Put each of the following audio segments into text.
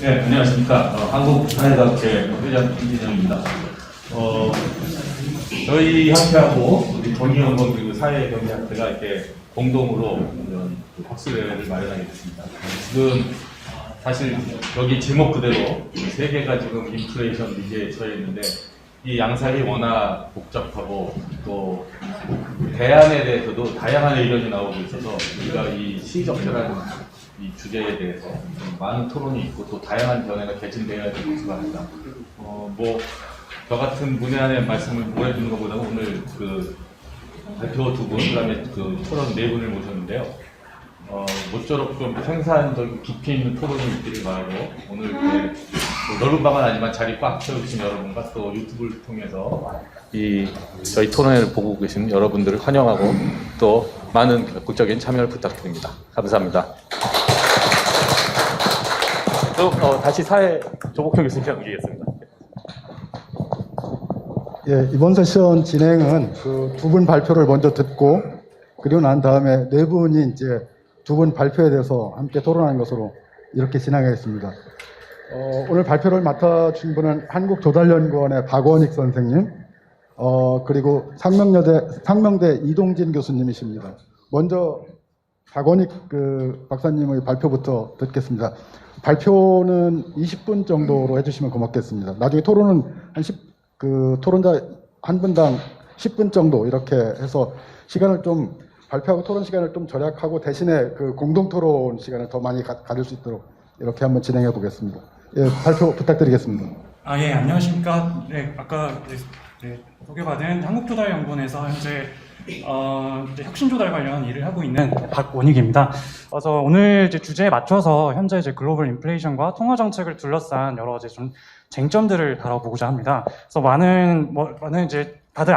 네, 안녕하십니까. 한국사회과학회 회장 김진영입니다. 저희 학회하고 우리 동의연구원 그리고 사회경제학회가 이렇게 공동으로 이런 학술회를 마련하게 됐습니다. 지금 사실 여기 제목 그대로 세 개가 지금 인플레이션 위기에 처해 있는데 이 양상이 워낙 복잡하고 또 대안에 대해서도 다양한 의견이 나오고 있어서 우리가 이 시적절한 이 주제에 대해서 많은 토론이 있고 또 다양한 견해가 개진되어야 될 것으로 합니다. 저 같은 문외한의 말씀을 보여주는 것보다는 오늘 그 발표 두 분, 그다음에 그 토론 네 분을 모셨는데요. 모쪼록 좀 생산적인 깊이 있는 토론이 있기를 바라고 오늘 이렇게 넓은 방은 아니지만 자리 꽉 채워주신 여러분과 또 유튜브를 통해서 이 저희 토론회를 보고 계신 여러분들을 환영하고 또 많은 적극적인 참여를 부탁드립니다. 감사합니다. 다시 사회 조복형 교수님께 넘기겠습니다. 예, 이번 세션 진행은 그 두 분 발표를 먼저 듣고 그리고 난 다음에 네 분이 이제 두 분 발표에 대해서 함께 토론하는 것으로 이렇게 진행하겠습니다. 오늘 발표를 맡아주신 분은 한국조달연구원의 박원익 선생님, 그리고 상명대 이동진 교수님이십니다. 먼저 박원익 박사님의 발표부터 듣겠습니다. 발표는 20분 정도로 해주시면 고맙겠습니다. 나중에 토론은 토론자 한 분당 10분 정도 이렇게 해서 시간을 좀 발표하고 토론 시간을 좀 절약하고 대신에 그 공동 토론 시간을 더 많이 가질 수 있도록 이렇게 한번 진행해 보겠습니다. 예, 발표 부탁드리겠습니다. 예, 안녕하십니까. 네, 아까 소개받은 한국조달연구원에서 현재 이제 혁신조달 관련 일을 하고 있는 박원익입니다. 그래서 오늘 이제 주제에 맞춰서 현재 이제 글로벌 인플레이션과 통화 정책을 둘러싼 여러 이제 좀 쟁점들을 다뤄보고자 합니다. 그래서 많은 이제 다들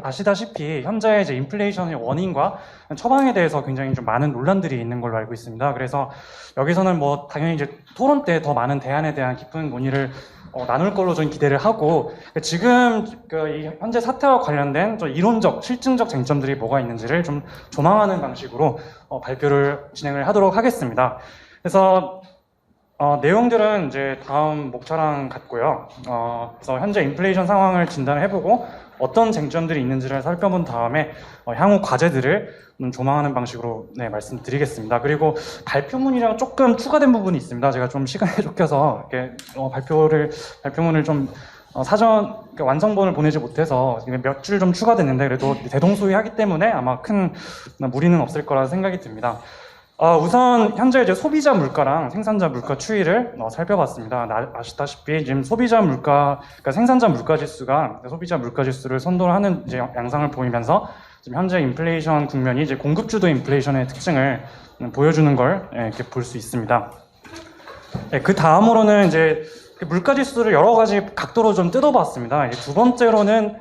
아시다시피 현재 이제 인플레이션의 원인과 처방에 대해서 굉장히 좀 많은 논란들이 있는 걸로 알고 있습니다. 그래서 여기서는 당연히 이제 토론 때 더 많은 대안에 대한 깊은 논의를 나눌 걸로 좀 기대를 하고 지금 이 현재 사태와 관련된 좀 이론적, 실증적 쟁점들이 뭐가 있는지를 좀 조망하는 방식으로 발표를 진행을 하도록 하겠습니다. 그래서 내용들은 이제 다음 목차랑 같고요. 그래서 현재 인플레이션 상황을 진단을 해보고 어떤 쟁점들이 있는지를 살펴본 다음에 향후 과제들을 조망하는 방식으로 말씀드리겠습니다. 그리고 발표문이랑 조금 추가된 부분이 있습니다. 제가 좀 시간에 쫓겨서 이렇게 발표문을 좀 사전 완성본을 보내지 못해서 몇 줄 좀 추가됐는데 그래도 대동소이하기 때문에 아마 큰 무리는 없을 거라 생각이 듭니다. 우선 현재 이제 소비자 물가랑 생산자 물가 추이를 살펴봤습니다. 아시다시피 지금 소비자 물가, 그러니까 생산자 물가 지수가 소비자 물가 지수를 선도를 하는 이제 양상을 보이면서 지금 현재 인플레이션 국면이 이제 공급 주도 인플레이션의 특징을 보여주는 걸 이렇게 볼 수 있습니다. 그 다음으로는 이제 물가 지수를 여러 가지 각도로 좀 뜯어봤습니다. 두 번째로는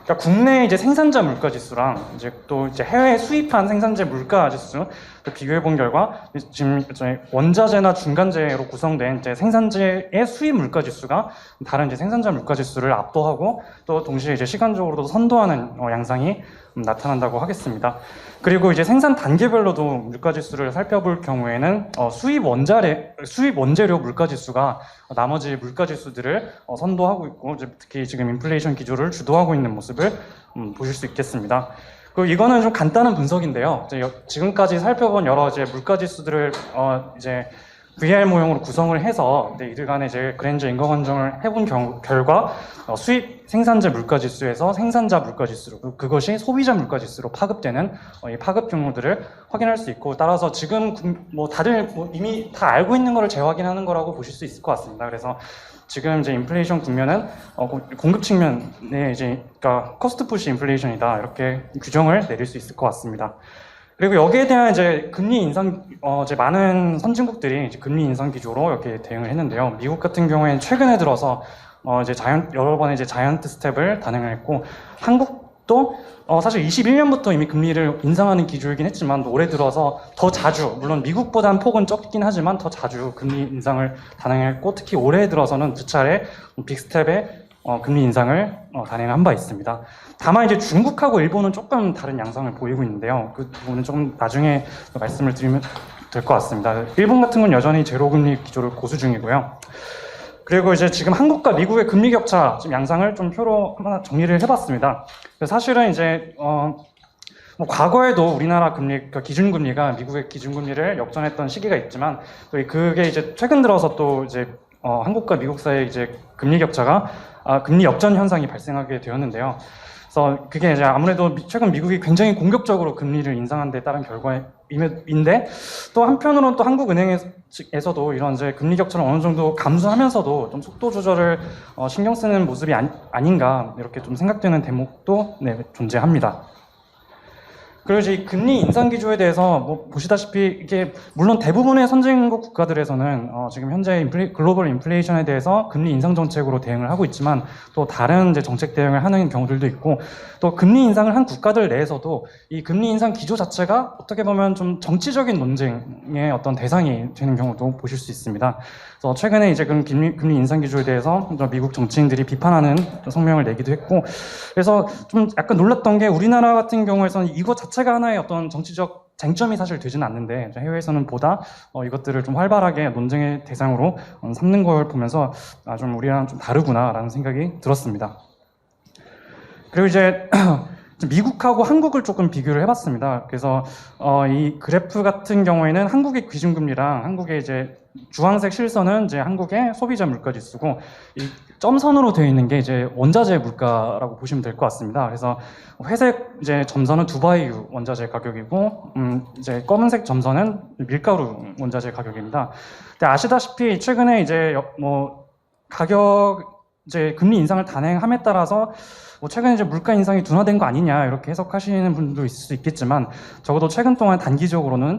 그러니까 국내 이제 생산자 물가 지수랑 또 해외 수입한 생산자 물가 지수 비교해 본 결과 지금 원자재나 중간재로 구성된 이제 생산재의 수입 물가 지수가 다른 이제 생산자 물가 지수를 압도하고 또 동시에 이제 시간적으로도 선도하는 양상이 나타난다고 하겠습니다. 그리고 이제 생산 단계별로도 물가 지수를 살펴볼 경우에는 수입 원재료 물가 지수가 나머지 물가 지수들을 선도하고 있고 특히 지금 인플레이션 기조를 주도하고 있는 모습을 보실 수 있겠습니다. 그리고 이거는 좀 간단한 분석인데요. 지금까지 살펴본 여러 이제 물가 지수들을 이제 VR 모형으로 구성을 해서 이들 간에 이제 그랜저 인과관정을 해본 결과 수입 생산자 물가 지수에서 생산자 물가 지수로 그것이 소비자 물가 지수로 파급되는 이 파급 경로들을 확인할 수 있고 따라서 지금 다들 이미 다 알고 있는 거를 재확인하는 거라고 보실 수 있을 것 같습니다. 그래서 지금 이제 인플레이션 국면은 공급 측면에 그러니까 코스트 푸시 인플레이션이다 이렇게 규정을 내릴 수 있을 것 같습니다. 그리고 여기에 대한 이제 금리 인상, 이제 많은 선진국들이 이제 금리 인상 기조로 이렇게 대응을 했는데요. 미국 같은 경우에는 최근에 들어서 여러 번의 이제 자이언트 스텝을 단행을 했고, 한국도 사실 21년부터 이미 금리를 인상하는 기조이긴 했지만 올해 들어서 더 자주, 물론 미국보다는 폭은 적긴 하지만 더 자주 금리 인상을 단행했고, 특히 올해 들어서는 두 차례 빅스텝의 금리 인상을 단행한 바 있습니다. 다만 이제 중국하고 일본은 조금 다른 양상을 보이고 있는데요. 그 부분은 좀 나중에 말씀을 될 것 같습니다. 일본 같은 건 여전히 제로금리 기조를 고수 중이고요. 그리고 이제 지금 한국과 미국의 금리 격차 지금 양상을 좀 표로 하나 정리를 해봤습니다. 사실은 이제 뭐 과거에도 우리나라 금리, 그러니까 기준금리가 미국의 기준금리를 역전했던 시기가 있지만 또 그게 이제 최근 들어서 또 이제 한국과 미국 사이에 이제 금리 격차가 금리 역전 현상이 발생하게 되었는데요. 그래서 그게 이제 아무래도 최근 미국이 굉장히 공격적으로 금리를 인상한 데 따른 결과인데 또 한편으로는 또 한국은행에서도 이런 이제 금리 격차를 어느 정도 감수하면서도 좀 속도 조절을 신경 쓰는 모습이 아닌가 이렇게 좀 생각되는 대목도 존재합니다. 그리고 이제 이 금리 인상 기조에 대해서 뭐 보시다시피 이게 물론 대부분의 선진국 국가들에서는 지금 현재 글로벌 인플레이션에 대해서 금리 인상 정책으로 대응을 하고 있지만 또 다른 이제 정책 대응을 하는 경우들도 있고 또 금리 인상을 한 국가들 내에서도 이 금리 인상 기조 자체가 어떻게 보면 좀 정치적인 논쟁의 어떤 대상이 되는 경우도 보실 수 있습니다. 그래서 최근에 이제 금리 인상 기조에 대해서 미국 정치인들이 비판하는 성명을 내기도 했고 그래서 좀 약간 놀랐던 게 우리나라 같은 경우에서는 이거 자체가 하나의 어떤 정치적 쟁점이 사실 되지는 않는데 해외에서는 보다 이것들을 좀 활발하게 논쟁의 대상으로 삼는 걸 보면서 좀 우리랑 좀 다르구나라는 생각이 들었습니다. 그리고 이제 미국하고 한국을 조금 비교를 해봤습니다. 그래서 이 그래프 같은 경우에는 한국의 기준금리랑 한국의 이제 주황색 실선은 이제 한국의 소비자 물가 지수고 이 점선으로 되어 있는 게 이제 원자재 물가라고 보시면 될 것 같습니다. 그래서 회색 이제 점선은 두바이유 원자재 가격이고 이제 검은색 점선은 밀가루 원자재 가격입니다. 근데 아시다시피 최근에 이제 뭐 가격 이제 금리 인상을 단행함에 따라서 뭐 최근에 이제 물가 인상이 둔화된 거 아니냐 이렇게 해석하시는 분도 있을 수 있겠지만 적어도 최근 동안 단기적으로는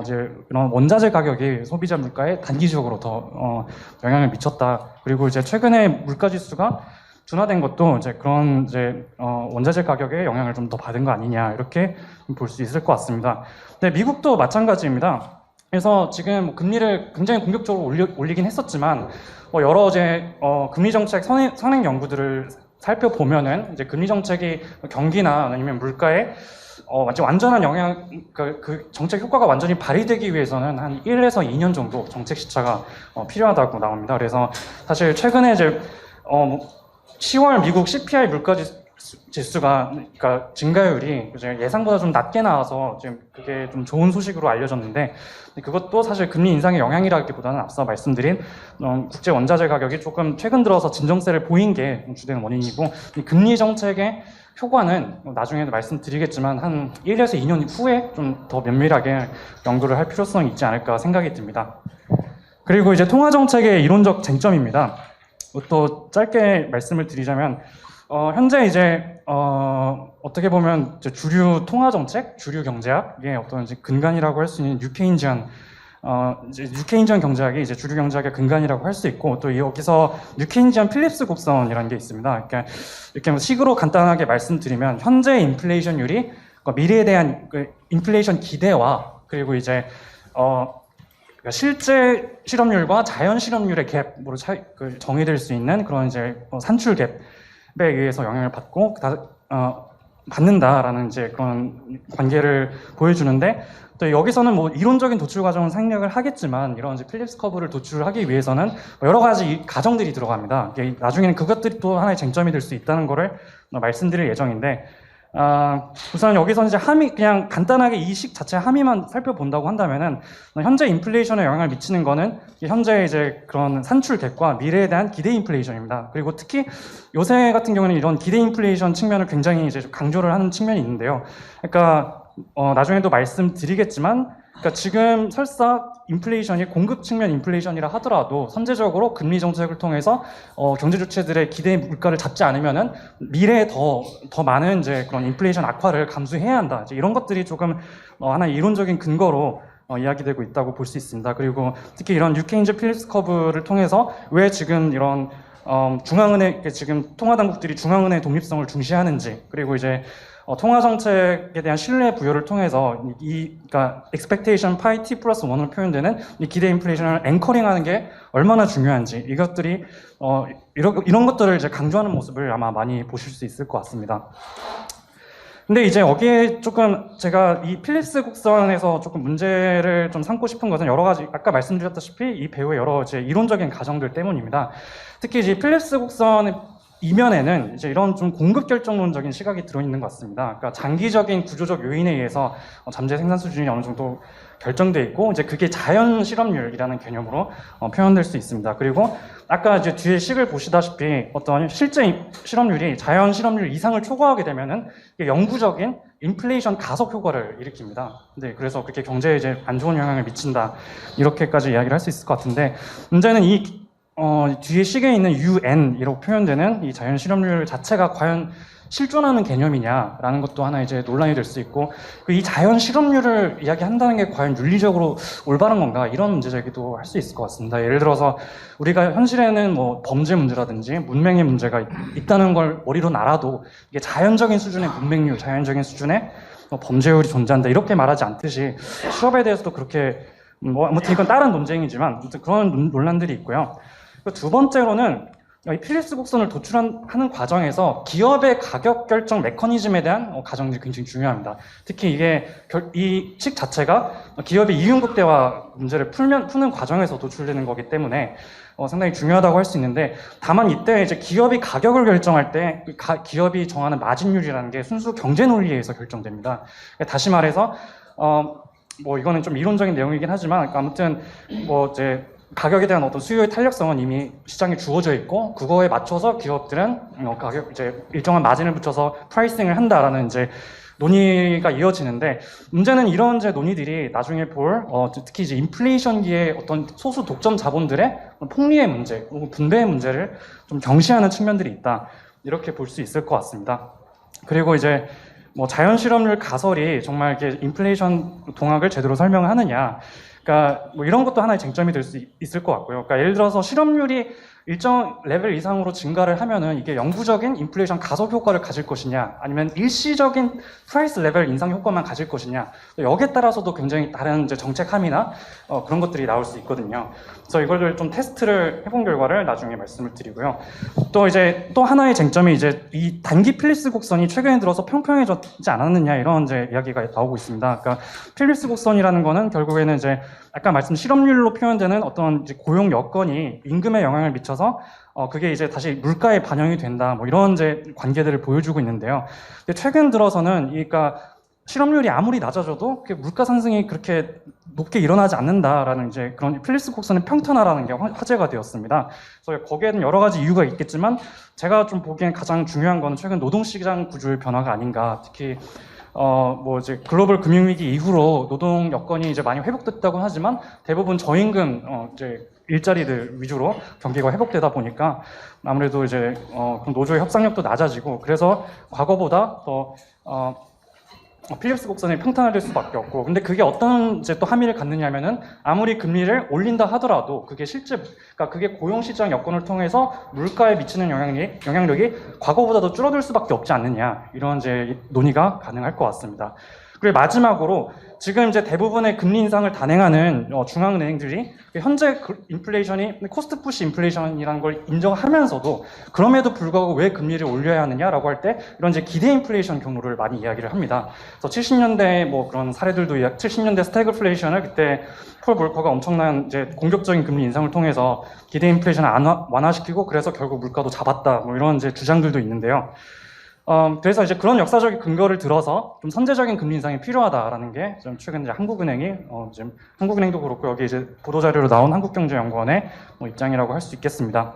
이제 이런 원자재 가격이 소비자 물가에 단기적으로 더 영향을 미쳤다. 그리고 이제 최근에 물가 지수가 둔화된 것도 이제 그런 이제 원자재 가격에 영향을 좀 더 받은 거 아니냐 이렇게 볼 수 있을 것 같습니다. 근데 미국도 마찬가지입니다. 그래서 지금 뭐 금리를 굉장히 공격적으로 올리긴 했었지만 여러 이제 금리 정책 선행 연구들을 살펴보면은 이제 금리 정책이 경기나 아니면 물가에 완전한 영향, 그 정책 효과가 완전히 발휘되기 위해서는 한 1에서 2년 정도 정책 시차가 필요하다고 나옵니다. 그래서 사실 최근에 이제 10월 미국 CPI 물가 지수가 그러니까 증가율이 이제 예상보다 좀 낮게 나와서 지금 그게 좀 좋은 소식으로 알려졌는데 그것도 사실 금리 인상의 영향이라기보다는 앞서 말씀드린 국제 원자재 가격이 조금 최근 들어서 진정세를 보인 게 주된 원인이고 이 금리 정책의 효과는 나중에도 말씀드리겠지만 한 1에서 2년 후에 좀 더 면밀하게 연구를 할 필요성이 있지 않을까 생각이 듭니다. 그리고 이제 통화 정책의 이론적 쟁점입니다. 또 짧게 말씀을 드리자면 현재 이제 어떻게 보면 이제 주류 통화 정책, 주류 경제학의 어떤 이제 근간이라고 할 수 있는 뉴케인지안 경제학이 이제 주류 경제학의 근간이라고 할 수 있고 또 여기서 뉴케인지안 필립스 곡선이라는 게 있습니다. 그러니까 이렇게 식으로 간단하게 말씀드리면 현재 인플레이션율이 미래에 대한 그 인플레이션 기대와 그리고 이제 실제 실업률과 자연 실업률의 갭으로 정의될 수 있는 그런 이제 산출 갭에 의해서 영향을 받고 받는다라는 이제 그런 관계를 보여주는데 또 여기서는 뭐 이론적인 도출 과정은 생략을 하겠지만 이런 이제 필립스 커브를 도출하기 위해서는 여러 가지 가정들이 들어갑니다. 나중에는 그것들이 또 하나의 쟁점이 될 수 있다는 거를 말씀드릴 예정인데 우선 여기서 이제 그냥 간단하게 이 식 자체 함의만 살펴본다고 한다면은 현재 인플레이션에 영향을 미치는 거는 현재 이제 그런 산출 갭과 미래에 대한 기대 인플레이션입니다. 그리고 특히 요새 같은 경우는 이런 기대 인플레이션 측면을 굉장히 이제 강조를 하는 측면이 있는데요. 그러니까 나중에도 말씀드리겠지만 그러니까 지금 설사 인플레이션이 공급 측면 인플레이션이라 하더라도 선제적으로 금리 정책을 통해서 경제 주체들의 기대 물가를 잡지 않으면은 미래에 더 많은 이제 그런 인플레이션 악화를 감수해야 한다. 이제 이런 것들이 조금 하나의 이론적인 근거로 이야기되고 있다고 볼 수 있습니다. 그리고 특히 이런 뉴케인즈 필립스 커브를 통해서 왜 지금 이런 중앙은행 지금 통화당국들이 중앙은행의 독립성을 중시하는지 그리고 이제 통화 정책에 대한 신뢰 부여를 통해서 그러니까 expectation pi t 플러스 1으로 표현되는 이 기대 인플레이션을 앵커링하는 게 얼마나 중요한지 이것들이 이런 것들을 이제 강조하는 모습을 아마 많이 보실 수 있을 것 같습니다. 근데 이제 여기에 조금 제가 이 필립스 곡선에서 조금 문제를 좀 삼고 싶은 것은 여러 가지, 아까 말씀드렸다시피 이 배우의 여러 이제 이론적인 가정들 때문입니다. 특히 이제 필립스 곡선 이면에는 이제 이런 좀 공급 결정론적인 시각이 들어있는 것 같습니다. 그러니까 장기적인 구조적 요인에 의해서 잠재 생산 수준이 어느 정도 결정돼 있고, 이제 그게 자연 실업률이라는 개념으로 표현될 수 있습니다. 그리고 아까 이제 뒤에 식을 보시다시피 어떤 실제 실업률이 자연 실업률 이상을 초과하게 되면은 이게 영구적인 인플레이션 가속 효과를 일으킵니다. 네, 그래서 그렇게 경제에 이제 안 좋은 영향을 미친다, 이렇게까지 이야기를 할 수 있을 것 같은데, 문제는 이 뒤에 식에 있는 UN이라고 표현되는 이 자연 실업률 자체가 과연 실존하는 개념이냐라는 것도 하나 이제 논란이 될 수 있고, 이 자연 실업률을 이야기한다는 게 과연 윤리적으로 올바른 건가, 이런 문제 제기도 할 수 있을 것 같습니다. 예를 들어서 우리가 현실에는 뭐 범죄 문제라든지 문맹의 문제가 있다는 걸 머리로 알아도 이게 자연적인 수준의 문맹률, 자연적인 수준의 범죄율이 존재한다, 이렇게 말하지 않듯이 실업에 대해서도 그렇게 뭐 아무튼 이건 다른 논쟁이지만 아무튼 그런 논란들이 있고요. 두 번째로는 이 필립스 곡선을 도출하는 과정에서 기업의 가격 결정 메커니즘에 대한 가정들이 굉장히 중요합니다. 특히 이게 이 식 자체가 기업의 이윤 극대화 문제를 푸는 과정에서 도출되는 거기 때문에 상당히 중요하다고 할 수 있는데, 다만 이때 이제 기업이 가격을 결정할 때 기업이 정하는 마진율이라는 게 순수 경제 논리에 의해서 결정됩니다. 다시 말해서 뭐 이거는 좀 이론적인 내용이긴 하지만 아무튼 뭐 이제 가격에 대한 어떤 수요의 탄력성은 이미 시장에 주어져 있고, 그거에 맞춰서 기업들은 가격 이제 일정한 마진을 붙여서 프라이싱을 한다라는 이제 논의가 이어지는데, 문제는 이런 이제 논의들이 나중에 볼 특히 이제 인플레이션기의 어떤 소수 독점 자본들의 폭리의 문제 혹은 분배의 문제를 좀 경시하는 측면들이 있다, 이렇게 볼 수 있을 것 같습니다. 그리고 이제 뭐 자연 실업률 가설이 정말 이렇게 인플레이션 동학을 제대로 설명하느냐, 그러니까 뭐 이런 것도 하나의 쟁점이 될 수 있을 것 같고요. 그러니까 예를 들어서 실업률이 일정 레벨 이상으로 증가를 하면은 이게 영구적인 인플레이션 가속 효과를 가질 것이냐, 아니면 일시적인 프라이스 레벨 인상 효과만 가질 것이냐, 여기에 따라서도 굉장히 다른 이제 정책 함의나 그런 것들이 나올 수 있거든요. 그래서 이걸 좀 테스트를 해본 결과를 나중에 말씀을 드리고요. 또 이제 또 하나의 쟁점이 이제 이 단기 필립스 곡선이 최근에 들어서 평평해졌지 않았느냐, 이런 이제 이야기가 나오고 있습니다. 그러니까 필립스 곡선이라는 거는 결국에는 이제 아까 말씀 실업률로 표현되는 어떤 이제 고용 여건이 임금에 영향을 미쳐서 그게 이제 다시 물가에 반영이 된다, 뭐 이런 이제 관계들을 보여주고 있는데요. 근데 최근 들어서는 그러니까 실업률이 아무리 낮아져도 물가 상승이 그렇게 높게 일어나지 않는다라는 이제 그런 필립스 곡선의 평탄화라는 게 화제가 되었습니다. 그래서 거기에는 여러 가지 이유가 있겠지만 제가 좀 보기엔 가장 중요한 거는 최근 노동시장 구조의 변화가 아닌가. 특히 뭐 이제 글로벌 금융위기 이후로 노동 여건이 이제 많이 회복됐다고 하지만 대부분 저임금 이제 일자리들 위주로 경기가 회복되다 보니까 아무래도 이제 그런 노조의 협상력도 낮아지고, 그래서 과거보다 더 필립스 곡선이 평탄화될 수밖에 없고, 근데 그게 어떤 이제 또 함의를 갖느냐면은 아무리 금리를 올린다 하더라도 그게 실제, 그러니까 그게 고용시장 여건을 통해서 물가에 미치는 영향력이 과거보다 더 줄어들 수밖에 없지 않느냐, 이런 이제 논의가 가능할 것 같습니다. 그리고 마지막으로 지금 이제 대부분의 금리 인상을 단행하는 중앙은행들이 현재 인플레이션이 코스트 푸시 인플레이션이라는 걸 인정하면서도 그럼에도 불구하고 왜 금리를 올려야 하느냐라고 할 때 이런 이제 기대 인플레이션 경로를 많이 이야기를 합니다. 그래서 70년대 뭐 그런 사례들도 70년대 스태그플레이션을 그때 폴 볼커가 엄청난 이제 공격적인 금리 인상을 통해서 기대 인플레이션을 완화시키고 그래서 결국 물가도 잡았다, 뭐 이런 이제 주장들도 있는데요. 그래서 이제 그런 역사적인 근거를 들어서 좀 선제적인 금리 인상이 필요하다라는 게 좀 최근 이제 한국은행이 지금 한국은행도 그렇고 여기 이제 보도자료로 나온 한국경제연구원의 입장이라고 할 수 있겠습니다.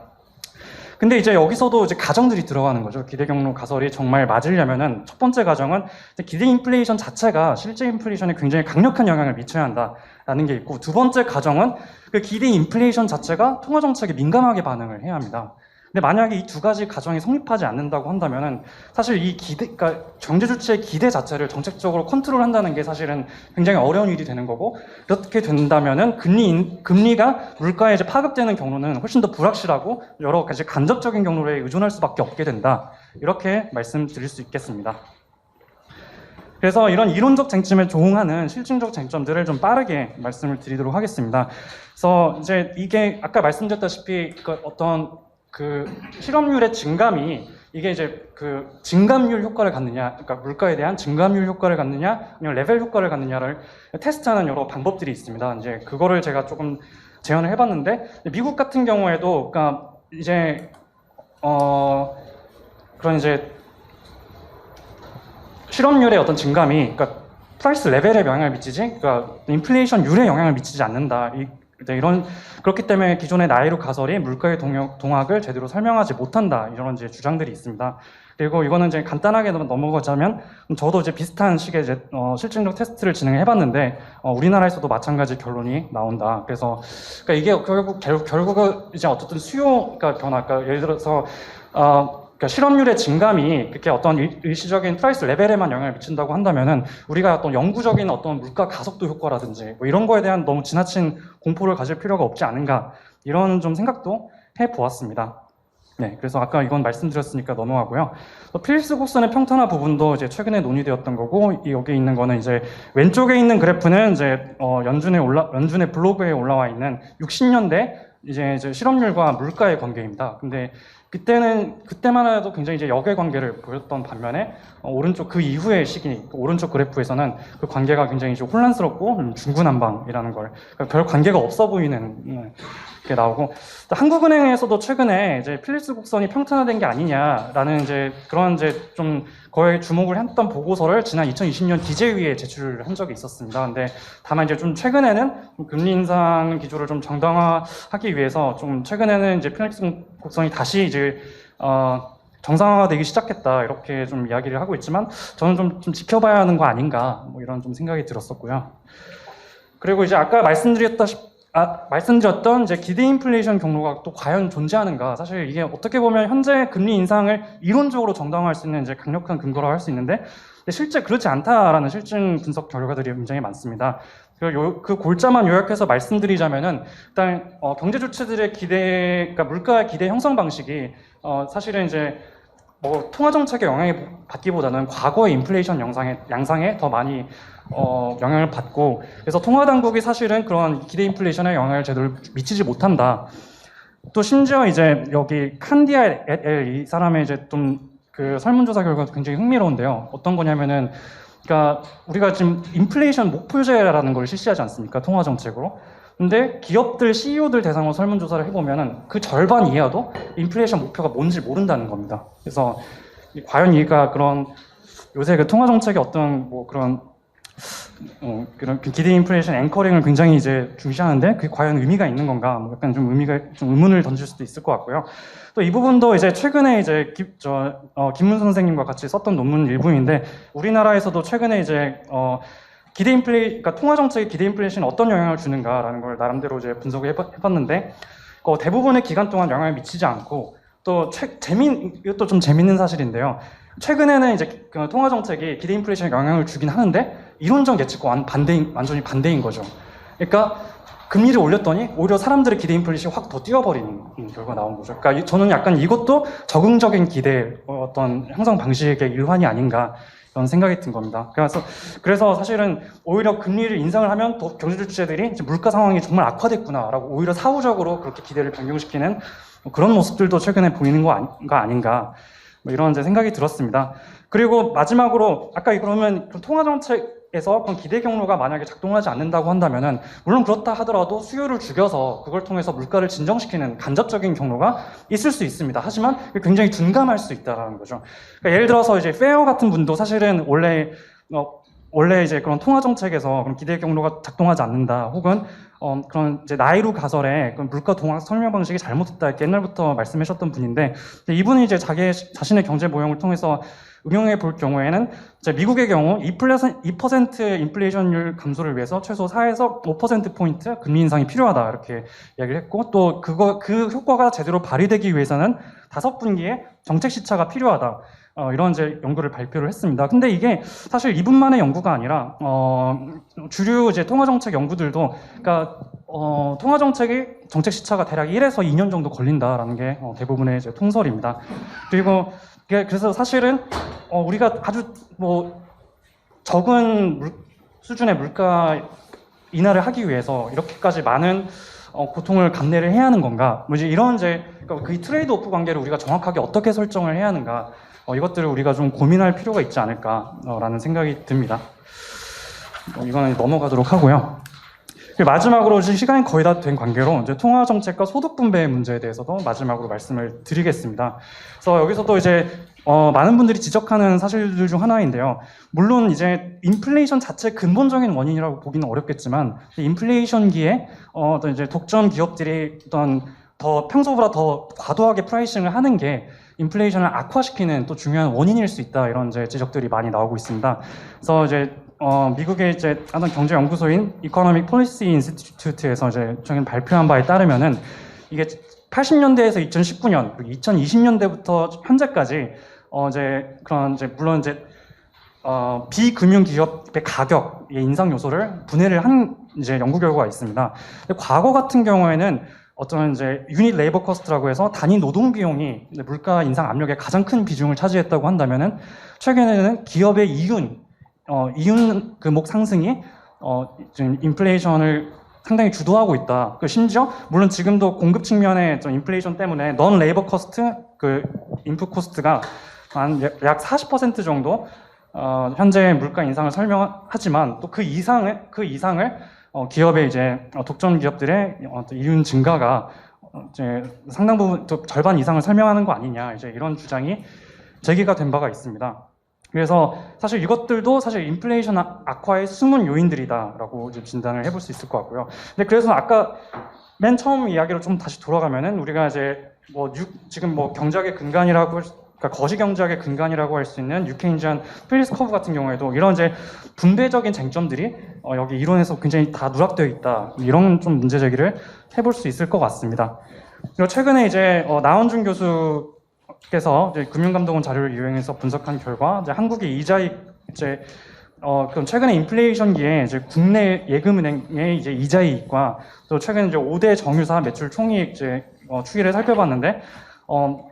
근데 이제 여기서도 이제 가정들이 들어가는 거죠. 기대 경로 가설이 정말 맞으려면은 첫 번째 가정은 기대 인플레이션 자체가 실제 인플레이션에 굉장히 강력한 영향을 미쳐야 한다라는 게 있고, 두 번째 가정은 그 기대 인플레이션 자체가 통화 정책에 민감하게 반응을 해야 합니다. 근데 만약에 이 두 가지 가정이 성립하지 않는다고 한다면은 사실 이 그러니까 경제 주체의 기대 자체를 정책적으로 컨트롤한다는 게 사실은 굉장히 어려운 일이 되는 거고, 이렇게 된다면은 금리가 물가에 이제 파급되는 경로는 훨씬 더 불확실하고 여러 가지 간접적인 경로에 의존할 수밖에 없게 된다, 이렇게 말씀드릴 수 있겠습니다. 그래서 이런 이론적 쟁점에 조응하는 실증적 쟁점들을 좀 빠르게 말씀을 드리도록 하겠습니다. 그래서 이제 이게 아까 말씀드렸다시피 어떤 그 실업률의 증감이 이게 이제 그 증감률 효과를 갖느냐, 그러니까 물가에 대한 증감률 효과를 갖느냐, 아니면 레벨 효과를 갖느냐를 테스트하는 여러 방법들이 있습니다. 이제 그거를 제가 조금 제안을 해봤는데, 미국 같은 경우에도, 그러니까 이제 그런 이제 실업률의 어떤 증감이, 그러니까 프라이스 레벨에 영향을 미치지, 그러니까 인플레이션율에 영향을 미치지 않는다. 이런 그렇기 때문에 기존의 나이루 가설이 물가의 동학을 제대로 설명하지 못한다. 이런 이제 주장들이 있습니다. 그리고 이거는 이제 간단하게 넘어가자면, 저도 이제 비슷한 식의 이제 실증적 테스트를 진행해봤는데 우리나라에서도 마찬가지 결론이 나온다. 그래서 그러니까 이게 결국은 이제 어쨌든 수요가 변화, 그러니까 예를 들어서 그러니까 실업률의 증감이 그렇게 어떤 일시적인 프라이스 레벨에만 영향을 미친다고 한다면은 우리가 어떤 영구적인 어떤 물가 가속도 효과라든지 뭐 이런 거에 대한 너무 지나친 공포를 가질 필요가 없지 않은가, 이런 좀 생각도 해보았습니다. 네, 그래서 아까 이건 말씀드렸으니까 넘어가고요. 필립스 곡선의 평탄화 부분도 이제 최근에 논의되었던 거고, 여기 있는 거는 이제 왼쪽에 있는 그래프는 이제 연준의 블로그에 올라와 있는 60년대 이제 실업률과 물가의 관계입니다. 근데 그때만 해도 굉장히 이제 역의 관계를 보였던 반면에 오른쪽 그 이후의 시기, 오른쪽 그래프에서는 그 관계가 굉장히 좀 혼란스럽고 중구난방이라는 걸, 그러니까 별 관계가 없어 보이는 게 나오고, 한국은행에서도 최근에 이제 필립스 곡선이 평탄화된 게 아니냐라는 이제 그런 이제 좀 거의 주목을 했던 보고서를 지난 2020년 기재위에 제출한 적이 있었습니다. 근데 다만 이제 좀 최근에는 금리 인상 기조를 좀 정당화하기 위해서 좀 최근에는 이제 필립스 곡선이 다시 이제 정상화가 되기 시작했다, 이렇게 좀 이야기를 하고 있지만 저는 좀 지켜봐야 하는 거 아닌가, 뭐 이런 좀 생각이 들었었고요. 그리고 이제 아까 말씀드렸던 이제 기대 인플레이션 경로가 또 과연 존재하는가, 사실 이게 어떻게 보면 현재 금리 인상을 이론적으로 정당화할 수 있는 이제 강력한 근거라고 할 수 있는데 실제 그렇지 않다라는 실증 분석 결과들이 굉장히 많습니다. 그 골자만 요약해서 말씀드리자면은 일단 경제 주체들의 기대, 그러니까 물가 기대 형성 방식이 사실은 이제 통화 정책의 영향을 받기보다는 과거의 인플레이션 양상에 더 많이 영향을 받고, 그래서 통화 당국이 사실은 그런 기대 인플레이션에 영향을 제대로 미치지 못한다. 또 심지어 이제 여기 칸디아 이 사람의 이제 좀 그 설문조사 결과가 굉장히 흥미로운데요. 어떤 거냐면은, 그러니까 우리가 지금 인플레이션 목표제라는 걸 실시하지 않습니까? 통화 정책으로. 근데 기업들 CEO들 대상으로 설문조사를 해보면은 그 절반 이하도 인플레이션 목표가 뭔지 모른다는 겁니다. 그래서 과연 이가 그런 요새 그 통화 정책의 어떤 뭐 그런 기대 인플레이션 앵커링을 굉장히 이제 중시하는데 그게 과연 의미가 있는 건가, 뭐 약간 좀 의문을 던질 수도 있을 것 같고요. 또 이 부분도 이제 최근에 이제 김문 선생님과 같이 썼던 논문 일부인데, 우리나라에서도 최근에 이제 그러니까 통화 정책의 기대 인플레이션에 어떤 영향을 주는가라는 걸 나름대로 이제 분석을 해봤는데 대부분의 기간 동안 영향을 미치지 않고, 또 이것도 좀 재밌는 사실인데요. 최근에는 이제 그 통화 정책이 기대 인플레이션에 영향을 주긴 하는데 이론적 예측과 완전히 반대인 거죠. 그러니까 금리를 올렸더니 오히려 사람들의 기대 인플레이션이 확 더 뛰어버리는 결과가 나온 거죠. 그러니까 저는 약간 이것도 적응적인 기대 어떤 형성 방식의 일환이 아닌가, 이런 생각이 든 겁니다. 그래서 사실은 오히려 금리를 인상을 하면 더 경제 주체들이 물가 상황이 정말 악화됐구나라고 오히려 사후적으로 그렇게 기대를 변경시키는 그런 모습들도 최근에 보이는 거 아닌가, 뭐 이런 이제 생각이 들었습니다. 그리고 마지막으로 아까 그러면 통화 정책에서 그런 기대 경로가 만약에 작동하지 않는다고 한다면은, 물론 그렇다 하더라도 수요를 죽여서 그걸 통해서 물가를 진정시키는 간접적인 경로가 있을 수 있습니다. 하지만 굉장히 둔감할 수 있다는 거죠. 그러니까 예를 들어서 이제 페어 같은 분도 사실은 원래 이제 그런 통화 정책에서 그런 기대 경로가 작동하지 않는다, 혹은 그런 이제 나이루 가설의 그런 물가 동학 설명 방식이 잘못됐다, 이렇게 옛날부터 말씀하셨던 분인데, 이분이 이제 자신의 경제 모형을 통해서 응용해 볼 경우에는 이제 미국의 경우 2%의 인플레이션율 감소를 위해서 최소 4에서 5%포인트 금리 인상이 필요하다, 이렇게 이야기를 했고, 또 그 효과가 제대로 발휘되기 위해서는 5분기에 정책 시차가 필요하다, 이런 이제 연구를 발표를 했습니다. 근데 이게 사실 이분만의 연구가 아니라 주류 이제 통화 정책 연구들도, 그러니까 통화 정책이 정책 시차가 대략 1에서 2년 정도 걸린다라는 게 대부분의 이제 통설입니다. 그래서 사실은 우리가 아주 뭐 적은 수준의 물가 인하를 하기 위해서 이렇게까지 많은 고통을 감내를 해야 하는 건가? 뭐 이제 이런 그러니까 그 트레이드 오프 관계를 우리가 정확하게 어떻게 설정을 해야 하는가? 이것들을 우리가 좀 고민할 필요가 있지 않을까라는 생각이 듭니다. 이거는 넘어가도록 하고요. 마지막으로 지금 시간이 거의 다 된 관계로 이제 통화 정책과 소득 분배의 문제에 대해서도 마지막으로 말씀을 드리겠습니다. 그래서 여기서도 이제 많은 분들이 지적하는 사실들 중 하나인데요. 물론 이제 인플레이션 자체 근본적인 원인이라고 보기는 어렵겠지만 인플레이션기에 어떤 이제 독점 기업들이 어떤 더 평소보다 더 과도하게 프라이싱을 하는 게 인플레이션을 악화시키는 또 중요한 원인일 수 있다, 이런 이제 지적들이 많이 나오고 있습니다. 그래서 이제 미국의 이제 하던 경제 연구소인 이코노믹 폴리시 인스티튜트에서 이제 최근 발표한 바에 따르면은 이게 80년대에서 2019년, 2020년대부터 현재까지 이제 그런 이제 물론 이제 비금융 기업의 가격의 인상 요소를 분해를 한 이제 연구 결과가 있습니다. 근데 과거 같은 경우에는 어떤 이제 유닛 레이버 코스트라고 해서 단위 노동 비용이 물가 인상 압력의 가장 큰 비중을 차지했다고 한다면은 최근에는 기업의 이윤 금목 상승이 지금 인플레이션을 상당히 주도하고 있다. 심지어 물론 지금도 공급 측면에 좀 인플레이션 때문에 넌 레이버 코스트 그 인풋 코스트가 한 약 40% 정도 현재 물가 인상을 설명하지만 또 그 이상을 기업의 이제 독점 기업들의 이윤 증가가 이제 상당 부분 또 절반 이상을 설명하는 거 아니냐, 이제 이런 주장이 제기가 된 바가 있습니다. 그래서 사실 이것들도 사실 인플레이션 악화의 숨은 요인들이다라고 이제 진단을 해볼 수 있을 것 같고요. 근데 그래서 아까 맨 처음 이야기로 좀 다시 돌아가면은 우리가 이제 지금 경제학의 근간이라고, 그러니까 거시 경제학의 근간이라고 할 수 있는 뉴케인지안 필리스 커브 같은 경우에도 이런 이제 분배적인 쟁점들이 여기 이론에서 굉장히 다 누락되어 있다, 이런 좀 문제 제기를 해볼 수 있을 것 같습니다. 그리고 최근에 이제 나원준 교수께서 이제 금융감독원 자료를 이용해서 분석한 결과 이제 한국의 이자익 그럼 최근에 인플레이션기에 이제 국내 예금은행의 이제 이자이익과 또 최근 이제 5대 정유사 매출 총이익 추이를 살펴봤는데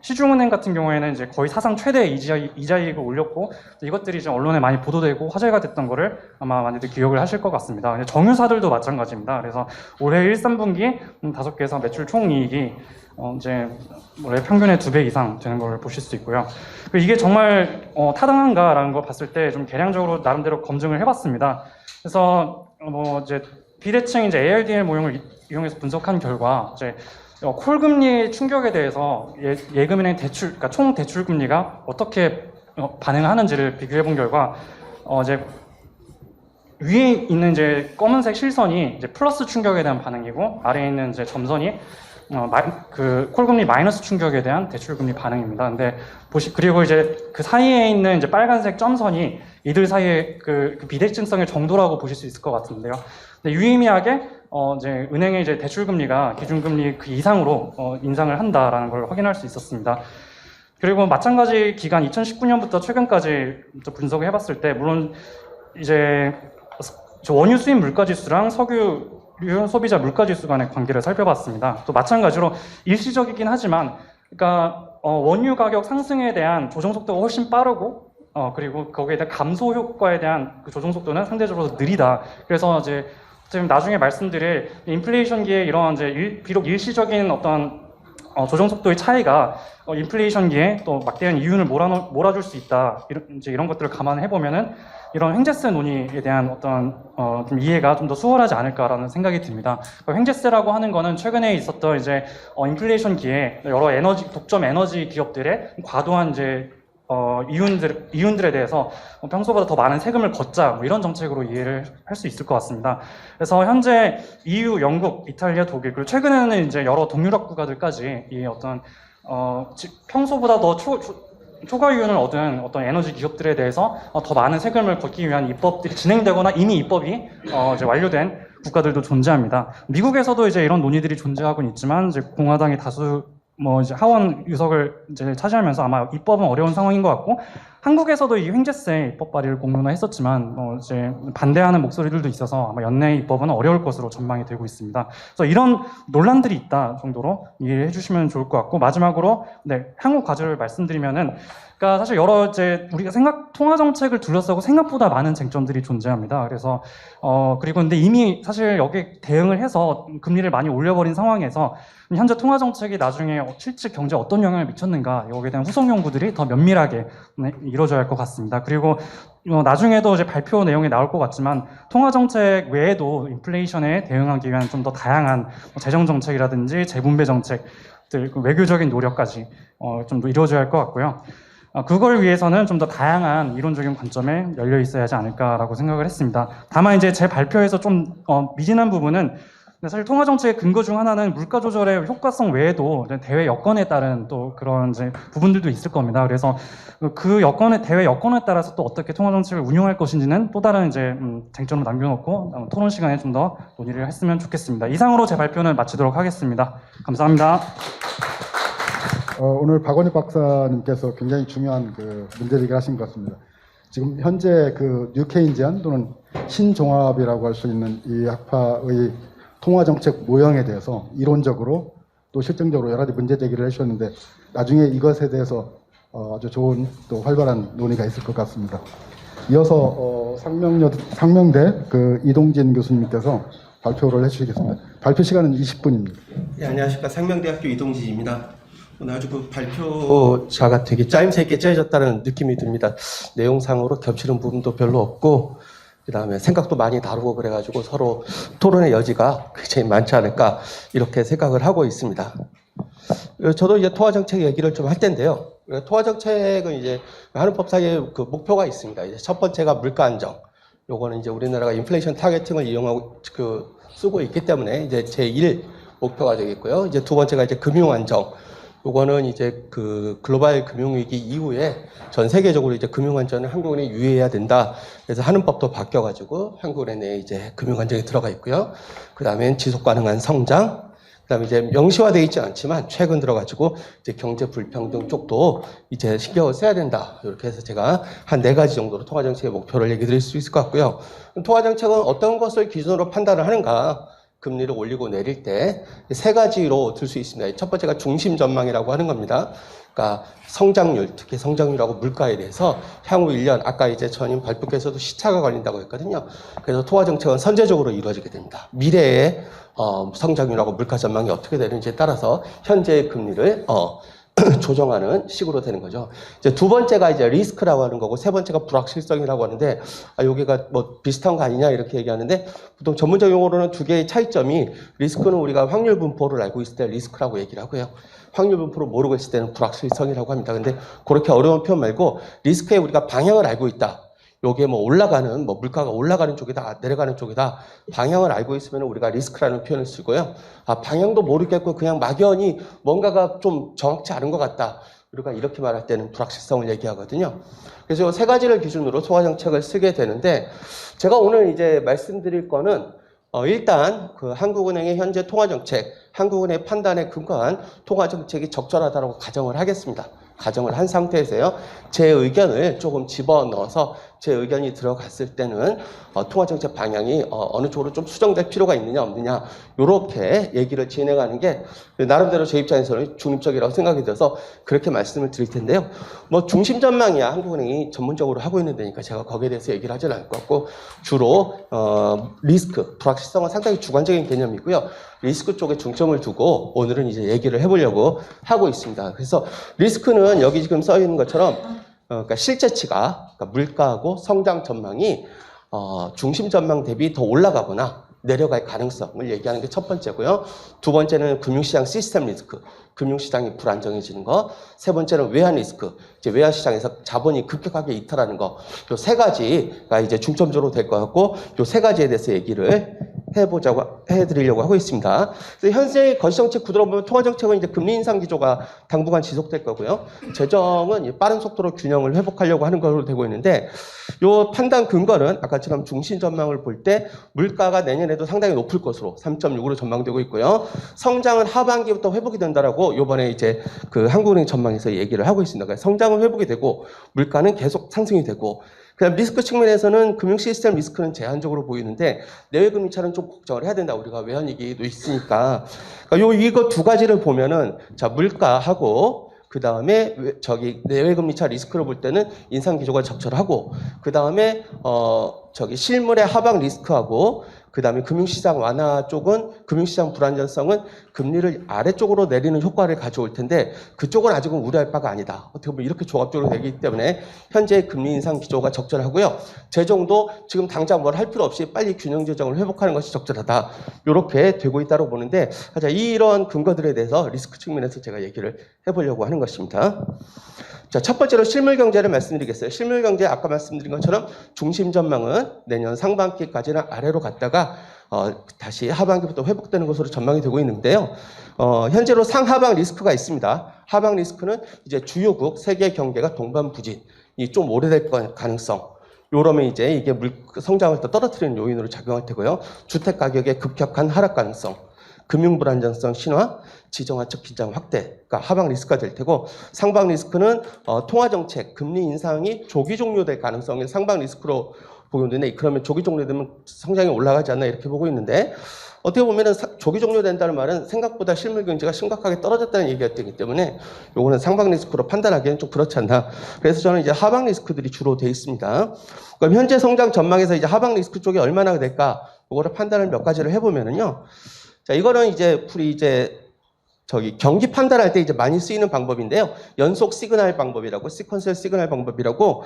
시중은행 같은 경우에는 이제 거의 사상 최대 이자이익을 올렸고 이것들이 이제 언론에 많이 보도되고 화제가 됐던 거를 아마 많이들 기억을 하실 것 같습니다. 정유사들도 마찬가지입니다. 그래서 올해 1, 3분기 5개에서 매출 총이익이 이제 원래 평균의 2배 이상 되는 걸 보실 수 있고요. 이게 정말 타당한가라는 걸 봤을 때 좀 계량적으로 나름대로 검증을 해봤습니다. 그래서 이제 비대칭 이제 ARDL 모형을 이용해서 분석한 결과 이제 콜금리 충격에 대해서 예금은행 대출, 그러니까 총 대출 금리가 어떻게 반응하는지를 비교해 본 결과 이제 위에 있는 이제 검은색 실선이 이제 플러스 충격에 대한 반응이고 아래에 있는 이제 점선이 그 콜금리 마이너스 충격에 대한 대출금리 반응입니다. 근데 그리고 이제 그 사이에 있는 이제 빨간색 점선이 이들 사이의 그 비대칭성의 정도라고 보실 수 있을 것 같은데요. 근데 유의미하게 이제 은행의 이제 대출금리가 기준금리 그 이상으로 인상을 한다라는 걸 확인할 수 있었습니다. 그리고 마찬가지 기간 2019년부터 최근까지 분석을 해봤을 때 물론 이제 원유 수입 물가지수랑 석유 소비자 물가지수 간의 관계를 살펴봤습니다. 또 마찬가지로 일시적이긴 하지만, 그러니까 원유 가격 상승에 대한 조정 속도가 훨씬 빠르고, 그리고 거기에 대한 감소 효과에 대한 그 조정 속도는 상대적으로 느리다. 그래서 이제 지금 나중에 말씀드릴 인플레이션기에 이런 이제 비록 일시적인 어떤 조정 속도의 차이가 인플레이션기에 또 막대한 이윤을 몰아줄 수 있다. 이런 것들을 감안해 보면은 이런 횡재세 논의에 대한 어떤 좀 이해가 좀 더 수월하지 않을까라는 생각이 듭니다. 횡재세라고 하는 거는 최근에 있었던 이제 인플레이션기에 여러 독점 에너지 기업들의 과도한 이제 이윤들에 대해서 평소보다 더 많은 세금을 걷자 이런 정책으로 이해를 할 수 있을 것 같습니다. 그래서 현재 EU, 영국, 이탈리아, 독일 그리고 최근에는 이제 여러 동유럽 국가들까지 이 어떤 평소보다 더 초과 이윤을 얻은 어떤 에너지 기업들에 대해서 더 많은 세금을 걷기 위한 입법들이 진행되거나 이미 입법이 이제 완료된 국가들도 존재합니다. 미국에서도 이제 이런 논의들이 존재하고는 있지만 이제 공화당이 다수 이제 하원 유석을 이제 차지하면서 아마 입법은 어려운 상황인 것 같고 한국에서도 이 횡재세 입법 발의를 공론화했었지만 이제 반대하는 목소리들도 있어서 아마 연내 입법은 어려울 것으로 전망이 되고 있습니다. 그래서 이런 논란들이 있다 정도로 이해해 주시면 좋을 것 같고, 마지막으로 향후 과제를 말씀드리면은, 그러니까 사실 여러 이제 우리가 통화 정책을 둘러싸고 생각보다 많은 쟁점들이 존재합니다. 그래서 그리고 근데 이미 사실 여기에 대응을 해서 금리를 많이 올려버린 상황에서 현재 통화 정책이 나중에 실제 경제에 어떤 영향을 미쳤는가, 여기에 대한 후속 연구들이 더 면밀하게 이루어져야 할 것 같습니다. 그리고 나중에도 이제 발표 내용이 나올 것 같지만 통화 정책 외에도 인플레이션에 대응하기 위한 좀 더 다양한 재정 정책이라든지 재분배 정책들, 외교적인 노력까지 좀 더 이루어져야 할 것 같고요. 그걸 위해서는 좀 더 다양한 이론적인 관점에 열려 있어야 하지 않을까라고 생각을 했습니다. 다만 이제 제 발표에서 좀 미진한 부분은, 사실 통화 정책의 근거 중 하나는 물가 조절의 효과성 외에도 대외 여건에 따른 또 그런 이제 부분들도 있을 겁니다. 그래서 그 대외 여건에 따라서 또 어떻게 통화 정책을 운용할 것인지는 또 다른 이제 쟁점을 남겨놓고 토론 시간에 좀 더 논의를 했으면 좋겠습니다. 이상으로 제 발표는 마치도록 하겠습니다. 감사합니다. 오늘 박원희 박사님께서 굉장히 중요한 문제제기를 하신 것 같습니다. 지금 현재 뉴케인지안 또는 신종합이라고 할 수 있는 이 학파의 통화정책 모형에 대해서 이론적으로 또 실증적으로 여러 가지 문제제기를 해주셨는데, 나중에 이것에 대해서 아주 좋은 또 활발한 논의가 있을 것 같습니다. 이어서 상명대 이동진 교수님께서 발표를 해주시겠습니다. 발표 시간은 20분입니다. 네, 안녕하십니까. 상명대학교 이동진입니다. 오늘 아주 발표자가 되게 짜임새 있게 짜여졌다는 느낌이 듭니다. 내용상으로 겹치는 부분도 별로 없고, 그 다음에 생각도 많이 다르고 그래가지고 서로 토론의 여지가 굉장히 많지 않을까 이렇게 생각을 하고 있습니다. 저도 이제 통화정책 얘기를 좀 할 텐데요. 통화정책은 이제 하는 법사위에 목표가 있습니다. 이제 첫 번째가 물가 안정. 요거는 이제 우리나라가 인플레이션 타겟팅을 이용하고 쓰고 있기 때문에 이제 제1 목표가 되겠고요. 이제 두 번째가 이제 금융 안정. 요거는 이제 글로벌 금융위기 이후에 전 세계적으로 이제 금융안전은 한국은행이 유의해야 된다. 그래서 하는 법도 바뀌어가지고 한국은행에 이제 금융안정이 들어가 있고요. 그 다음엔 지속가능한 성장. 그 다음에 이제 명시화되어 있지 않지만 최근 들어가지고 이제 경제 불평등 쪽도 이제 신경을 써야 된다. 이렇게 해서 제가 한 4가지 정도로 통화정책의 목표를 얘기 드릴 수 있을 것 같고요. 통화정책은 어떤 것을 기준으로 판단을 하는가? 금리를 올리고 내릴 때 3가지로 들 수 있습니다. 첫 번째가 중심 전망이라고 하는 겁니다. 그러니까 성장률, 특히 성장률하고 물가에 대해서 향후 1년, 아까 이제 전임 발표께서도 시차가 걸린다고 했거든요. 그래서 통화 정책은 선제적으로 이루어지게 됩니다. 미래의 성장률하고 물가 전망이 어떻게 되는지에 따라서 현재의 금리를 조정하는 식으로 되는 거죠. 이제 두 번째가 이제 리스크라고 하는 거고, 세 번째가 불확실성이라고 하는데, 여기가 뭐 비슷한 거 아니냐 이렇게 얘기하는데, 보통 전문적 용어로는 두 개의 차이점이, 리스크는 우리가 확률 분포를 알고 있을 때 리스크라고 얘기를 하고요. 확률 분포를 모르고 있을 때는 불확실성이라고 합니다. 근데 그렇게 어려운 표현 말고, 리스크에 우리가 방향을 알고 있다. 요게 뭐 올라가는, 물가가 올라가는 쪽이다, 내려가는 쪽이다. 방향을 알고 있으면 우리가 리스크라는 표현을 쓰고요. 방향도 모르겠고 그냥 막연히 뭔가가 좀 정확치 않은 것 같다. 우리가 이렇게 말할 때는 불확실성을 얘기하거든요. 그래서 이 3가지를 기준으로 통화정책을 쓰게 되는데, 제가 오늘 이제 말씀드릴 거는 일단 한국은행의 현재 통화정책, 한국은행의 판단에 근거한 통화정책이 적절하다고 가정을 하겠습니다. 가정을 한 상태에서요, 제 의견을 조금 집어넣어서 제 의견이 들어갔을 때는 통화정책 방향이 어느 쪽으로 좀 수정될 필요가 있느냐 없느냐, 이렇게 얘기를 진행하는 게 나름대로 제 입장에서는 중립적이라고 생각이 들어서 그렇게 말씀을 드릴 텐데요. 중심 전망이야 한국은행이 전문적으로 하고 있는 데니까 제가 거기에 대해서 얘기를 하지는 않을 것 같고, 주로 리스크, 불확실성은 상당히 주관적인 개념이고요. 리스크 쪽에 중점을 두고 오늘은 이제 얘기를 해보려고 하고 있습니다. 그래서 리스크는 여기 지금 써 있는 것처럼 그러니까 실제치가, 그러니까 물가하고 성장 전망이 중심 전망 대비 더 올라가거나 내려갈 가능성을 얘기하는 게 첫 번째고요. 두 번째는 금융시장 시스템 리스크, 금융시장이 불안정해지는 거. 세 번째는 외환 리스크, 이제 외환시장에서 자본이 급격하게 이탈하는 거. 요 3가지가 이제 중점적으로 될 것 같고, 요 3가지에 대해서 얘기를 해드리려고 하고 있습니다. 그래서 현재 거시정책 구도로 보면 통화정책은 이제 금리 인상 기조가 당분간 지속될 거고요. 재정은 빠른 속도로 균형을 회복하려고 하는 걸로 되고 있는데, 요 판단 근거는 아까처럼 중심 전망을 볼 때 물가가 내년에도 상당히 높을 것으로 3.6으로 전망되고 있고요. 성장은 하반기부터 회복이 된다라고 요번에 이제 그 한국은행 전망에서 얘기를 하고 있습니다. 그러니까 성장은 회복이 되고 물가는 계속 상승이 되고, 그다음 리스크 측면에서는 금융 시스템 리스크는 제한적으로 보이는데 내외 금리 차는 좀 걱정을 해야 된다. 우리가 외환 위기도 있으니까. 그러니까 이거 두 가지를 보면은 자 물가하고 그 다음에 내외 금리 차 리스크를 볼 때는 인상 기조가 적절하고, 그 다음에 실물의 하방 리스크하고, 그 다음에 금융시장 완화 쪽은 금융시장 불안정성은 금리를 아래쪽으로 내리는 효과를 가져올 텐데 그쪽은 아직은 우려할 바가 아니다. 어떻게 보면 이렇게 조합적으로 되기 때문에 현재 금리 인상 기조가 적절하고요. 재정도 지금 당장 뭘 할 필요 없이 빨리 균형 재정을 회복하는 것이 적절하다. 이렇게 되고 있다고 보는데, 자, 이런 근거들에 대해서 리스크 측면에서 제가 얘기를 해보려고 하는 것입니다. 자, 첫 번째로 실물 경제를 말씀드리겠어요. 실물 경제 아까 말씀드린 것처럼 중심 전망은 내년 상반기까지는 아래로 갔다가 다시 하반기부터 회복되는 것으로 전망이 되고 있는데요. 현재로 상하방 리스크가 있습니다. 하방 리스크는 이제 주요국 세계 경제가 동반부진이 좀 오래될 가능성. 요러면 이제 이게 성장을 더 떨어뜨리는 요인으로 작용할 테고요. 주택 가격의 급격한 하락 가능성, 금융 불안정성 신화, 지정학적 긴장 확대가 하방 리스크가 될 테고, 상방 리스크는 통화정책, 금리 인상이 조기 종료될 가능성이 상방 리스크로 보고 있는데, 그러면 조기 종료되면 성장이 올라가지 않나 이렇게 보고 있는데, 어떻게 보면은 조기 종료된다는 말은 생각보다 실물 경제가 심각하게 떨어졌다는 얘기가 되기 때문에 요거는 상방 리스크로 판단하기에는 좀 그렇지 않나. 그래서 저는 이제 하방 리스크들이 주로 돼 있습니다. 그럼 현재 성장 전망에서 이제 하방 리스크 쪽이 얼마나 될까? 요거를 판단을 몇 가지를 해보면은요. 자, 이거는 이제 경기 판단할 때 이제 많이 쓰이는 방법인데요. 연속 시그널 방법이라고, 시퀀셜 시그널 방법이라고,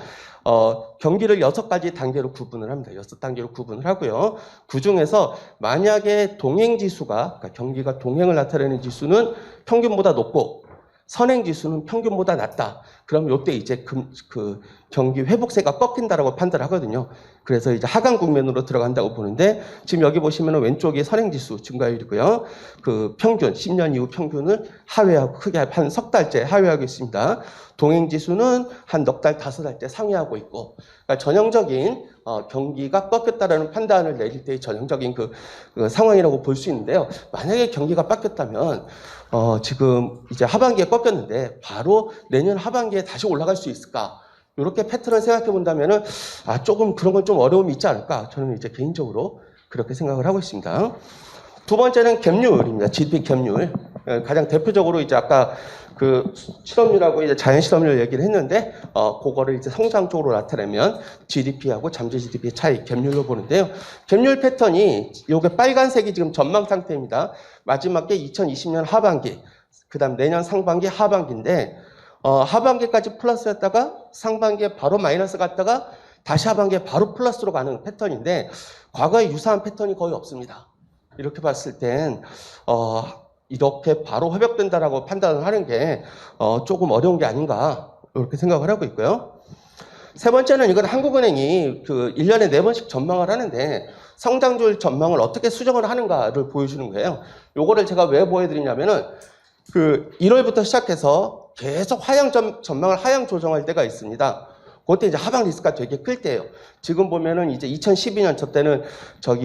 경기를 6가지 단계로 구분을 합니다. 6단계로 구분을 하고요. 그 중에서 만약에 동행 지수가, 그러니까 경기가 동행을 나타내는 지수는 평균보다 높고, 선행 지수는 평균보다 낮다. 그럼 이때 이제 경기 회복세가 꺾인다라고 판단하거든요. 그래서 이제 하강 국면으로 들어간다고 보는데, 지금 여기 보시면은 왼쪽이 선행 지수 증가율이고요. 그 평균 10년 이후 평균을 하회하고, 크게 한 석 달째 하회하고 있습니다. 동행 지수는 한 넉 달, 5달째 상회하고 있고, 그러니까 전형적인 경기가 꺾였다라는 판단을 내릴 때의 전형적인 그 상황이라고 볼 수 있는데요. 만약에 경기가 꺾였다면 지금 이제 하반기에 꺾였는데 바로 내년 하반기에 다시 올라갈 수 있을까? 이렇게 패턴을 생각해 본다면은 조금 그런 건 좀 어려움이 있지 않을까? 저는 이제 개인적으로 그렇게 생각을 하고 있습니다. 두 번째는 갭률입니다. GDP 갭률. 가장 대표적으로 이제 아까 그 실업률하고 이제 자연 실업률 얘기를 했는데, 그거를 이제 성장 쪽으로 나타내면 GDP하고 잠재 GDP의 차이, 갭률로 보는데요. 갭률 패턴이 요게 빨간색이 지금 전망 상태입니다. 마지막 게 2020년 하반기, 그 다음 내년 상반기 하반기인데, 하반기까지 플러스였다가 상반기에 바로 마이너스 갔다가 다시 하반기에 바로 플러스로 가는 패턴인데, 과거에 유사한 패턴이 거의 없습니다. 이렇게 봤을 땐 이렇게 바로 회복된다라고 판단을 하는 게 조금 어려운 게 아닌가 이렇게 생각을 하고 있고요. 세 번째는 이건 한국은행이 그 1년에 4번씩 전망을 하는데 성장률 전망을 어떻게 수정을 하는가를 보여주는 거예요. 요거를 제가 왜 보여드리냐면은 그 1월부터 시작해서 계속 전망을 하향 조정할 때가 있습니다. 그때 이제 하방 리스크가 되게 클 때예요. 지금 보면은 이제 2012년 저 때는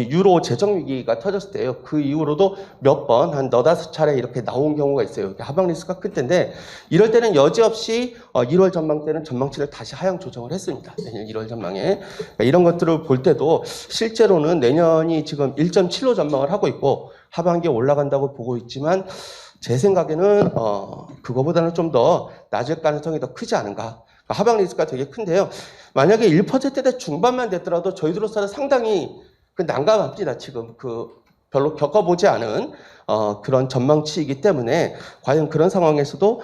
유로 재정 위기가 터졌을 때요. 그 이후로도 몇 번 한 4-5차례 이렇게 나온 경우가 있어요. 하방 리스크가 클 때인데, 이럴 때는 여지없이 1월 전망 때는 전망치를 다시 하향 조정을 했습니다. 내년 1월 전망에. 그러니까 이런 것들을 볼 때도 실제로는 내년이 지금 1.7로 전망을 하고 있고 하반기에 올라간다고 보고 있지만, 제 생각에는 그거보다는 좀 더 낮을 가능성이 더 크지 않은가. 하방 리스크가 되게 큰데요. 만약에 1%대 중반만 됐더라도 저희들로서는 상당히 난감합니다. 지금 별로 겪어보지 않은 그런 전망치이기 때문에 과연 그런 상황에서도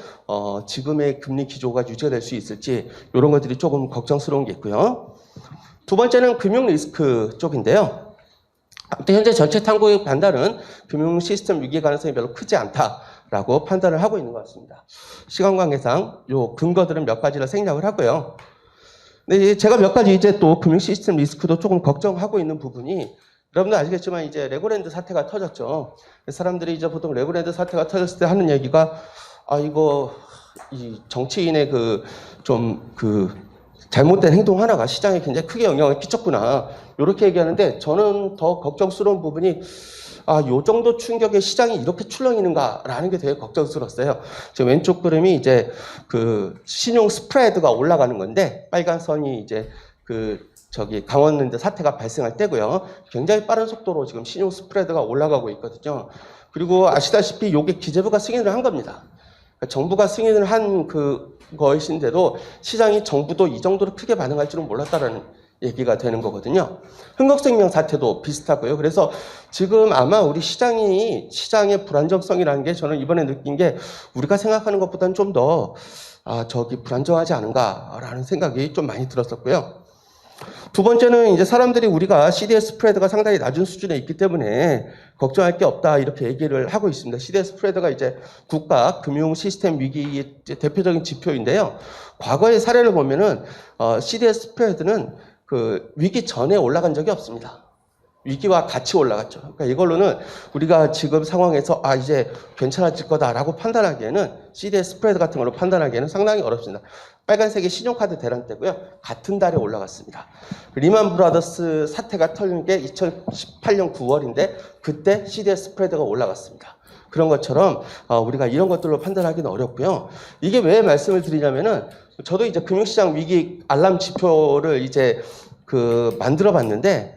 지금의 금리 기조가 유지가 될 수 있을지 이런 것들이 조금 걱정스러운 게 있고요. 두 번째는 금융 리스크 쪽인데요. 현재 전체 탐구의 판단은 금융 시스템 위기 가능성이 별로 크지 않다라고 판단을 하고 있는 것 같습니다. 시간 관계상 요 근거들은 몇 가지를 생략을 하고요. 근데 제가 몇 가지 이제 또 금융 시스템 리스크도 조금 걱정하고 있는 부분이 여러분들 아시겠지만 이제 레고랜드 사태가 터졌죠. 사람들이 이제 보통 레고랜드 사태가 터졌을 때 하는 얘기가 이거 이 정치인의 잘못된 행동 하나가 시장에 굉장히 크게 영향을 끼쳤구나. 이렇게 얘기하는데 저는 더 걱정스러운 부분이 요 정도 충격의 시장이 이렇게 출렁이는가라는 게 되게 걱정스러웠어요. 지금 왼쪽 그림이 이제 신용 스프레드가 올라가는 건데 빨간 선이 이제 강원랜드 사태가 발생할 때고요. 굉장히 빠른 속도로 지금 신용 스프레드가 올라가고 있거든요. 그리고 아시다시피 요게 기재부가 승인을 한 겁니다. 그러니까 정부가 승인을 한 것인데도 시장이 정부도 이 정도로 크게 반응할 줄은 몰랐다라는 얘기가 되는 거거든요. 흥국생명 사태도 비슷하고요. 그래서 지금 아마 우리 시장의 불안정성이라는 게 저는 이번에 느낀 게 우리가 생각하는 것보다는 좀 더 불안정하지 않은가라는 생각이 좀 많이 들었었고요. 두 번째는 이제 사람들이 우리가 CDS 스프레드가 상당히 낮은 수준에 있기 때문에 걱정할 게 없다 이렇게 얘기를 하고 있습니다. CDS 스프레드가 이제 국가 금융 시스템 위기의 대표적인 지표인데요. 과거의 사례를 보면은 CDS 스프레드는 위기 전에 올라간 적이 없습니다. 위기와 같이 올라갔죠. 그러니까 이걸로는 우리가 지금 상황에서 이제 괜찮아질 거다라고 판단하기에는 CDS 스프레드 같은 걸로 판단하기에는 상당히 어렵습니다. 빨간색이 신용카드 대란 때고요. 같은 달에 올라갔습니다. 리만 브라더스 사태가 터진 게 2018년 9월인데 그때 CDS 스프레드가 올라갔습니다. 그런 것처럼 우리가 이런 것들로 판단하기는 어렵고요. 이게 왜 말씀을 드리냐면은 저도 이제 금융시장 위기 알람 지표를 이제 만들어 봤는데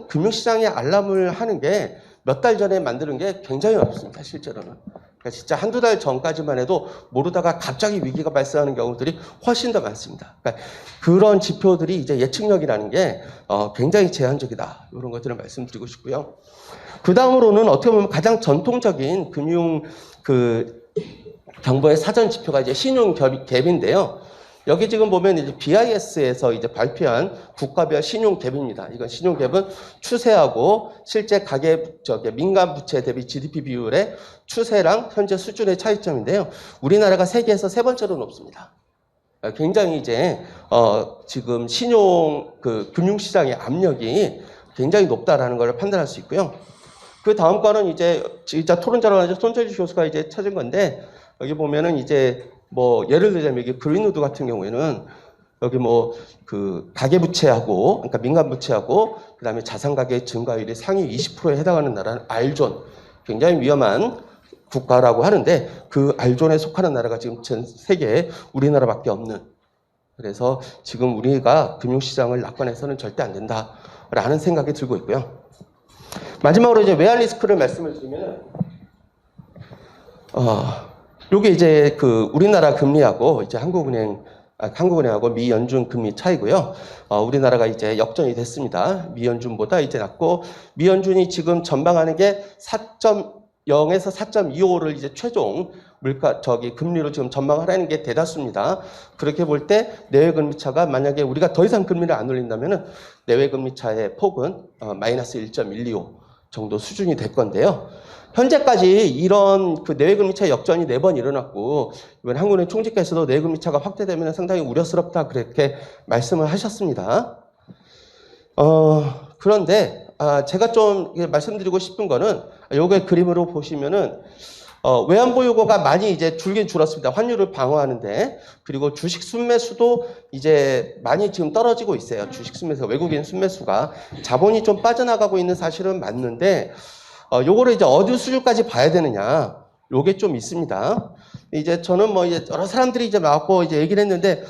금융시장에 알람을 하는 게 몇 달 전에 만드는 게 굉장히 어렵습니다, 실제로는. 그러니까 진짜 한두 달 전까지만 해도 모르다가 갑자기 위기가 발생하는 경우들이 훨씬 더 많습니다. 그러니까 그런 지표들이 이제 예측력이라는 게 굉장히 제한적이다. 이런 것들을 말씀드리고 싶고요. 그 다음으로는 어떻게 보면 가장 전통적인 금융 정보의 사전 지표가 이제 신용 갭인데요. 여기 지금 보면 이제 BIS에서 이제 발표한 국가별 신용 갭입니다. 이건 신용 갭은 추세하고 실제 민간 부채 대비 GDP 비율의 추세랑 현재 수준의 차이점인데요. 우리나라가 세계에서 세 번째로 높습니다. 굉장히 이제 지금 금융시장의 압력이 굉장히 높다라는 걸 판단할 수 있고요. 그 다음 거는 이제 진짜 토론자로 하는 손철주 교수가 이제 찾은 건데 여기 보면은 이제 예를 들자면 여기 그린우드 같은 경우에는 여기 가계부채하고, 그러니까 민간부채하고, 그 다음에 자산가계 증가율이 상위 20%에 해당하는 나라는 알존. 굉장히 위험한 국가라고 하는데 그 알존에 속하는 나라가 지금 전 세계에 우리나라밖에 없는. 그래서 지금 우리가 금융시장을 낙관해서는 절대 안 된다라는 생각이 들고 있고요. 마지막으로 이제 외환 리스크를 말씀을 드리면, 요게 이제 우리나라 금리하고 이제 한국은행하고 미 연준 금리 차이고요. 우리나라가 이제 역전이 됐습니다. 미 연준보다 이제 낮고, 미 연준이 지금 전망하는 게 4.0에서 4.25를 이제 최종 금리로 지금 전망하라는 게 대다수입니다. 그렇게 볼 때 내외 금리 차가 만약에 우리가 더 이상 금리를 안 올린다면은 내외 금리 차의 폭은 마이너스 1.125 정도 수준이 될 건데요. 현재까지 이런 내외금리차 역전이 4번 일어났고, 이번 한국은행 총재께서도 내외금리차가 확대되면 상당히 우려스럽다 그렇게 말씀을 하셨습니다. 그런데 제가 좀 말씀드리고 싶은 거는 요게 그림으로 보시면은 외환보유고가 많이 이제 줄긴 줄었습니다. 환율을 방어하는데. 그리고 주식 순매수도 이제 많이 지금 떨어지고 있어요. 주식 순매수, 외국인 순매수가. 자본이 좀 빠져나가고 있는 사실은 맞는데, 요거를 이제 어디 수준까지 봐야 되느냐. 요게 좀 있습니다. 이제 저는 이제 여러 사람들이 이제 나왔고 이제 얘기를 했는데,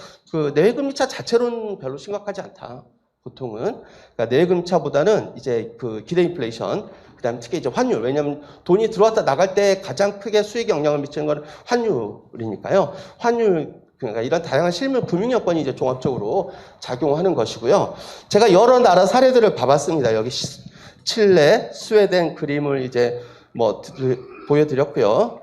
내외금리차 자체로는 별로 심각하지 않다. 보통은. 그러니까 내외금리차보다는 이제 기대 인플레이션, 그 다음에 특히 이제 환율. 왜냐면 돈이 들어왔다 나갈 때 가장 크게 수익에 영향을 미치는 건 환율이니까요. 그러니까 이런 다양한 실물 금융 여건이 이제 종합적으로 작용하는 것이고요. 제가 여러 나라 사례들을 봐봤습니다. 여기 칠레, 스웨덴 그림을 이제 보여드렸고요.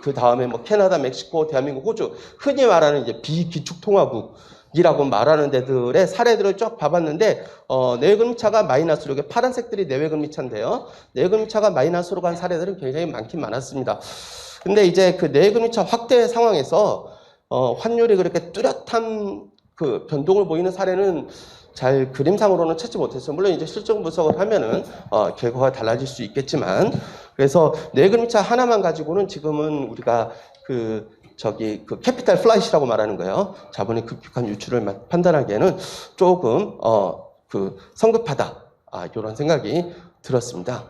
그 다음에 캐나다, 멕시코, 대한민국, 호주. 흔히 말하는 이제 비기축통화국이라고 말하는 데들의 사례들을 쭉 봐봤는데, 내외금리차가 마이너스로, 이게 파란색들이 내외금리차인데요. 내외금리차가 마이너스로 간 사례들은 굉장히 많긴 많았습니다. 근데 이제 내외금리차 확대 상황에서, 환율이 그렇게 뚜렷한 변동을 보이는 사례는 잘 그림상으로는 찾지 못했어요. 물론 이제 실증 분석을 하면은 결과가 달라질 수 있겠지만, 그래서 뇌 그림자 하나만 가지고는 지금은 우리가 그 캐피탈 플라이트라고 말하는 거예요. 자본의 급격한 유출을 판단하기에는 조금 성급하다. 이런 생각이 들었습니다.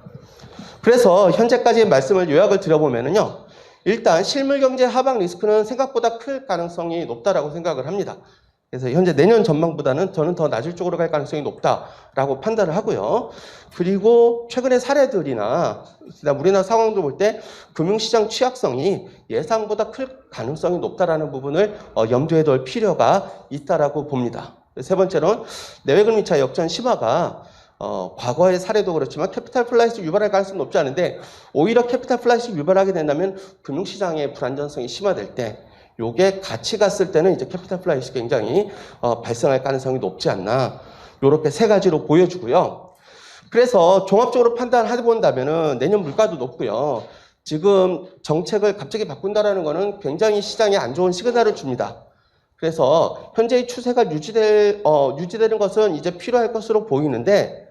그래서 현재까지의 말씀을 요약을 드려보면은요, 일단 실물 경제 하방 리스크는 생각보다 클 가능성이 높다라고 생각을 합니다. 그래서 현재 내년 전망보다는 저는 더 낮을 쪽으로 갈 가능성이 높다라고 판단을 하고요. 그리고 최근의 사례들이나 우리나라 상황도 볼 때 금융시장 취약성이 예상보다 클 가능성이 높다라는 부분을 염두에 둘 필요가 있다라고 봅니다. 세 번째로는 내외 금리차 역전 심화가 과거의 사례도 그렇지만 캐피탈 플라이스 유발할 가능성이 높지 않은데, 오히려 캐피탈 플라이스 유발하게 된다면 금융시장의 불안전성이 심화될 때 요게 같이 갔을 때는 이제 캐피탈 플라이스 굉장히 발생할 가능성이 높지 않나, 요렇게 세 가지로 보여주고요. 그래서 종합적으로 판단해 본다면은 내년 물가도 높고요. 지금 정책을 갑자기 바꾼다라는 거는 굉장히 시장에 안 좋은 시그널을 줍니다. 그래서 현재의 추세가 유지되는 것은 이제 필요할 것으로 보이는데,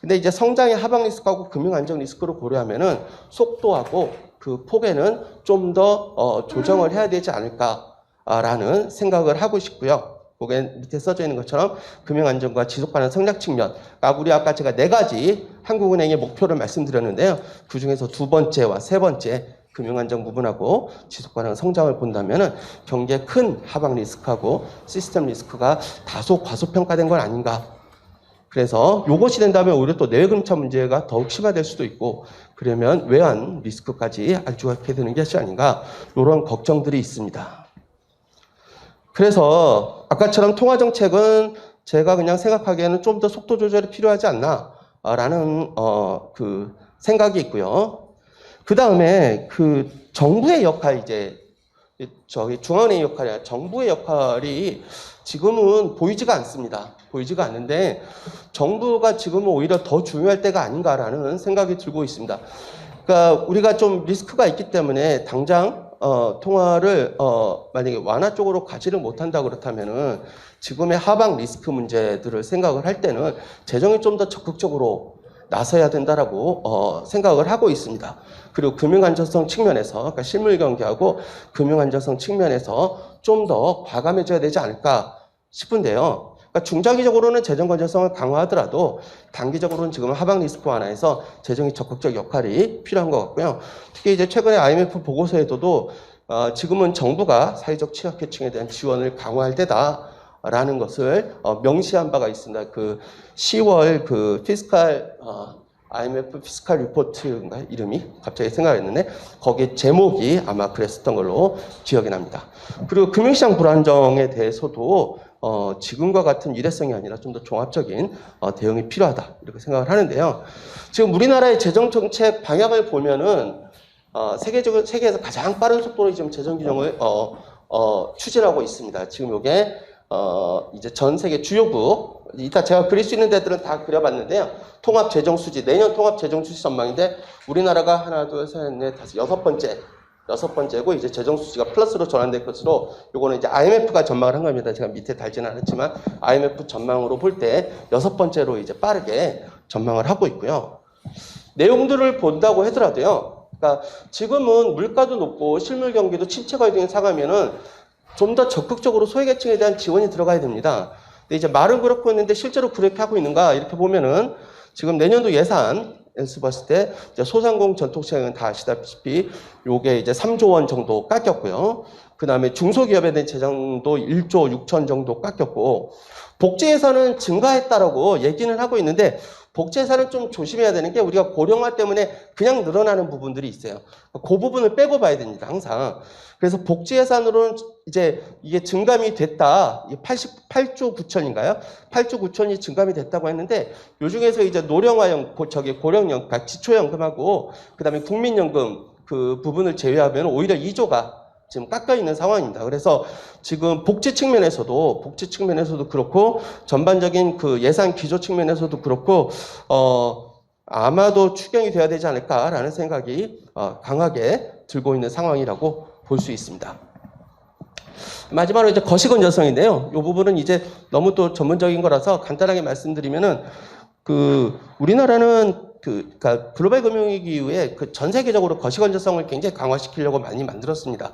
근데 이제 성장의 하방 리스크하고 금융 안정 리스크를 고려하면은 속도하고 그 폭에는 좀 더 조정을 해야 되지 않을까라는 생각을 하고 싶고요. 거기에 밑에 써져 있는 것처럼 금융 안정과 지속 가능 성장 측면, 우리 아까 제가 4가지 한국은행의 목표를 말씀드렸는데요. 그 중에서 2번째와 3번째 금융 안정 부분하고 지속 가능 성장을 본다면은 경기의 큰 하방 리스크하고 시스템 리스크가 다소 과소평가된 건 아닌가. 그래서 요것이 된다면 오히려 또 내외 금리차 문제가 더욱 심화될 수도 있고, 그러면 외환 리스크까지 알조하게 되는 것이 아닌가, 이런 걱정들이 있습니다. 그래서 아까처럼 통화 정책은 제가 그냥 생각하기에는 좀 더 속도 조절이 필요하지 않나라는 생각이 있고요. 그 다음에 그 정부의 역할, 이제 중앙은행의 역할이 아니라 정부의 역할이 지금은 보이지가 않습니다. 보이지가 않는데 정부가 지금은 오히려 더 중요할 때가 아닌가라는 생각이 들고 있습니다. 그러니까 우리가 좀 리스크가 있기 때문에 당장 통화를 만약에 완화 쪽으로 가지를 못한다 그렇다면은 지금의 하방 리스크 문제들을 생각을 할 때는 재정이 좀 더 적극적으로 나서야 된다라고 생각을 하고 있습니다. 그리고 금융 안정성 측면에서, 그러니까 실물 경기하고 금융 안정성 측면에서 좀 더 과감해져야 되지 않을까 싶은데요. 그러니까 중장기적으로는 재정 건전성을 강화하더라도 단기적으로는 지금 하방 리스크 완화에서 재정의 적극적 역할이 필요한 것 같고요. 특히 이제 최근에 IMF 보고서에도 지금은 정부가 사회적 취약계층에 대한 지원을 강화할 때다라는 것을 명시한 바가 있습니다. 그 10월 그 IMF 피스칼 리포트인가 이름이 갑자기 생각이 났는데, 거기 제목이 아마 그랬었던 걸로 기억이 납니다. 그리고 금융시장 불안정에 대해서도 지금과 같은 일회성이 아니라 좀 더 종합적인 대응이 필요하다, 이렇게 생각을 하는데요. 지금 우리나라의 재정 정책 방향을 보면은 세계에서 가장 빠른 속도로 지금 재정 균형을 추진하고 있습니다. 지금 이게 이제 전 세계 주요국, 이따 제가 그릴 수 있는 데들은 다 그려봤는데요. 통합 재정 수지, 내년 통합 재정 수지 전망인데 우리나라가 하나, 둘, 셋, 넷, 다섯, 여섯 번째고, 이제 재정 수지가 플러스로 전환될 것으로, 요거는 이제 IMF가 전망을 한 겁니다. 제가 밑에 달지는 않았지만 IMF 전망으로 볼 때 6번째로 이제 빠르게 전망을 하고 있고요. 내용들을 본다고 하더라도요. 그러니까 지금은 물가도 높고 실물 경기도 침체가 되는 상황이면은 좀 더 적극적으로 소외계층에 대한 지원이 들어가야 됩니다. 근데 이제 말은 그렇고 있는데 실제로 그렇게 하고 있는가, 이렇게 보면은 지금 내년도 예산에서 봤을 때 이제 소상공 전통시장은 다 아시다시피 요게 이제 3조 원 정도 깎였고요. 그 다음에 중소기업에 대한 재정도 1조 6천 정도 깎였고, 복지 예산은 증가했다라고 얘기는 하고 있는데, 복지 예산은 좀 조심해야 되는 게 우리가 고령화 때문에 그냥 늘어나는 부분들이 있어요. 그 부분을 빼고 봐야 됩니다, 항상. 그래서 복지 예산으로는 이제 이게 증감이 됐다. 88조 9천인가요? 8조 9천이 증감이 됐다고 했는데, 요 중에서 이제 노령화형, 고령연금, 그러니까 지초연금하고 그다음에 국민연금 그 부분을 제외하면 오히려 2조가 지금 깎여 있는 상황입니다. 그래서 지금 복지 측면에서도 그렇고, 전반적인 그 예산 기조 측면에서도 그렇고, 아마도 추경이 돼야 되지 않을까라는 생각이 강하게 들고 있는 상황이라고 볼 수 있습니다. 마지막으로 이제 거시건조성인데요. 이 부분은 이제 너무 또 전문적인 거라서 간단하게 말씀드리면은 우리나라는 그러니까 글로벌 금융위기 이후에 전 세계적으로 거시건조성을 굉장히 강화시키려고 많이 만들었습니다.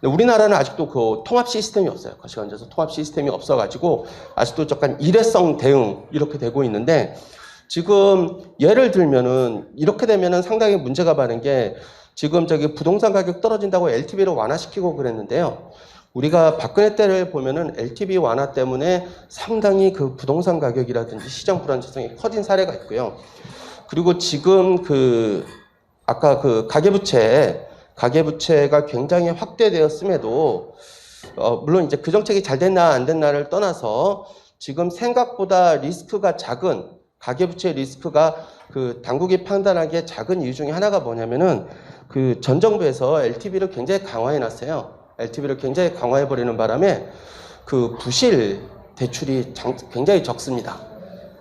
근데 우리나라는 아직도 그 통합 시스템이 없어요. 거시건조성 통합 시스템이 없어가지고 아직도 약간 일회성 대응 이렇게 되고 있는데, 지금 예를 들면은 이렇게 되면은 상당히 문제가 많은 게, 지금 부동산 가격 떨어진다고 LTV를 완화시키고 그랬는데요. 우리가 박근혜 때를 보면은 LTV 완화 때문에 상당히 그 부동산 가격이라든지 시장 불안정성이 커진 사례가 있고요. 그리고 지금 아까 가계부채가 굉장히 확대되었음에도, 물론 이제 그 정책이 잘 됐나 안 됐나를 떠나서 지금 생각보다 리스크가 작은, 가계부채 리스크가 당국이 판단하기에 작은 이유 중에 하나가 뭐냐면은 전 정부에서 LTV를 굉장히 강화해 놨어요. LTV를 굉장히 강화해 버리는 바람에 부실 대출이 굉장히 적습니다.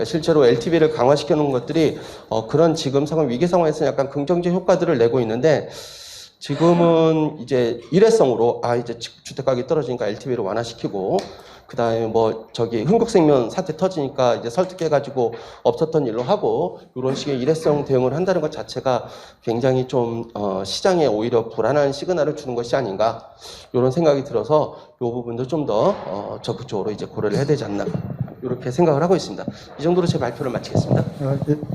실제로 LTV를 강화시켜 놓은 것들이 그런 지금 위기 상황에서는 약간 긍정적 효과들을 내고 있는데, 지금은 이제 일회성으로 이제 주택가격이 떨어지니까 LTV를 완화시키고, 그 다음에 흥국생명 사태 터지니까 이제 설득해가지고 없었던 일로 하고, 이런 식의 일회성 대응을 한다는 것 자체가 굉장히 좀 시장에 오히려 불안한 시그널을 주는 것이 아닌가, 이런 생각이 들어서 이 부분도 좀 더 적극적으로 이제 고려를 해야 되지 않나, 이렇게 생각을 하고 있습니다. 이 정도로 제 발표를 마치겠습니다.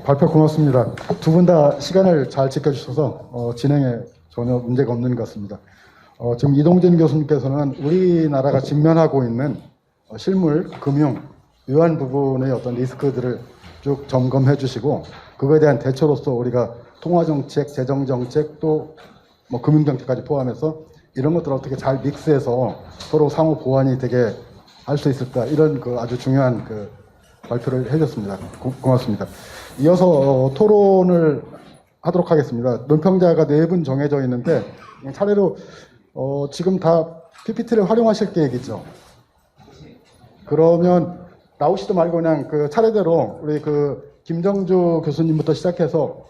발표 고맙습니다. 두 분 다 시간을 잘 지켜주셔서 진행에 전혀 문제가 없는 것 같습니다. 지금 이동진 교수님께서는 우리나라가 직면하고 있는 실물, 금융, 이러한 부분의 어떤 리스크들을 쭉 점검해 주시고, 그거에 대한 대처로서 우리가 통화정책, 재정정책, 또 금융정책까지 포함해서 이런 것들을 어떻게 잘 믹스해서 서로 상호 보완이 되게 할 수 있을까, 이런 아주 중요한 발표를 해주셨습니다. 고맙습니다. 이어서 토론을 하도록 하겠습니다. 논평자가 4분 정해져 있는데, 차례로 지금 다 PPT를 활용하실 계획이죠? 그러면 나오시도 말고 그냥 차례대로 우리 김정주 교수님부터 시작해서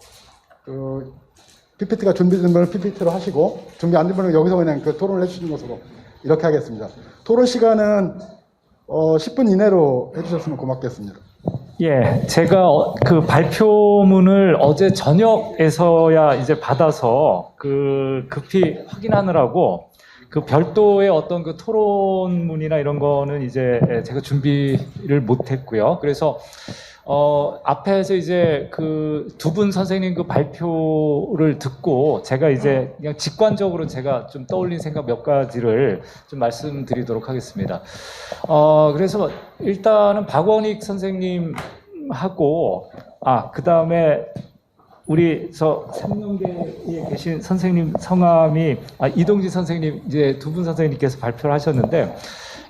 PPT가 준비된 분은 PPT로 하시고, 준비 안 된 분은 여기서 그냥 토론을 해주시는 것으로 이렇게 하겠습니다. 토론 시간은 10분 이내로 해주셨으면 고맙겠습니다. 예, 제가 발표문을 어제 저녁에서야 이제 받아서 급히 확인하느라고 별도의 어떤 토론문이나 이런 거는 이제 제가 준비를 못했고요. 그래서 앞에서 이제 두 분 선생님 발표를 듣고 제가 이제 그냥 직관적으로 제가 좀 떠올린 생각 몇 가지를 좀 말씀드리도록 하겠습니다. 그래서 일단은 박원익 선생님하고, 그 다음에 우리 삼명대에 계신 선생님 성함이 이동진 선생님, 이제 두 분 선생님께서 발표를 하셨는데,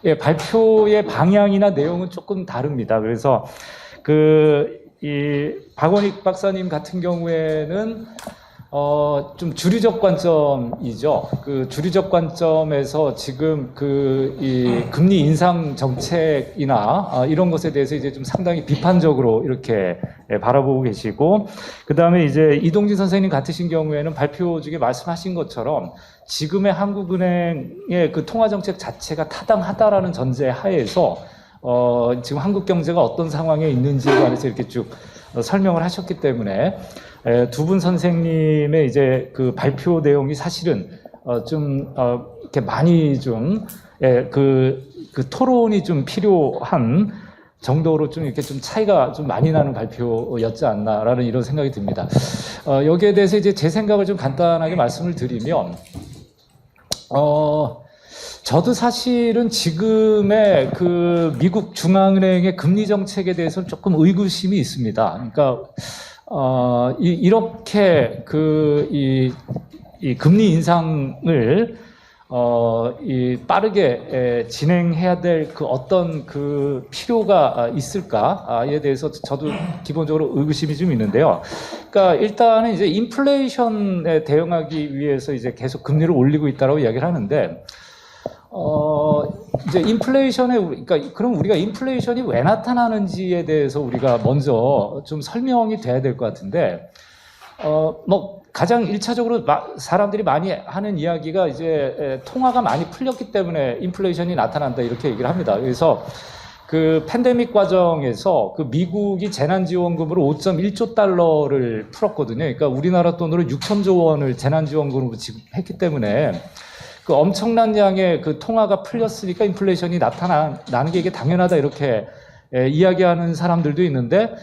예, 발표의 방향이나 내용은 조금 다릅니다. 그래서 이 박원익 박사님 같은 경우에는 좀 주류적 관점이죠. 주류적 관점에서 지금 이 금리 인상 정책이나 이런 것에 대해서 이제 좀 상당히 비판적으로 이렇게 바라보고 계시고, 그 다음에 이제 이동진 선생님 같으신 경우에는 발표 중에 말씀하신 것처럼 지금의 한국은행의 통화 정책 자체가 타당하다라는 전제 하에서 지금 한국 경제가 어떤 상황에 있는지에 관해서 이렇게 쭉 설명을 하셨기 때문에 두 분 선생님의 이제 발표 내용이 사실은 이렇게 많이 토론이 좀 필요한 정도로 이렇게 차이가 좀 많이 나는 발표였지 않나라는 이런 생각이 듭니다. 여기에 대해서 이제 제 생각을 좀 간단하게 말씀을 드리면, 저도 사실은 지금의 미국 중앙은행의 금리 정책에 대해서는 조금 의구심이 있습니다. 그러니까 이렇게 이 금리 인상을 빠르게 진행해야 될 어떤 필요가 있을까에 대해서 저도 기본적으로 의구심이 좀 있는데요. 그러니까 일단은 이제 인플레이션에 대응하기 위해서 이제 계속 금리를 올리고 있다고 이야기를 하는데, 이제 그러니까 그럼 우리가 인플레이션이 왜 나타나는지에 대해서 우리가 먼저 좀 설명이 돼야 될 것 같은데, 뭐 가장 일차적으로 사람들이 많이 하는 이야기가 이제 통화가 많이 풀렸기 때문에 인플레이션이 나타난다 이렇게 얘기를 합니다. 그래서 그 팬데믹 과정에서 그 미국이 재난지원금으로 5.1조 달러를 풀었거든요. 그러니까 우리나라 돈으로 6천조 원을 재난지원금으로 지급했기 때문에 그 엄청난 양의 그 통화가 풀렸으니까 인플레이션이 나타나는 게 이게 당연하다 이렇게 이야기하는 사람들도 있는데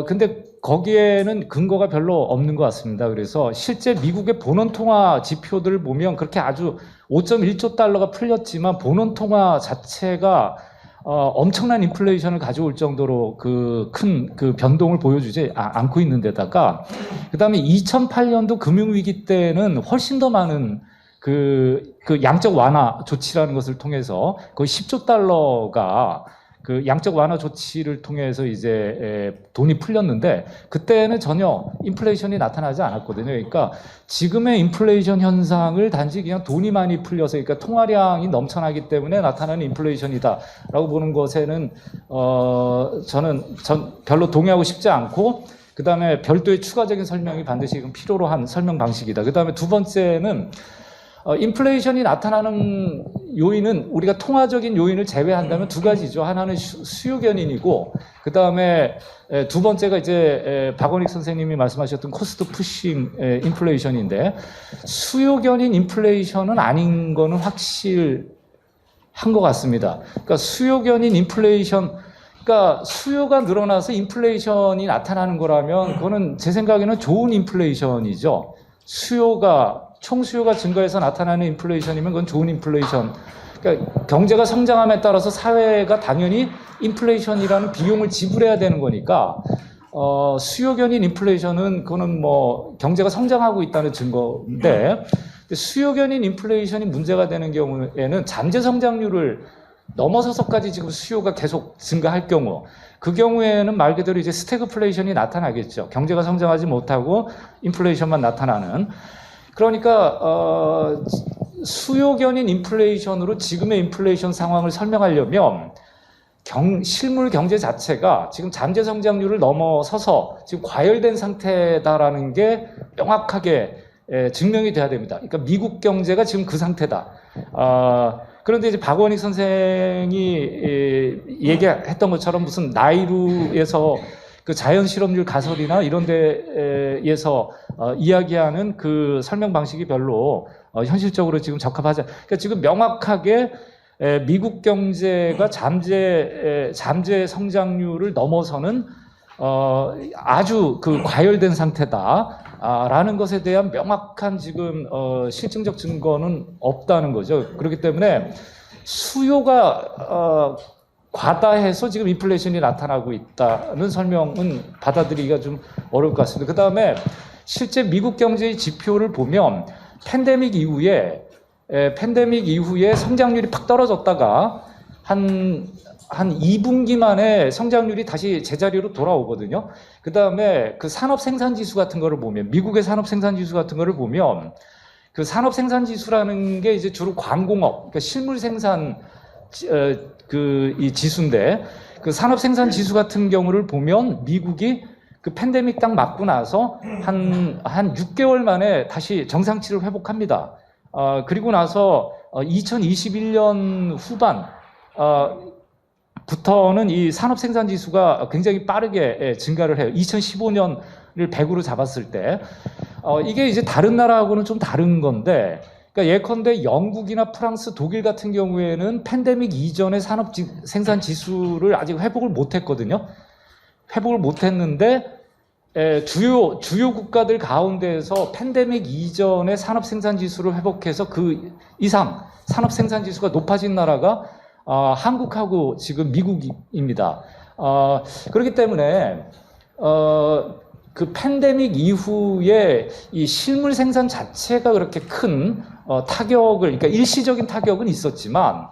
근데 거기에는 근거가 별로 없는 것 같습니다. 그래서 실제 미국의 본원 통화 지표들을 보면 그렇게 아주 5.1조 달러가 풀렸지만 본원 통화 자체가 엄청난 인플레이션을 가져올 정도로 그 큰 그 변동을 보여주지 않고 있는 데다가 그다음에 2008년도 금융위기 때는 훨씬 더 많은 그 양적 완화 조치라는 것을 통해서 거의 10조 달러가 그 양적 완화 조치를 통해서 이제 돈이 풀렸는데 그때는 전혀 인플레이션이 나타나지 않았거든요. 그러니까 지금의 인플레이션 현상을 단지 그냥 돈이 많이 풀려서 그러니까 통화량이 넘쳐나기 때문에 나타나는 인플레이션이다라고 보는 것에는 전 별로 동의하고 싶지 않고 그다음에 별도의 추가적인 설명이 반드시 필요로 한 설명 방식이다. 그다음에 두 번째는 인플레이션이 나타나는 요인은 우리가 통화적인 요인을 제외한다면 두 가지죠. 하나는 수요 견인이고 그 다음에 두 번째가 이제 박원익 선생님이 말씀하셨던 코스트 푸싱 인플레이션인데 수요 견인 인플레이션은 아닌 거는 확실한 것 같습니다. 그러니까 수요 견인 인플레이션 그러니까 수요가 늘어나서 인플레이션이 나타나는 거라면 그거는 제 생각에는 좋은 인플레이션이죠. 총수요가 증가해서 나타나는 인플레이션이면 그건 좋은 인플레이션. 그러니까 경제가 성장함에 따라서 사회가 당연히 인플레이션이라는 비용을 지불해야 되는 거니까 수요 견인 인플레이션은 그거는 뭐 경제가 성장하고 있다는 증거인데 수요 견인 인플레이션이 문제가 되는 경우에는 잠재 성장률을 넘어서서까지 지금 수요가 계속 증가할 경우 그 경우에는 말 그대로 이제 스태그플레이션이 나타나겠죠. 경제가 성장하지 못하고 인플레이션만 나타나는. 그러니까 수요 견인 인플레이션으로 지금의 인플레이션 상황을 설명하려면 실물 경제 자체가 지금 잠재 성장률을 넘어서서 지금 과열된 상태다라는 게 명확하게 증명이 돼야 됩니다. 그러니까 미국 경제가 지금 그 상태다. 그런데 이제 박원익 선생이 얘기했던 것처럼 무슨 나이루에서 그 자연 실업률 가설이나 이런 데에서 이야기하는 그 설명 방식이 별로 현실적으로 지금 적합하지 않아요. 그러니까 지금 명확하게 미국 경제가 잠재 성장률을 넘어서는 아주 그 과열된 상태다라는 것에 대한 명확한 지금 실증적 증거는 없다는 거죠. 그렇기 때문에 수요가 과다해서 지금 인플레이션이 나타나고 있다는 설명은 받아들이기가 좀 어려울 것 같습니다. 그 다음에 실제 미국 경제의 지표를 보면 팬데믹 이후에 성장률이 팍 떨어졌다가 한 2분기 만에 성장률이 다시 제자리로 돌아오거든요. 그 다음에 그 산업 생산 지수 같은 거를 보면 미국의 산업 생산 지수 같은 거를 보면 그 산업 생산 지수라는 게 이제 주로 광공업, 그러니까 실물 생산 이 지수인데 그 산업 생산 지수 같은 경우를 보면 미국이 그 팬데믹 딱 맞고 나서 한 6개월 만에 다시 정상치를 회복합니다. 그리고 나서 2021년 후반 부터는 이 산업 생산 지수가 굉장히 빠르게 증가를 해요. 2015년을 100으로 잡았을 때 이게 이제 다른 나라하고는 좀 다른 건데 그러니까 예컨대 영국이나 프랑스, 독일 같은 경우에는 팬데믹 이전의 산업 생산 지수를 아직 회복을 못했거든요. 회복을 못했는데 주요 국가들 가운데에서 팬데믹 이전의 산업 생산 지수를 회복해서 그 이상 산업 생산 지수가 높아진 나라가 한국하고 지금 미국입니다. 그렇기 때문에 그 팬데믹 이후에 이 실물 생산 자체가 그렇게 큰 타격을, 그러니까 일시적인 타격은 있었지만,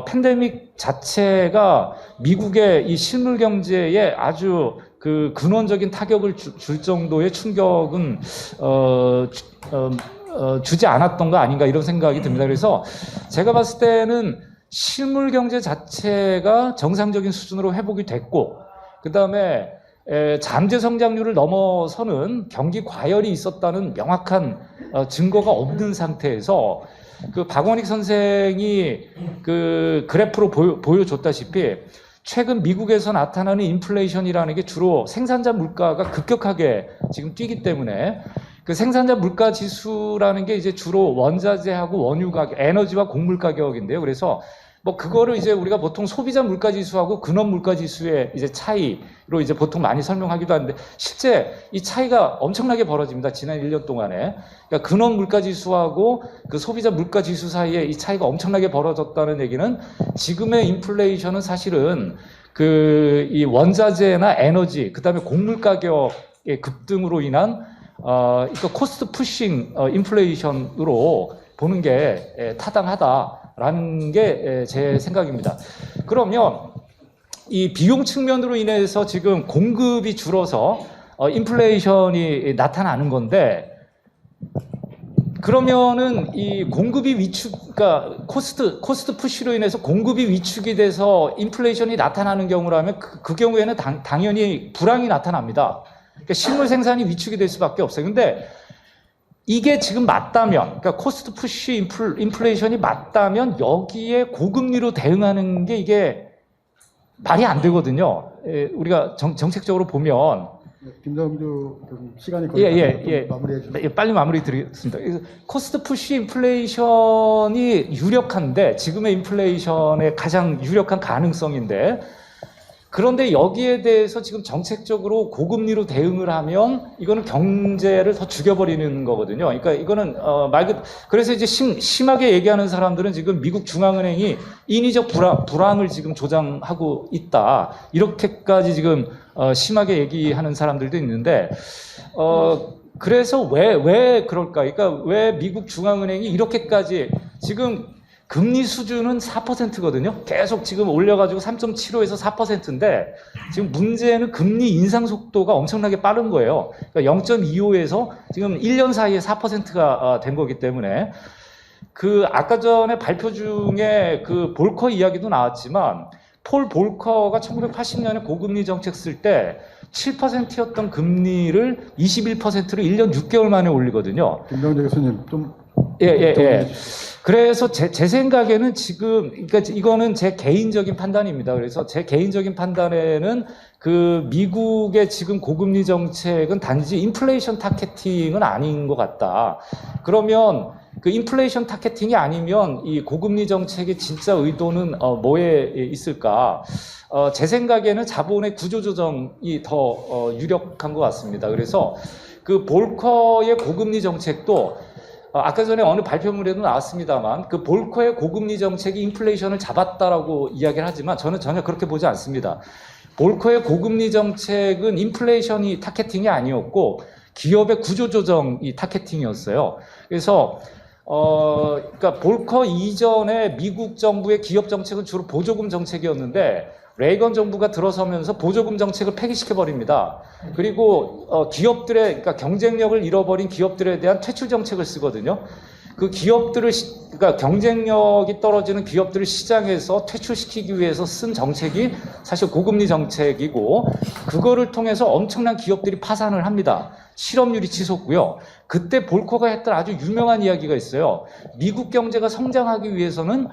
팬데믹 자체가 미국의 이 실물 경제에 아주 그 근원적인 타격을 줄 정도의 충격은, 주지 않았던 거 아닌가 이런 생각이 듭니다. 그래서 제가 봤을 때는 실물 경제 자체가 정상적인 수준으로 회복이 됐고, 그 다음에 잠재 성장률을 넘어서는 경기 과열이 있었다는 명확한 증거가 없는 상태에서 그 박원익 선생이 그 그래프로 보여줬다시피 최근 미국에서 나타나는 인플레이션이라는 게 주로 생산자 물가가 급격하게 지금 뛰기 때문에 그 생산자 물가 지수라는 게 이제 주로 원자재하고 원유 가격, 에너지와 곡물 가격인데요. 그래서 뭐 그거를 이제 우리가 보통 소비자 물가 지수하고 근원 물가 지수의 이제 차이로 이제 보통 많이 설명하기도 하는데 실제 이 차이가 엄청나게 벌어집니다. 지난 1년 동안에. 그러니까 근원 물가 지수하고 그 소비자 물가 지수 사이에 이 차이가 엄청나게 벌어졌다는 얘기는 지금의 인플레이션은 사실은 그 이 원자재나 에너지, 그다음에 곡물 가격의 급등으로 인한 그러니까 코스트 푸싱 인플레이션으로 보는 게 타당하다라는 게 제 생각입니다. 그러면 이 비용 측면으로 인해서 지금 공급이 줄어서 인플레이션이 나타나는 건데 그러면은 이 공급이 그러니까 코스트 푸시로 인해서 공급이 위축이 돼서 인플레이션이 나타나는 경우라면 그 경우에는 당연히 불황이 나타납니다. 그러니까 식물 생산이 위축이 될 수밖에 없어요. 근데 이게 지금 맞다면, 그러니까 코스트 푸시 인플레이션이 맞다면 여기에 고금리로 대응하는 게 이게 말이 안 되거든요. 우리가 정책적으로 보면. 김정주 시간이 거의 마무리해 주세요. 빨리 마무리 드리겠습니다. 코스트 푸시 인플레이션이 유력한데 지금의 인플레이션의 가장 유력한 가능성인데 그런데 여기에 대해서 지금 정책적으로 고금리로 대응을 하면 이거는 경제를 더 죽여버리는 거거든요. 그러니까 이거는 그래서 이제 심하게 얘기하는 사람들은 지금 미국 중앙은행이 인위적 불황을 지금 조장하고 있다. 이렇게까지 지금 심하게 얘기하는 사람들도 있는데 그래서 왜 그럴까? 그러니까 왜 미국 중앙은행이 이렇게까지 지금 금리 수준은 4%거든요. 계속 지금 올려가지고 3.75에서 4%인데 지금 문제는 금리 인상 속도가 엄청나게 빠른 거예요. 그러니까 0.25에서 지금 1년 사이에 4%가 된 거기 때문에 그 아까 전에 발표 중에 그 볼커 이야기도 나왔지만 폴 볼커가 1980년에 고금리 정책 쓸 때 7%였던 금리를 21%로 1년 6개월 만에 올리거든요. 김정재 교수님 좀 예. 그래서 제 생각에는 지금, 그러니까 이거는 제 개인적인 판단입니다. 그래서 제 개인적인 판단에는 그 미국의 지금 고금리 정책은 단지 인플레이션 타겟팅은 아닌 것 같다. 그러면 그 인플레이션 타겟팅이 아니면 이 고금리 정책의 진짜 의도는 뭐에 있을까? 제 생각에는 자본의 구조조정이 더 유력한 것 같습니다. 그래서 그 볼커의 고금리 정책도 아까 전에 어느 발표문에도 나왔습니다만 그 볼커의 고금리 정책이 인플레이션을 잡았다라고 이야기를 하지만 저는 전혀 그렇게 보지 않습니다. 볼커의 고금리 정책은 인플레이션이 타겟팅이 아니었고 기업의 구조조정이 타겟팅이었어요. 그래서 그러니까 볼커 이전에 미국 정부의 기업 정책은 주로 보조금 정책이었는데 레이건 정부가 들어서면서 보조금 정책을 폐기시켜 버립니다. 그리고 기업들의 그러니까 경쟁력을 잃어버린 기업들에 대한 퇴출 정책을 쓰거든요. 그 기업들을 그러니까 경쟁력이 떨어지는 기업들을 시장에서 퇴출시키기 위해서 쓴 정책이 사실 고금리 정책이고 그거를 통해서 엄청난 기업들이 파산을 합니다. 실업률이 치솟고요. 그때 볼커가 했던 아주 유명한 이야기가 있어요. 미국 경제가 성장하기 위해서는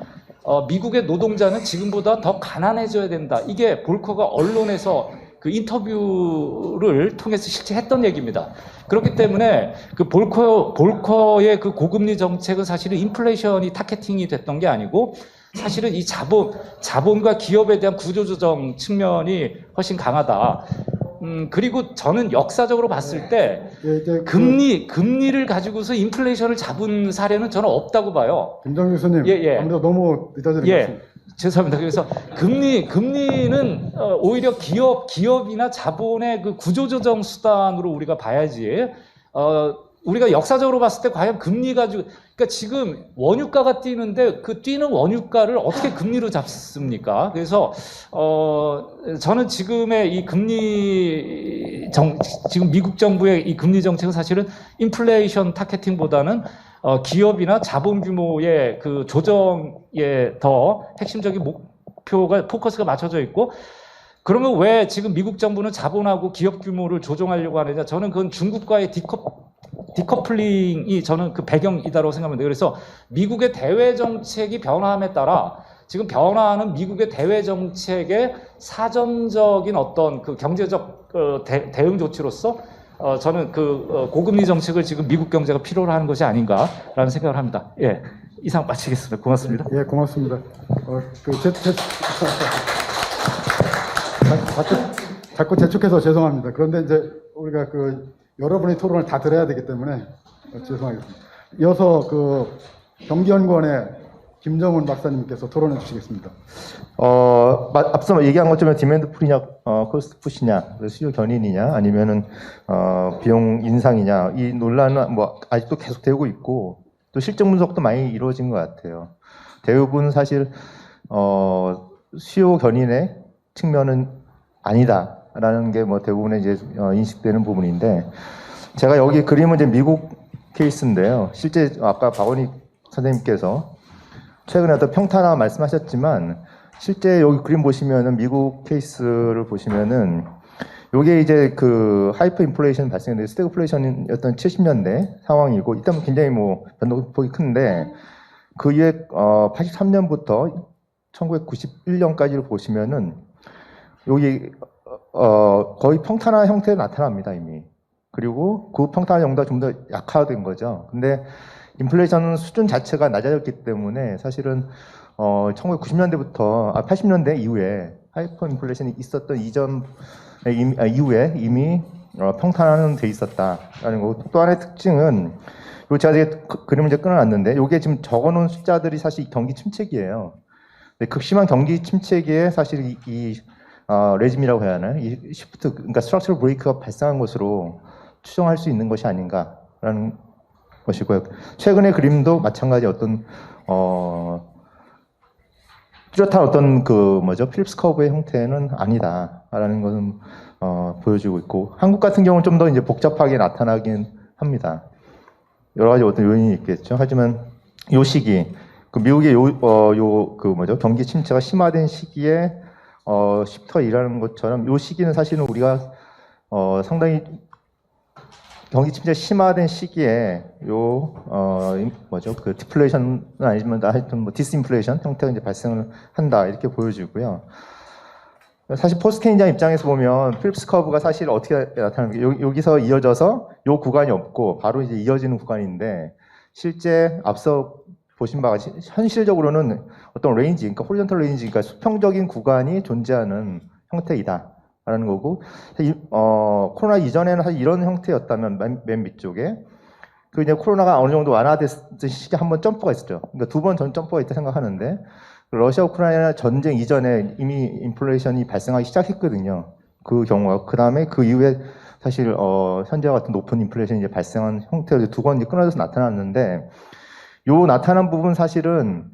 미국의 노동자는 지금보다 더 가난해져야 된다. 이게 볼커가 언론에서 그 인터뷰를 통해서 실제 했던 얘기입니다. 그렇기 때문에 그 볼커의 그 고금리 정책은 사실은 인플레이션이 타겟팅이 됐던 게 아니고 사실은 이 자본과 기업에 대한 구조조정 측면이 훨씬 강하다. 그리고 저는 역사적으로 봤을 때 금리를 가지고서 인플레이션을 잡은 사례는 저는 없다고 봐요. 김정재 교수님, 아무래도 너무 늦어지는 것 같습니다. 죄송합니다. 그래서 금리는 오히려 기업이나 자본의 그 구조조정 수단으로 우리가 봐야지. 우리가 역사적으로 봤을 때 과연 금리 가지고, 그러니까 지금 원유가가 뛰는데 그 뛰는 원유가를 어떻게 금리로 잡습니까? 그래서 저는 지금의 이 지금 미국 정부의 이 금리 정책은 사실은 인플레이션 타겟팅보다는 기업이나 자본 규모의 그 조정에 더 핵심적인 포커스가 맞춰져 있고 그러면 왜 지금 미국 정부는 자본하고 기업 규모를 조정하려고 하느냐? 저는 그건 중국과의 디커플링이 저는 그 배경이다라고 생각합니다. 그래서 미국의 대외 정책이 변화함에 따라 지금 변화하는 미국의 대외 정책의 사전적인 어떤 그 경제적 대응 조치로서 저는 그 고금리 정책을 지금 미국 경제가 필요로 하는 것이 아닌가라는 생각을 합니다. 예, 이상 마치겠습니다. 고맙습니다. 예, 고맙습니다. 자꾸 재촉해서 죄송합니다. 그런데 이제 우리가 여러분의 토론을 다 들어야 되기 때문에 죄송하겠습니다. 이어서 경기연구원의 김정훈 박사님께서 토론해 주시겠습니다. 앞서 얘기한 것처럼 디맨드 풀이냐, 코스트 푸시냐, 수요 견인이냐, 아니면은 비용 인상이냐, 이 논란은 뭐 아직도 계속되고 있고 또 실증 분석도 많이 이루어진 것 같아요. 대부분 사실 수요 견인의 측면은 아니다라는 게 뭐 대부분의 이제 인식되는 부분인데, 제가 여기 그림은 이제 미국 케이스인데요. 실제 아까 박원익 선생님께서 최근에 어떤 평탄화 말씀하셨지만, 실제 여기 그림 보시면은 미국 케이스를 보시면은 요게 이제 그 하이퍼 인플레이션 발생했는데 스태그플레이션이었던 70년대 상황이고, 이때는 굉장히 뭐 변동폭이 큰데, 그 이후에 83년부터 1991년까지를 보시면은 여기 거의 평탄화 형태로 나타납니다, 이미. 그리고 그 평탄화 정도가 좀 더 약화된 거죠. 근데 인플레이션 수준 자체가 낮아졌기 때문에 사실은 1990년대부터 80년대 이후에 하이퍼 인플레이션이 있었던 이후에 이미 평탄화는 돼 있었다라는 거고, 또 하나의 특징은 요 제가 이제 그림을 이제 끊어놨는데, 요게 지금 적어놓은 숫자들이 사실 경기 침체기예요. 극심한 경기 침체기에 사실 이 레짐이라고 해야 하나요? 이 시프트, 그러니까 스트럭처럴 브레이크가 발생한 것으로 추정할 수 있는 것이 아닌가라는 것이고요. 최근의 그림도 마찬가지 어떤 뚜렷한 어떤 필립스 커브의 형태는 아니다라는 것은 보여주고 있고, 한국 같은 경우는 좀 더 이제 복잡하게 나타나긴 합니다. 여러 가지 어떤 요인이 있겠죠. 하지만 요 시기, 미국의 경기 침체가 심화된 시기에 쉽터 일하는 것처럼, 요 시기는 사실은 우리가 상당히 경기 침체 심화된 시기에 디플레이션은 아니지만 하여튼 뭐 디스인플레이션 형태가 이제 발생을 한다, 이렇게 보여지고요. 사실 포스트 케인지안 입장에서 보면 필립스 커브가 사실 어떻게 나타나는 게, 여기서 이어져서 요 구간이 없고 바로 이제 이어지는 구간인데, 실제 앞서 보신 바가 현실적으로는 어떤 레인지, 그러니까 호리존털 레인지, 그러니까 수평적인 구간이 존재하는 형태이다라는 거고, 코로나 이전에는 사실 이런 형태였다면 맨 밑쪽에 이제 코로나가 어느 정도 완화됐을 시기에 한번 점프가 있었죠. 그러니까 두 번 전 점프가 있다 생각하는데, 러시아 우크라이나 전쟁 이전에 이미 인플레이션이 발생하기 시작했거든요. 그 경우가. 그 다음에 그 이후에 사실 현재와 같은 높은 인플레이션이 이제 발생한 형태로 두 번 끊어져서 나타났는데, 요 나타난 부분 사실은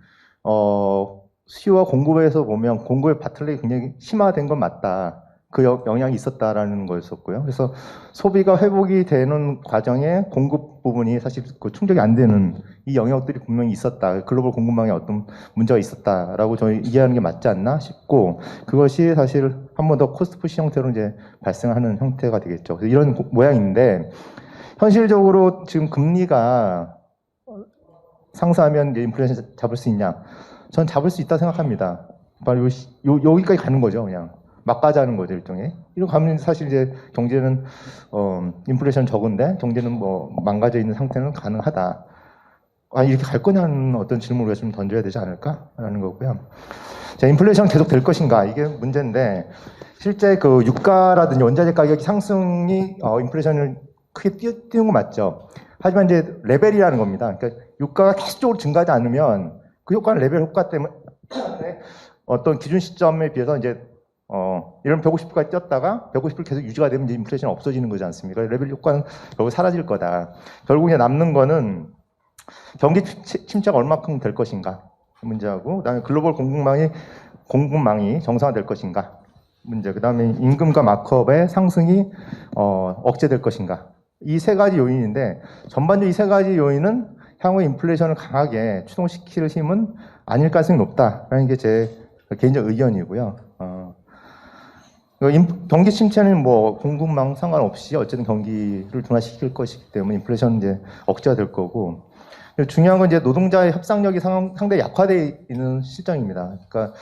수요와 공급에서 보면 공급의 바틀렉이 굉장히 심화된 건 맞다. 그 영향이 있었다라는 거였었고요. 그래서 소비가 회복이 되는 과정에 공급 부분이 사실 충족이 안 되는 이 영역들이 분명히 있었다. 글로벌 공급망에 어떤 문제가 있었다라고 저희 이해하는 게 맞지 않나 싶고, 그것이 사실 한 번 더 코스트 푸시 형태로 이제 발생하는 형태가 되겠죠. 그래서 이런 모양인데, 현실적으로 지금 금리가 상승하면 이제 인플레이션 잡을 수 있냐? 전 잡을 수 있다 생각합니다. 바로 여기까지 가는 거죠, 그냥. 막가자는 거죠, 일종의. 이렇게 가면 사실 이제 경제는, 인플레이션 적은데, 경제는 뭐 망가져 있는 상태는 가능하다. 이렇게 갈 거냐는 어떤 질문을 우리가 좀 던져야 되지 않을까라는 거고요. 자, 인플레이션 계속 될 것인가? 이게 문제인데, 실제 유가라든지 원자재 가격 상승이, 인플레이션을 크게 띄운 거 맞죠? 하지만 이제 레벨이라는 겁니다. 그러니까 유가가 계속적으로 증가하지 않으면 그 효과는 레벨 효과 때문에 어떤 기준 시점에 비해서 이제 이런 150까지 뛰었다가 150을 계속 유지가 되면 이제 인플레이션이 없어지는 거지 않습니까? 레벨 효과는 결국 사라질 거다. 결국 이제 남는 거는 경기 침체가 얼마큼 될 것인가 문제하고, 그다음에 글로벌 공급망이 정상화될 것인가 문제, 그다음에 임금과 마크업의 상승이 억제될 것인가. 이 세 가지 요인인데, 전반적으로 이 세 가지 요인은 향후 인플레이션을 강하게 추동시킬 힘은 아닐 가능성이 높다라는 게 제 개인적 의견이고요. 경기 침체는 뭐 공급망 상관없이 어쨌든 경기를 둔화시킬 것이기 때문에 인플레이션은 이제 억제가 될 거고, 중요한 건 이제 노동자의 협상력이 상당히 약화되어 있는 실정입니다. 그러니까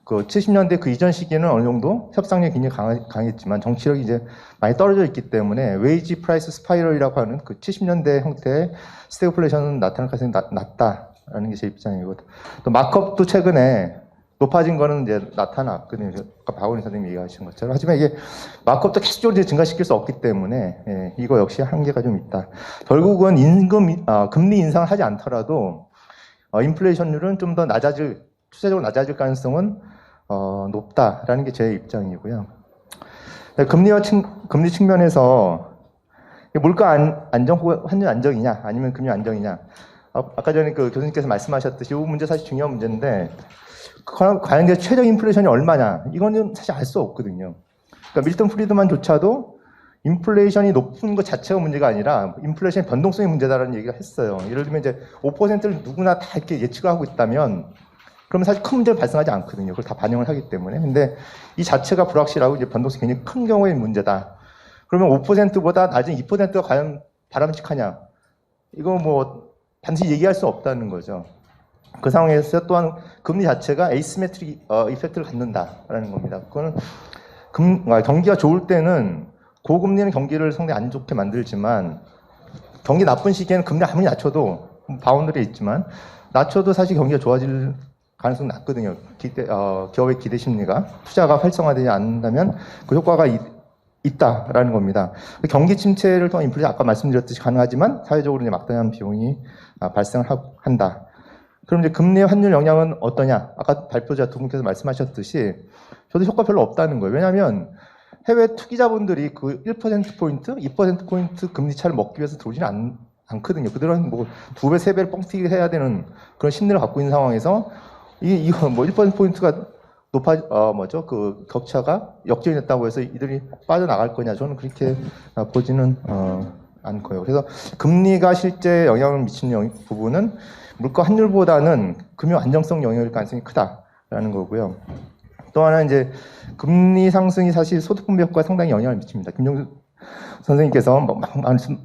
그 70년대 그 이전 시기는 어느 정도 협상력이 굉장히 강했지만 정치력이 이제 많이 떨어져 있기 때문에 웨이지 프라이스 스파이럴이라고 하는 그 70년대 형태의 스태그플레이션은 나타날 가능성이 낮다라는 게 제 입장이고, 또 마크업도 최근에 높아진 거는 이제 나타났거든요. 아까 박원희 선생님이 얘기하신 것처럼. 하지만 이게 마크업도 계속적으로 이제 증가시킬 수 없기 때문에, 예, 이거 역시 한계가 좀 있다. 결국은 금리 인상을 하지 않더라도, 인플레이션율은 좀 더 추세적으로 낮아질 가능성은, 높다라는 게 제 입장이고요. 금리 측면에서 물가 안정 혹은 환율 안정이냐, 아니면 금리 안정이냐. 아까 전에 그 교수님께서 말씀하셨듯이 이 문제 사실 중요한 문제인데, 과연 이제 최저 인플레이션이 얼마냐, 이거는 사실 알 수 없거든요. 그러니까 밀턴 프리드만조차도 인플레이션이 높은 것 자체가 문제가 아니라 인플레이션의 변동성이 문제다라는 얘기가 했어요. 예를 들면 이제 5%를 누구나 다 이렇게 예측을 하고 있다면, 그러면 사실 큰 문제가 발생하지 않거든요. 그걸 다 반영을 하기 때문에. 근데 이 자체가 불확실하고 이제 변동성이 굉장히 큰 경우의 문제다. 그러면 5%보다 낮은 2%가 과연 바람직하냐? 이거 뭐 반드시 얘기할 수 없다는 거죠. 그 상황에서 또한 금리 자체가 에이시메트릭 이펙트를 갖는다라는 겁니다. 그거는 경기가 좋을 때는 고금리는 경기를 상당히 안 좋게 만들지만, 경기 나쁜 시기에는 금리 아무리 낮춰도 바운드리에 있지만 낮춰도 사실 경기가 좋아질 가능성이 낮거든요. 기업의 기대 심리가, 투자가 활성화되지 않는다면 그 효과가 있다라는 겁니다. 경기 침체를 통한 인플레이션, 아까 말씀드렸듯이 가능하지만 사회적으로 이제 막대한 비용이 발생을 한다. 그럼 이제 금리의 환율 영향은 어떠냐? 아까 발표자 두 분께서 말씀하셨듯이 저도 효과 별로 없다는 거예요. 왜냐하면 해외 투기자분들이 그 1%포인트, 2%포인트 금리 차를 먹기 위해서 들어오지는 않거든요. 그들은 뭐 2배, 3배를 뻥튀기 해야 되는 그런 심리를 갖고 있는 상황에서 이거 뭐 1%포인트가 그 격차가 역전이 됐다고 해서 이들이 빠져나갈 거냐? 저는 그렇게 보지는 않고요. 그래서 금리가 실제 영향을 미치는 부분은 물가 환율보다는 금융 안정성 영향일 가능성이 크다라는 거고요. 또 하나 이제 금리 상승이 사실 소득 분배 효과에 상당히 영향을 미칩니다. 김종수 선생님께서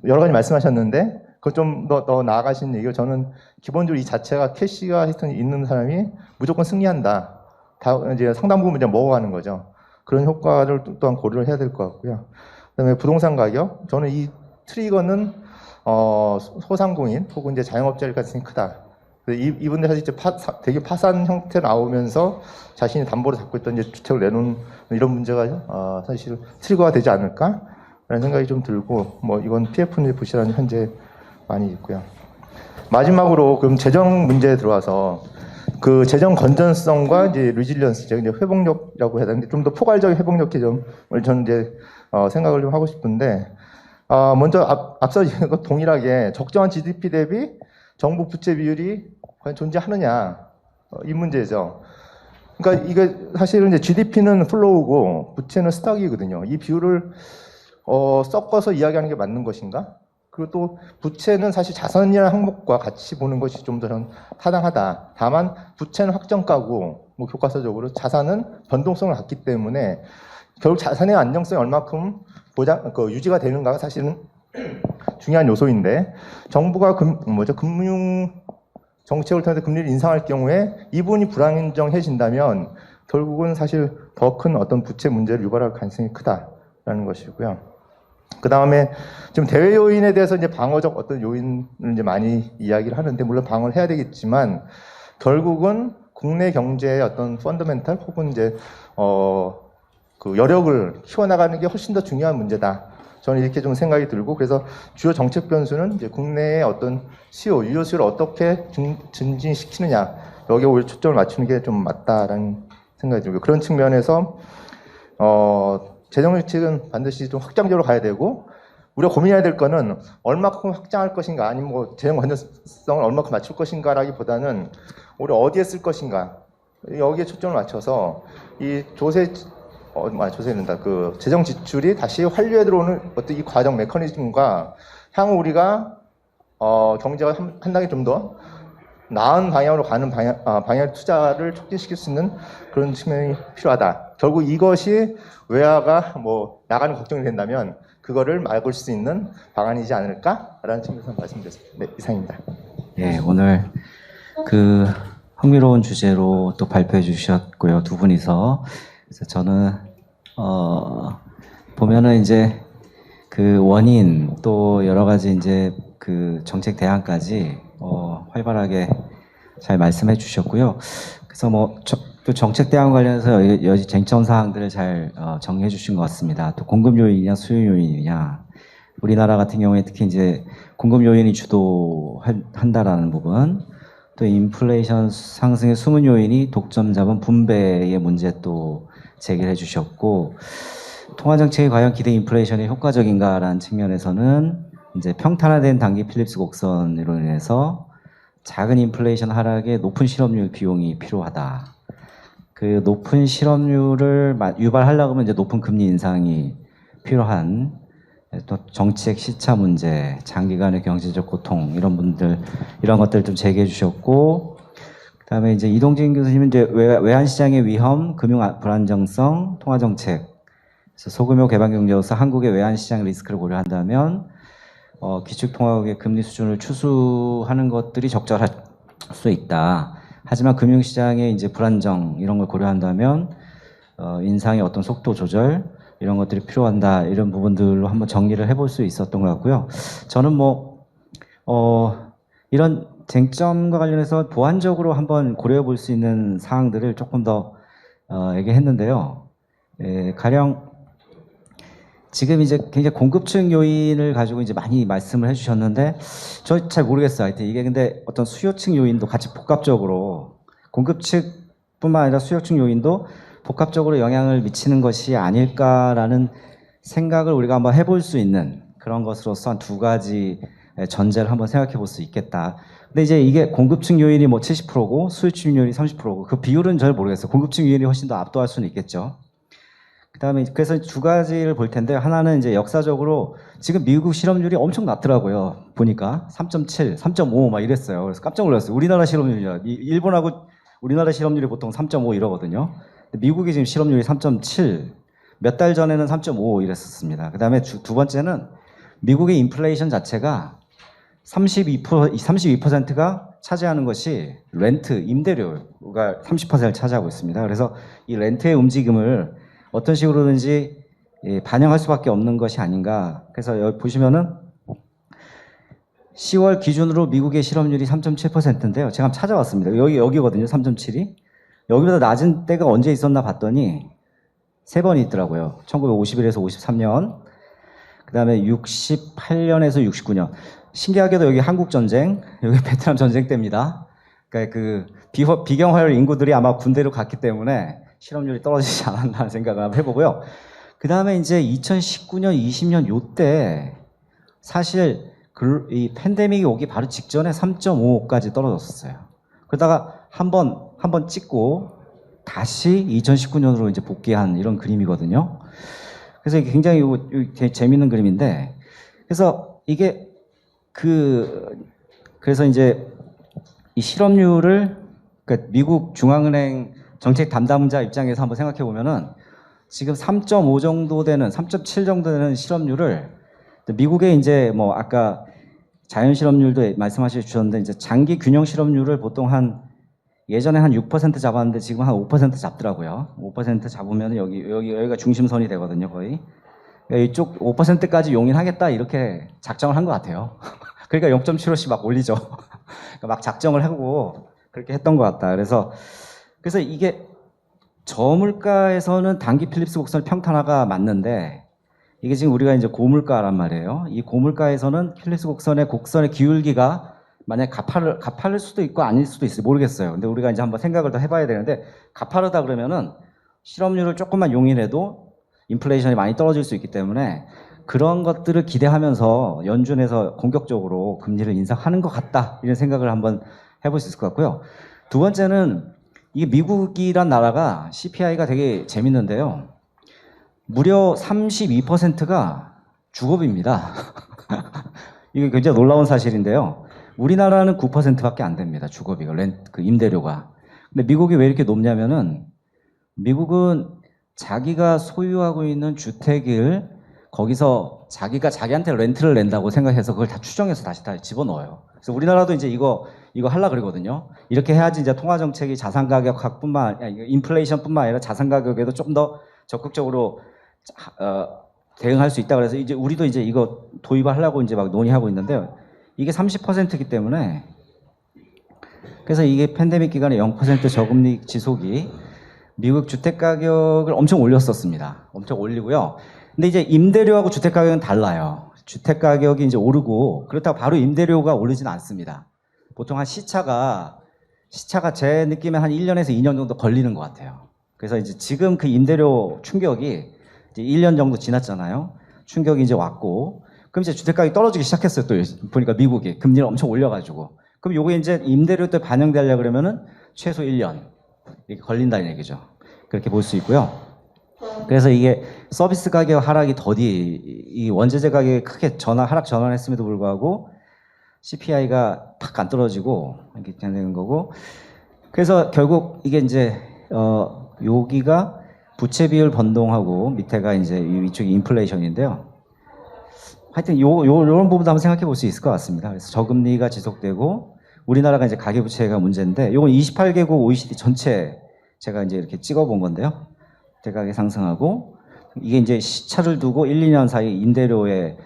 여러 가지 말씀하셨는데 그걸 좀 더 나아가신 얘기가, 저는 기본적으로 이 자체가 캐시가 있는 사람이 무조건 승리한다. 이제 상당 부분 이제 먹어가는 거죠. 그런 효과를 또한 고려를 해야 될 것 같고요. 그다음에 부동산 가격, 저는 이 트리거는 소상공인 혹은 이제 자영업자일 가능성이 크다. 이분들 사실 이제 되게 파산 형태 나오면서 자신이 담보로 잡고 있던 이제 주택을 내놓은 이런 문제가 사실 트리거가 되지 않을까라는 생각이 좀 들고, 뭐 이건 PF는 부실한 현재 많이 있고요. 마지막으로 그럼 재정 문제에 들어와서 그 재정 건전성과 이제 리질리언스, 이제 회복력이라고 해야 되는데 좀 더 포괄적인 회복력 개념을 저는 이제 생각을 좀 하고 싶은데, 먼저 앞서 동일하게 적정한 GDP 대비 정부 부채 비율이 과연 존재하느냐, 이 문제죠. 그러니까 이게 사실은 이제 GDP는 플로우고 부채는 스탁이거든요. 이 비율을 섞어서 이야기하는 게 맞는 것인가? 그리고 또 부채는 사실 자산이라는 항목과 같이 보는 것이 좀 더 타당하다. 다만 부채는 확정가고 뭐 교과서적으로 자산은 변동성을 갖기 때문에 결국 자산의 안정성이 얼마큼 유지가 되는가가 사실은 중요한 요소인데, 정부가 금융 정책을 통해서 금리를 인상할 경우에 이 부분이 불안정해진다면 결국은 사실 더 큰 어떤 부채 문제를 유발할 가능성이 크다라는 것이고요. 그 다음에 지금 대외 요인에 대해서 이제 방어적 어떤 요인을 이제 많이 이야기를 하는데, 물론 방어를 해야 되겠지만 결국은 국내 경제의 어떤 펀더멘탈 혹은 이제 그 여력을 키워나가는 게 훨씬 더 중요한 문제다. 저는 이렇게 좀 생각이 들고, 그래서 주요 정책 변수는 이제 국내의 어떤 유효수를 어떻게 증진시키느냐, 여기에 오히려 초점을 맞추는 게 좀 맞다라는 생각이 들고, 그런 측면에서 재정 정책은 반드시 좀 확장적으로 가야 되고, 우리가 고민해야 될 거는 얼마큼 확장할 것인가, 아니면 뭐 재정 건전성을 얼마큼 맞출 것인가라기보다는 우리 어디에 쓸 것인가, 여기에 초점을 맞춰서 이 그 재정 지출이 다시 환류에 들어오는 어떤 이 과정 메커니즘과 향후 우리가 경제가 한 단계 좀 더 나은 방향으로 가는 방향 투자를 촉진시킬 수 있는 그런 측면이 필요하다. 결국 이것이 외화가 뭐 나가는 걱정이 된다면 그거를 막을 수 있는 방안이지 않을까라는 측면에서 말씀드렸습니다. 네, 이상입니다. 예, 오늘 그 흥미로운 주제로 또 발표해 주셨고요. 두 분이서. 그래서 저는 보면은 이제 그 원인 또 여러 가지 이제 그 정책 대안까지 활발하게 잘 말씀해 주셨고요. 그래서 또 정책 대안 관련해서 여지 쟁점 사항들을 잘 정리해 주신 것 같습니다. 또 공급 요인이냐 수요 요인이냐. 우리나라 같은 경우에 특히 이제 공급 요인이 주도한다라는 부분, 또 인플레이션 상승의 숨은 요인이 독점 자본 분배의 문제 또 제기를 해주셨고, 통화 정책이 과연 기대 인플레이션에 효과적인가라는 측면에서는 이제 평탄화된 단기 필립스 곡선으로 인해서 작은 인플레이션 하락에 높은 실업률 비용이 필요하다. 그 높은 실업률을 유발하려고 하면 이제 높은 금리 인상이 필요한, 또 정책 시차 문제, 장기간의 경제적 고통 이런 것들 좀 제기해 주셨고, 그다음에 이제 이동진 교수님은 이제 외환 시장의 위험, 금융 불안정성, 통화 정책, 그래서 소규모 개발 경제로서 한국의 외환 시장 리스크를 고려한다면 기축통화국의 금리 수준을 추수하는 것들이 적절할 수 있다. 하지만 금융시장의 이제 불안정 이런 걸 고려한다면 인상의 어떤 속도 조절 이런 것들이 필요한다. 이런 부분들로 한번 정리를 해볼 수 있었던 것 같고요. 저는 이런 쟁점과 관련해서 보완적으로 한번 고려해 볼 수 있는 사항들을 조금 더 얘기했는데요. 가령 지금 이제 굉장히 공급층 요인을 가지고 이제 많이 말씀을 해주셨는데, 저 잘 모르겠어요. 하여튼 이게 근데 어떤 수요층 요인도 같이 복합적으로, 공급층뿐만 아니라 수요층 요인도 복합적으로 영향을 미치는 것이 아닐까라는 생각을 우리가 한번 해볼 수 있는 그런 것으로서 한 두 가지 전제를 한번 생각해 볼 수 있겠다. 근데 이제 이게 공급층 요인이 70%고 수요층 요인이 30%고 그 비율은 잘 모르겠어요. 공급층 요인이 훨씬 더 압도할 수는 있겠죠. 그다음에 그래서 두 가지를 볼 텐데, 하나는 이제 역사적으로 지금 미국 실업률이 엄청 낮더라고요. 보니까 3.7, 3.5 막 이랬어요. 그래서 깜짝 놀랐어요. 우리나라 실업률이요. 일본하고 우리나라 실업률이 보통 3.5 이러거든요. 미국이 지금 실업률이 3.7, 몇 달 전에는 3.5 이랬었습니다. 그다음에 두 번째는 미국의 인플레이션 자체가 32%가 차지하는 것이 렌트, 임대료가 30%를 차지하고 있습니다. 그래서 이 렌트의 움직임을 어떤 식으로든지 반영할 수밖에 없는 것이 아닌가. 그래서 여기 보시면은 10월 기준으로 미국의 실업률이 3.7%인데요. 제가 한번 찾아왔습니다. 여기거든요. 3.7이. 여기보다 낮은 때가 언제 있었나 봤더니 3번 있더라고요. 1951에서 53년. 그 다음에 68년에서 69년. 신기하게도 여기 한국전쟁, 여기 베트남 전쟁 때입니다. 그러니까 그 비경화율 인구들이 아마 군대로 갔기 때문에 실업률이 떨어지지 않았나 생각을 한번 해보고요. 그 다음에 이제 2019년, 20년 요때 사실 이 팬데믹이 오기 바로 직전에 3.5까지 떨어졌었어요. 그러다가 한번 찍고 다시 2019년으로 이제 복귀한 이런 그림이거든요. 그래서 이게 굉장히 되게 재밌는 그림인데, 그래서 이게 그래서 이제 이 실업률을, 그러니까 미국 중앙은행 정책 담당자 입장에서 한번 생각해 보면은 지금 3.5 정도 되는, 3.7 정도 되는 실업률을 미국의 이제 아까 자연 실업률도 말씀하셔 주셨는데, 이제 장기 균형 실업률을 보통 예전에 한 6% 잡았는데 지금 한 5% 잡더라고요. 5% 잡으면 여기가 중심선이 되거든요, 거의. 그러니까 이쪽 5%까지 용인하겠다 이렇게 작정을 한 것 같아요. 그러니까 0.75씩 막 올리죠. 그러니까 막 작정을 하고 그렇게 했던 것 같다. 그래서 이게 저물가에서는 단기 필립스 곡선 평탄화가 맞는데, 이게 지금 우리가 이제 고물가란 말이에요. 이 고물가에서는 필립스 곡선의 기울기가 만약 가파를 수도 있고 아닐 수도 있어요. 모르겠어요. 근데 우리가 이제 한번 생각을 더 해봐야 되는데, 가파르다 그러면은 실업률을 조금만 용인해도 인플레이션이 많이 떨어질 수 있기 때문에 그런 것들을 기대하면서 연준에서 공격적으로 금리를 인상하는 것 같다. 이런 생각을 한번 해볼 수 있을 것 같고요. 두 번째는 이게 미국이란 나라가 CPI가 되게 재밌는데요. 무려 32%가 주거비입니다. 이게 굉장히 놀라운 사실인데요. 우리나라는 9%밖에 안 됩니다. 주거비가, 그 임대료가. 근데 미국이 왜 이렇게 높냐면은 미국은 자기가 소유하고 있는 주택을 거기서 자기가 자기한테 렌트를 낸다고 생각해서 그걸 다 추정해서 다시 다 집어넣어요. 그래서 우리나라도 이제 이거 하려고 그러거든요. 이렇게 해야지 이제 통화 정책이 자산 가격뿐만 아니라 인플레이션뿐만 아니라 자산 가격에도 좀 더 적극적으로 대응할 수 있다. 그래서 이제 우리도 이제 이거 도입을 하려고 이제 막 논의하고 있는데요. 이게 30%이기 때문에 그래서 이게 팬데믹 기간에 0% 저금리 지속이 미국 주택 가격을 엄청 올렸었습니다. 엄청 올리고요. 근데 이제 임대료하고 주택 가격은 달라요. 주택 가격이 이제 오르고 그렇다고 바로 임대료가 오르지는 않습니다. 보통 한 시차가 제 느낌에 한 1년에서 2년 정도 걸리는 것 같아요. 그래서 이제 지금 그 임대료 충격이 이제 1년 정도 지났잖아요. 충격이 이제 왔고 그럼 이제 주택 가격이 떨어지기 시작했어요. 또 보니까 미국이 금리를 엄청 올려가지고 그럼 요게 이제 임대료 때 반영되려고 그러면은 최소 1년 이렇게 걸린다는 얘기죠. 그렇게 볼 수 있고요. 그래서 이게 서비스 가격 하락이 더디 이 원재재 가격이 크게 하락 전환했음에도 불구하고 CPI가 팍 안 떨어지고 이렇게 되는 거고 그래서 결국 이게 이제 여기가 부채 비율 변동하고 밑에가 이제 이쪽이 인플레이션인데요. 하여튼 요런 부분도 한번 생각해 볼 수 있을 것 같습니다. 그래서 저금리가 지속되고 우리나라가 이제 가계부채가 문제인데 요건 28개국 OECD 전체 제가 이제 이렇게 찍어 본 건데요. 대가게 상승하고 이게 이제 시차를 두고 1, 2년 사이 임대료에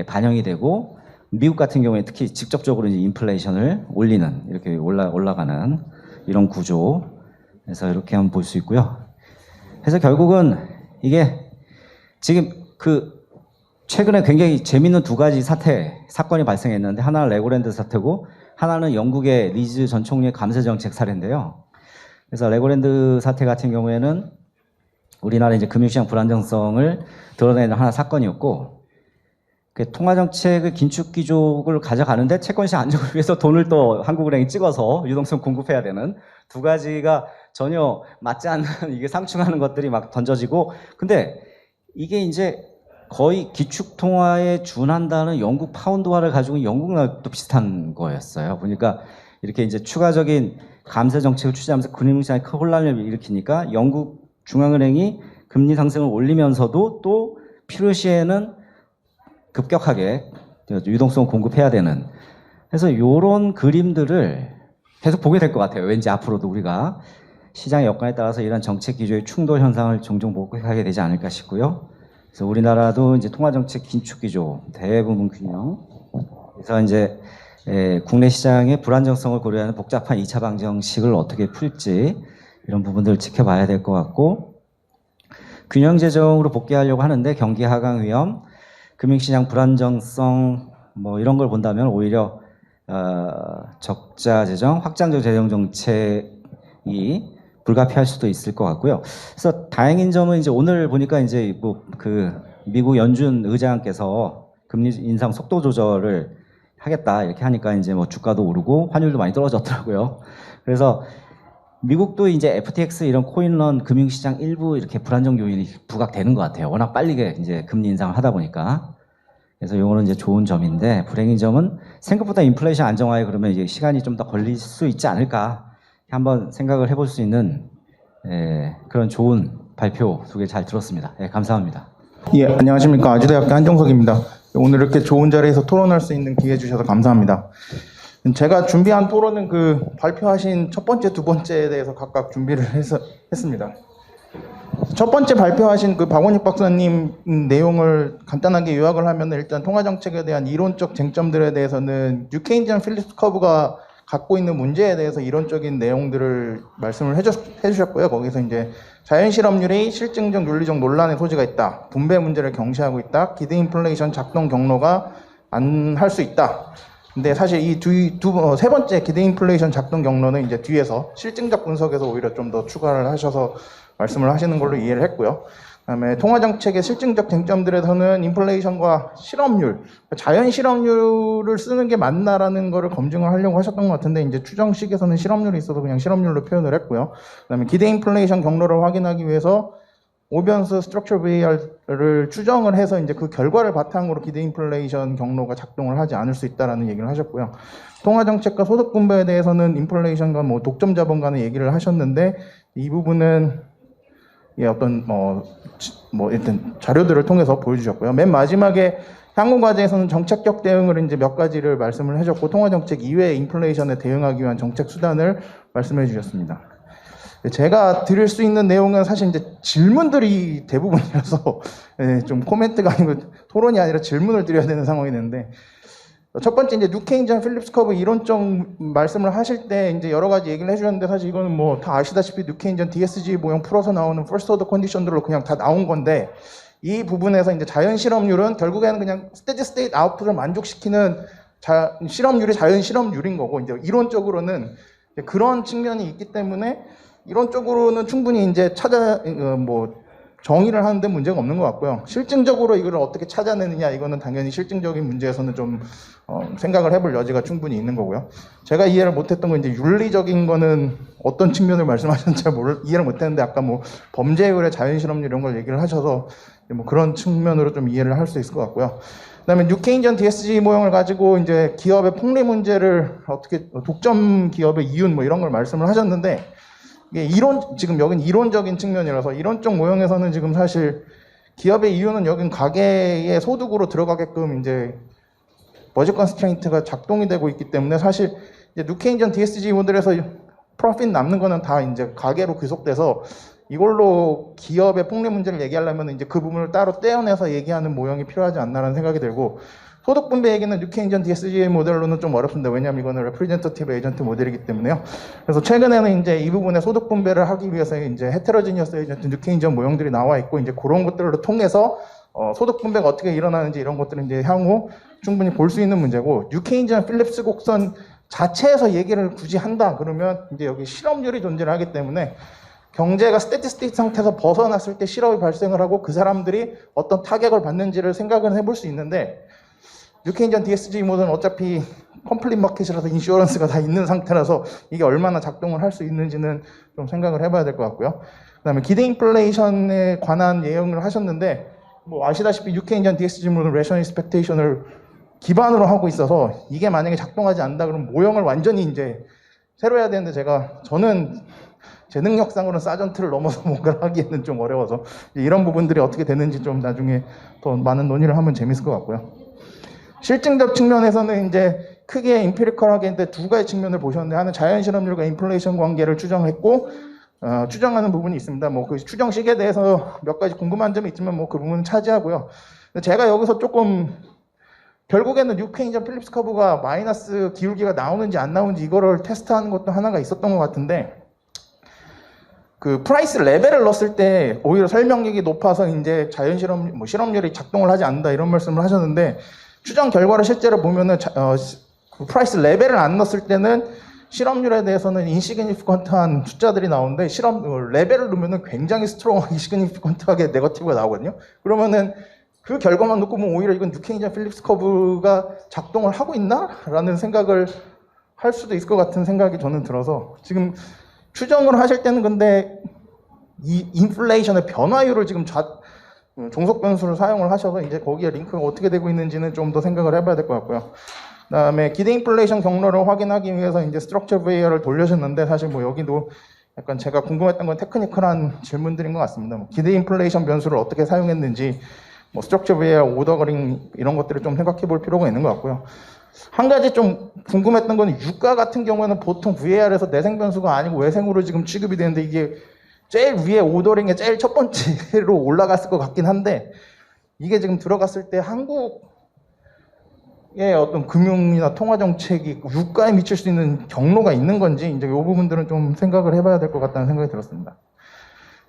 반영이 되고 미국 같은 경우에 특히 직접적으로 이제 인플레이션을 올리는 이렇게 올라가는 이런 구조. 그래서 이렇게 한번 볼 수 있고요. 그래서 결국은 이게 지금 최근에 굉장히 재밌는 두 가지 사건이 발생했는데 하나는 레고랜드 사태고 하나는 영국의 리즈 전 총리의 감세 정책 사례인데요. 그래서 레고랜드 사태 같은 경우에는 우리나라 이제 금융시장 불안정성을 드러내는 하나 사건이었고 그 통화정책의 긴축 기조를 가져가는데 채권시장 안정을 위해서 돈을 또 한국은행이 찍어서 유동성 공급해야 되는 두 가지가 전혀 맞지 않는 이게 상충하는 것들이 막 던져지고 근데 이게 이제 거의 기축통화에 준한다는 영국 파운드화를 가지고 영국과 또 비슷한 거였어요. 보니까 이렇게 이제 추가적인 감세 정책을 취재하면서 금융시장에 큰 혼란을 일으키니까 영국 중앙은행이 금리 상승을 올리면서도 또 필요시에는 급격하게 유동성을 공급해야 되는 그래서 이런 그림들을 계속 보게 될 것 같아요. 왠지 앞으로도 우리가 시장의 여건에 따라서 이런 정책 기조의 충돌 현상을 종종 목격하게 되지 않을까 싶고요. 그래서 우리나라도 이제 통화정책 긴축 기조 대부분 균형 그래서 이제 국내 시장의 불안정성을 고려하는 복잡한 2차 방정식을 어떻게 풀지 이런 부분들을 지켜봐야 될 것 같고 균형 재정으로 복귀하려고 하는데 경기 하강 위험, 금융시장 불안정성 뭐 이런 걸 본다면 오히려 적자 재정, 확장적 재정 정책이 불가피할 수도 있을 것 같고요. 그래서 다행인 점은 이제 오늘 보니까 이제 미국 연준 의장께서 금리 인상 속도 조절을 하겠다 이렇게 하니까 이제 뭐 주가도 오르고 환율도 많이 떨어졌더라고요. 그래서 미국도 이제 FTX 이런 코인런 금융시장 일부 이렇게 불안정 요인이 부각되는 것 같아요. 워낙 빨리 이제 금리 인상을 하다 보니까. 그래서 이거는 이제 좋은 점인데 불행인 점은 생각보다 인플레이션 안정화에 그러면 이제 시간이 좀 더 걸릴 수 있지 않을까 한번 생각을 해볼 수 있는 그런 좋은 발표 두 개 잘 들었습니다. 감사합니다. 예, 안녕하십니까. 아주대학교 한정석입니다. 오늘 이렇게 좋은 자리에서 토론할 수 있는 기회 주셔서 감사합니다. 제가 준비한 토론은 발표하신 첫 번째, 두 번째에 대해서 각각 준비를 했습니다. 첫 번째 발표하신 박원익 박사님 내용을 간단하게 요약을 하면 일단 통화정책에 대한 이론적 쟁점들에 대해서는 뉴케인지안 필립스 커브가 갖고 있는 문제에 대해서 이론적인 내용들을 말씀을 해주셨고요. 거기서 이제 자연실업률이 실증적 윤리적 논란의 소지가 있다. 분배 문제를 경시하고 있다. 기대 인플레이션 작동 경로가 안 할 수 있다. 근데 사실 이 세 번째 기대 인플레이션 작동 경로는 이제 뒤에서 실증적 분석에서 오히려 좀 더 추가를 하셔서 말씀을 하시는 걸로 이해를 했고요. 그다음에 통화정책의 실증적 쟁점들에서는 인플레이션과 실업률, 자연 실업률을 쓰는 게 맞나라는 거를 검증을 하려고 하셨던 것 같은데 이제 추정식에서는 실업률이 있어서 그냥 실업률로 표현을 했고요. 그다음에 기대 인플레이션 경로를 확인하기 위해서 오변수 스트럭처 VAR을 추정을 해서 이제 그 결과를 바탕으로 기대 인플레이션 경로가 작동을 하지 않을 수 있다라는 얘기를 하셨고요. 통화 정책과 소득 분배에 대해서는 인플레이션과 뭐 독점 자본 간의 얘기를 하셨는데 이 부분은 예, 어떤 일단 자료들을 통해서 보여주셨고요. 맨 마지막에 향후 과제에서는 정책적 대응을 이제 몇 가지를 말씀을 해줬고 통화 정책 이외의 인플레이션에 대응하기 위한 정책 수단을 말씀해 주셨습니다. 제가 드릴 수 있는 내용은 사실 이제 질문들이 대부분이라서 예, 좀 코멘트가 아니고 토론이 아니라 질문을 드려야 되는 상황이 되는데 첫 번째 이제 뉴케인전 필립스 커브 이론적 말씀을 하실 때 이제 여러 가지 얘기를 해주셨는데 사실 이거는 뭐 다 아시다시피 뉴케인전 DSG 모형 풀어서 나오는 퍼스트 오더 컨디션들로 그냥 다 나온 건데 이 부분에서 이제 자연 실업률은 결국에는 그냥 스테디 스테이트 아웃풋을 만족시키는 실업률이 자연 실업률인 거고 이제 이론적으로는 그런 측면이 있기 때문에 이론적으로는 충분히 이제 정의를 하는데 문제가 없는 것 같고요. 실증적으로 이걸 어떻게 찾아내느냐 이거는 당연히 실증적인 문제에서는 좀 생각을 해볼 여지가 충분히 있는 거고요. 제가 이해를 못했던 건 이제 윤리적인 거는 어떤 측면을 말씀하셨는지 잘 이해를 못했는데 아까 뭐 범죄율의 자연실업률 이런 걸 얘기를 하셔서 뭐 그런 측면으로 좀 이해를 할 수 있을 것 같고요. 그다음에 뉴케인전 DSG 모형을 가지고 이제 기업의 폭리 문제를 어떻게 독점 기업의 이윤 뭐 이런 걸 말씀을 하셨는데 이게 지금 여긴 이론적인 측면이라서 이론적 모형에서는 지금 사실 기업의 이윤은 여긴 가계의 소득으로 들어가게끔 이제 버짓 컨스트레인트가 작동이 되고 있기 때문에 사실 이제 뉴케인전 DSG 모델에서 프로핏 남는 거는 다 이제 가계로 귀속돼서 이걸로 기업의 폭리 문제를 얘기하려면 이제 그 부분을 따로 떼어내서 얘기하는 모형이 필요하지 않나라는 생각이 들고 소득 분배 얘기는 뉴케인전 DSG 모델로는 좀 어렵습니다. 왜냐하면 이거는 레프리젠터티브 에이전트 모델이기 때문에요. 그래서 최근에는 이제 이 부분에 소득 분배를 하기 위해서 이제 헤테로지니어스 에이전트 뉴케인전 모형들이 나와 있고 이제 그런 것들을 통해서 소득 분배가 어떻게 일어나는지 이런 것들은 이제 향후 충분히 볼 수 있는 문제고 뉴케인전 필립스 곡선 자체에서 얘기를 굳이 한다 그러면 이제 여기 실업률이 존재를 하기 때문에 경제가 스테디 스테이트 상태에서 벗어났을 때 실업이 발생을 하고 그 사람들이 어떤 타격을 받는지를 생각을 해볼 수 있는데 뉴케인전 DSG 모델은 어차피 컴플릿 마켓이라서 인슈어런스가 다 있는 상태라서 이게 얼마나 작동을 할 수 있는지는 좀 생각을 해봐야 될 것 같고요. 그 다음에 기대 인플레이션에 관한 예언을 하셨는데 뭐 아시다시피 뉴케인전 DSG 모델은 레션 익스펙테이션을 기반으로 하고 있어서 이게 만약에 작동하지 않는다 그러면 모형을 완전히 이제 새로 해야 되는데 저는 제 능력상으로는 사전트를 넘어서 뭔가를 하기에는 좀 어려워서 이런 부분들이 어떻게 되는지 좀 나중에 더 많은 논의를 하면 재밌을 것 같고요. 실증적 측면에서는 이제 크게 임피리컬하게 두 가지 측면을 보셨는데 하나는 자연실업률과 인플레이션 관계를 추정했고 추정하는 부분이 있습니다. 뭐 그 추정식에 대해서 몇 가지 궁금한 점이 있지만 뭐 그 부분은 차지하고요. 제가 여기서 조금 결국에는 뉴케인전 필립스 커브가 마이너스 기울기가 나오는지 안 나오는지 이거를 테스트하는 것도 하나가 있었던 것 같은데 그 프라이스 레벨을 넣었을 때 오히려 설명력이 높아서 이제 실업률이 작동을 하지 않는다 이런 말씀을 하셨는데 추정 결과를 실제로 보면은 그 프라이스 레벨을 안 넣었을 때는 실업률에 대해서는 인시그니피컨트한 숫자들이 나오는데 레벨을 넣으면은 굉장히 스트롱하게 시그니피컨트하게 네거티브가 나오거든요. 그러면은 그 결과만 놓고 보면 오히려 이건 뉴케인전 필립스 커브가 작동을 하고 있나라는 생각을 할 수도 있을 것 같은 생각이 저는 들어서 지금 추정을 하실 때는 근데 이 인플레이션의 변화율을 지금 종속 변수를 사용을 하셔서 이제 거기에 링크가 어떻게 되고 있는지는 좀 더 생각을 해봐야 될 것 같고요. 그다음에 기대 인플레이션 경로를 확인하기 위해서 이제 스트럭처 VAR을 돌려셨는데 사실 뭐 여기도 약간 제가 궁금했던 건 테크니컬한 질문들인 것 같습니다. 뭐 기대 인플레이션 변수를 어떻게 사용했는지 뭐 스트럭처 VAR 오더거링 이런 것들을 좀 생각해 볼 필요가 있는 것 같고요. 한 가지 좀 궁금했던 건 유가 같은 경우에는 보통 VAR에서 내생 변수가 아니고 외생으로 지금 취급이 되는데 이게 제일 위에 오더링에 제일 첫 번째로 올라갔을 것 같긴 한데 이게 지금 들어갔을 때 한국의 어떤 금융이나 통화 정책이 유가에 미칠 수 있는 경로가 있는 건지 이제 이 부분들은 좀 생각을 해봐야 될 것 같다는 생각이 들었습니다.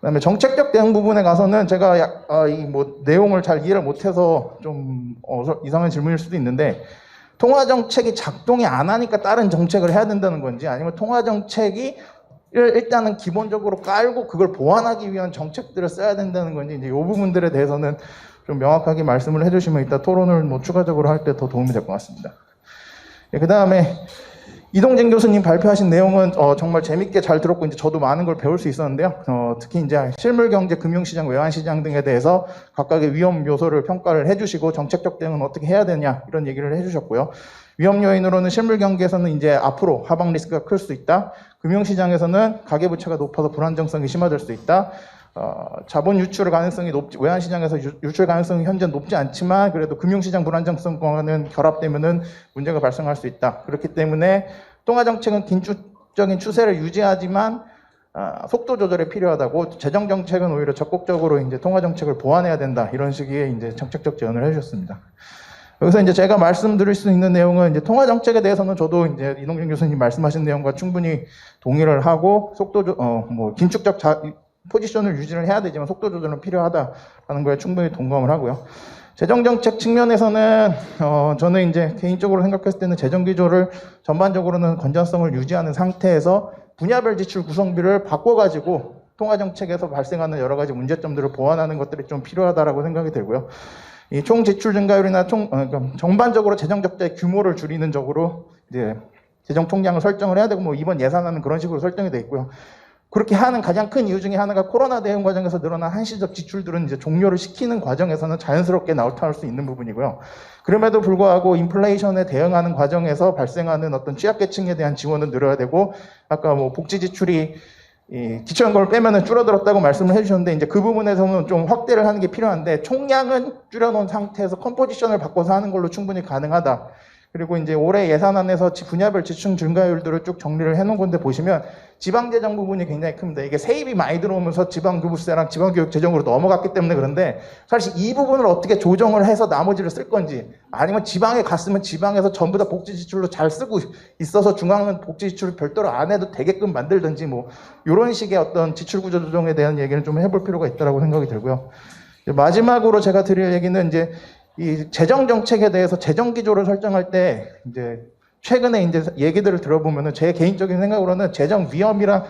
그다음에 정책적 대응 부분에 가서는 제가 이 내용을 잘 이해를 못해서 좀 이상한 질문일 수도 있는데 통화 정책이 작동이 안 하니까 다른 정책을 해야 된다는 건지 아니면 통화 정책이 일단은 기본적으로 깔고 그걸 보완하기 위한 정책들을 써야 된다는 건지 이제 이 부분들에 대해서는 좀 명확하게 말씀을 해주시면 이따 토론을 추가적으로 할 때 더 도움이 될 것 같습니다. 그 다음에 이동진 교수님 발표하신 내용은 정말 재밌게 잘 들었고 이제 저도 많은 걸 배울 수 있었는데요. 특히 이제 실물 경제, 금융시장, 외환시장 등에 대해서 각각의 위험 요소를 평가를 해주시고 정책적 대응은 어떻게 해야 되냐 이런 얘기를 해주셨고요. 위험 요인으로는 실물 경제에서는 이제 앞으로 하방 리스크가 클 수 있다. 금융시장에서는 가계부채가 높아서 불안정성이 심화될 수 있다. 자본 유출 가능성이 높지, 외환시장에서 유출 가능성이 현재 높지 않지만 그래도 금융시장 불안정성과는 결합되면은 문제가 발생할 수 있다. 그렇기 때문에 통화정책은 긴축적인 추세를 유지하지만 속도 조절이 필요하다고, 재정정책은 오히려 적극적으로 이제 통화정책을 보완해야 된다. 이런 식의 이제 정책적 제언을 해주셨습니다. 여기서 이제 제가 말씀드릴 수 있는 내용은 이제 통화정책에 대해서는 저도 이제 이동진 교수님 말씀하신 내용과 충분히 동의를 하고 긴축적 포지션을 유지를 해야 되지만 속도 조절은 필요하다라는 거에 충분히 동감을 하고요. 재정정책 측면에서는 저는 이제 개인적으로 생각했을 때는 재정기조를 전반적으로는 건전성을 유지하는 상태에서 분야별 지출 구성비를 바꿔가지고 통화정책에서 발생하는 여러 가지 문제점들을 보완하는 것들이 좀 필요하다라고 생각이 들고요. 이 총 지출 증가율이나 그러니까 전반적으로 재정 적자의 규모를 줄이는 쪽으로 이제 재정 총량을 설정을 해야 되고 뭐 이번 예산안은 그런 식으로 설정이 돼 있고요. 그렇게 하는 가장 큰 이유 중에 하나가 코로나 대응 과정에서 늘어난 한시적 지출들은 이제 종료를 시키는 과정에서는 자연스럽게 나타날 수 있는 부분이고요. 그럼에도 불구하고 인플레이션에 대응하는 과정에서 발생하는 어떤 취약계층에 대한 지원은 늘어야 되고, 아까 뭐 복지 지출이 기초연금을 빼면은 줄어들었다고 말씀을 해주셨는데 이제 그 부분에서는 좀 확대를 하는 게 필요한데, 총량은 줄여놓은 상태에서 컴포지션을 바꿔서 하는 걸로 충분히 가능하다. 그리고 이제 올해 예산안에서 분야별 지출 증가율들을 쭉 정리를 해놓은 건데 보시면 지방재정 부분이 굉장히 큽니다. 이게 세입이 많이 들어오면서 지방교부세랑 지방교육재정으로 넘어갔기 때문에 그런데, 사실 이 부분을 어떻게 조정을 해서 나머지를 쓸 건지, 아니면 지방에 갔으면 지방에서 전부 다 복지 지출로 잘 쓰고 있어서 중앙은 복지 지출을 별도로 안 해도 되게끔 만들든지 뭐 이런 식의 어떤 지출 구조 조정에 대한 얘기를 좀 해볼 필요가 있다고 생각이 들고요. 마지막으로 제가 드릴 얘기는 이제 이 재정 정책에 대해서 재정 기조를 설정할 때 이제 최근에 이제 얘기들을 들어보면은 제 개인적인 생각으로는 재정 위험이랑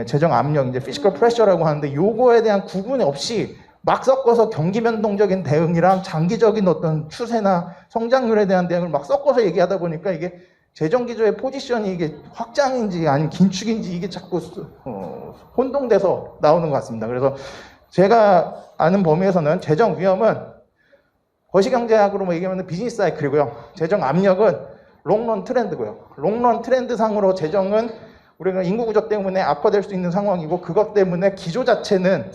재정 압력, 이제 피스컬 프레셔라고 하는데, 요거에 대한 구분이 없이 막 섞어서 경기 변동적인 대응이랑 장기적인 어떤 추세나 성장률에 대한 대응을 막 섞어서 얘기하다 보니까 이게 재정 기조의 포지션이 이게 확장인지 아니면 긴축인지 이게 자꾸 혼동돼서 나오는 것 같습니다. 그래서 제가 아는 범위에서는 재정 위험은 거시경제학으로 뭐 얘기하면 비즈니스 사이클이고요. 재정 압력은 롱런 트렌드고요. 롱런 트렌드상으로 재정은 우리가 인구 구조 때문에 악화될 수 있는 상황이고, 그것 때문에 기조 자체는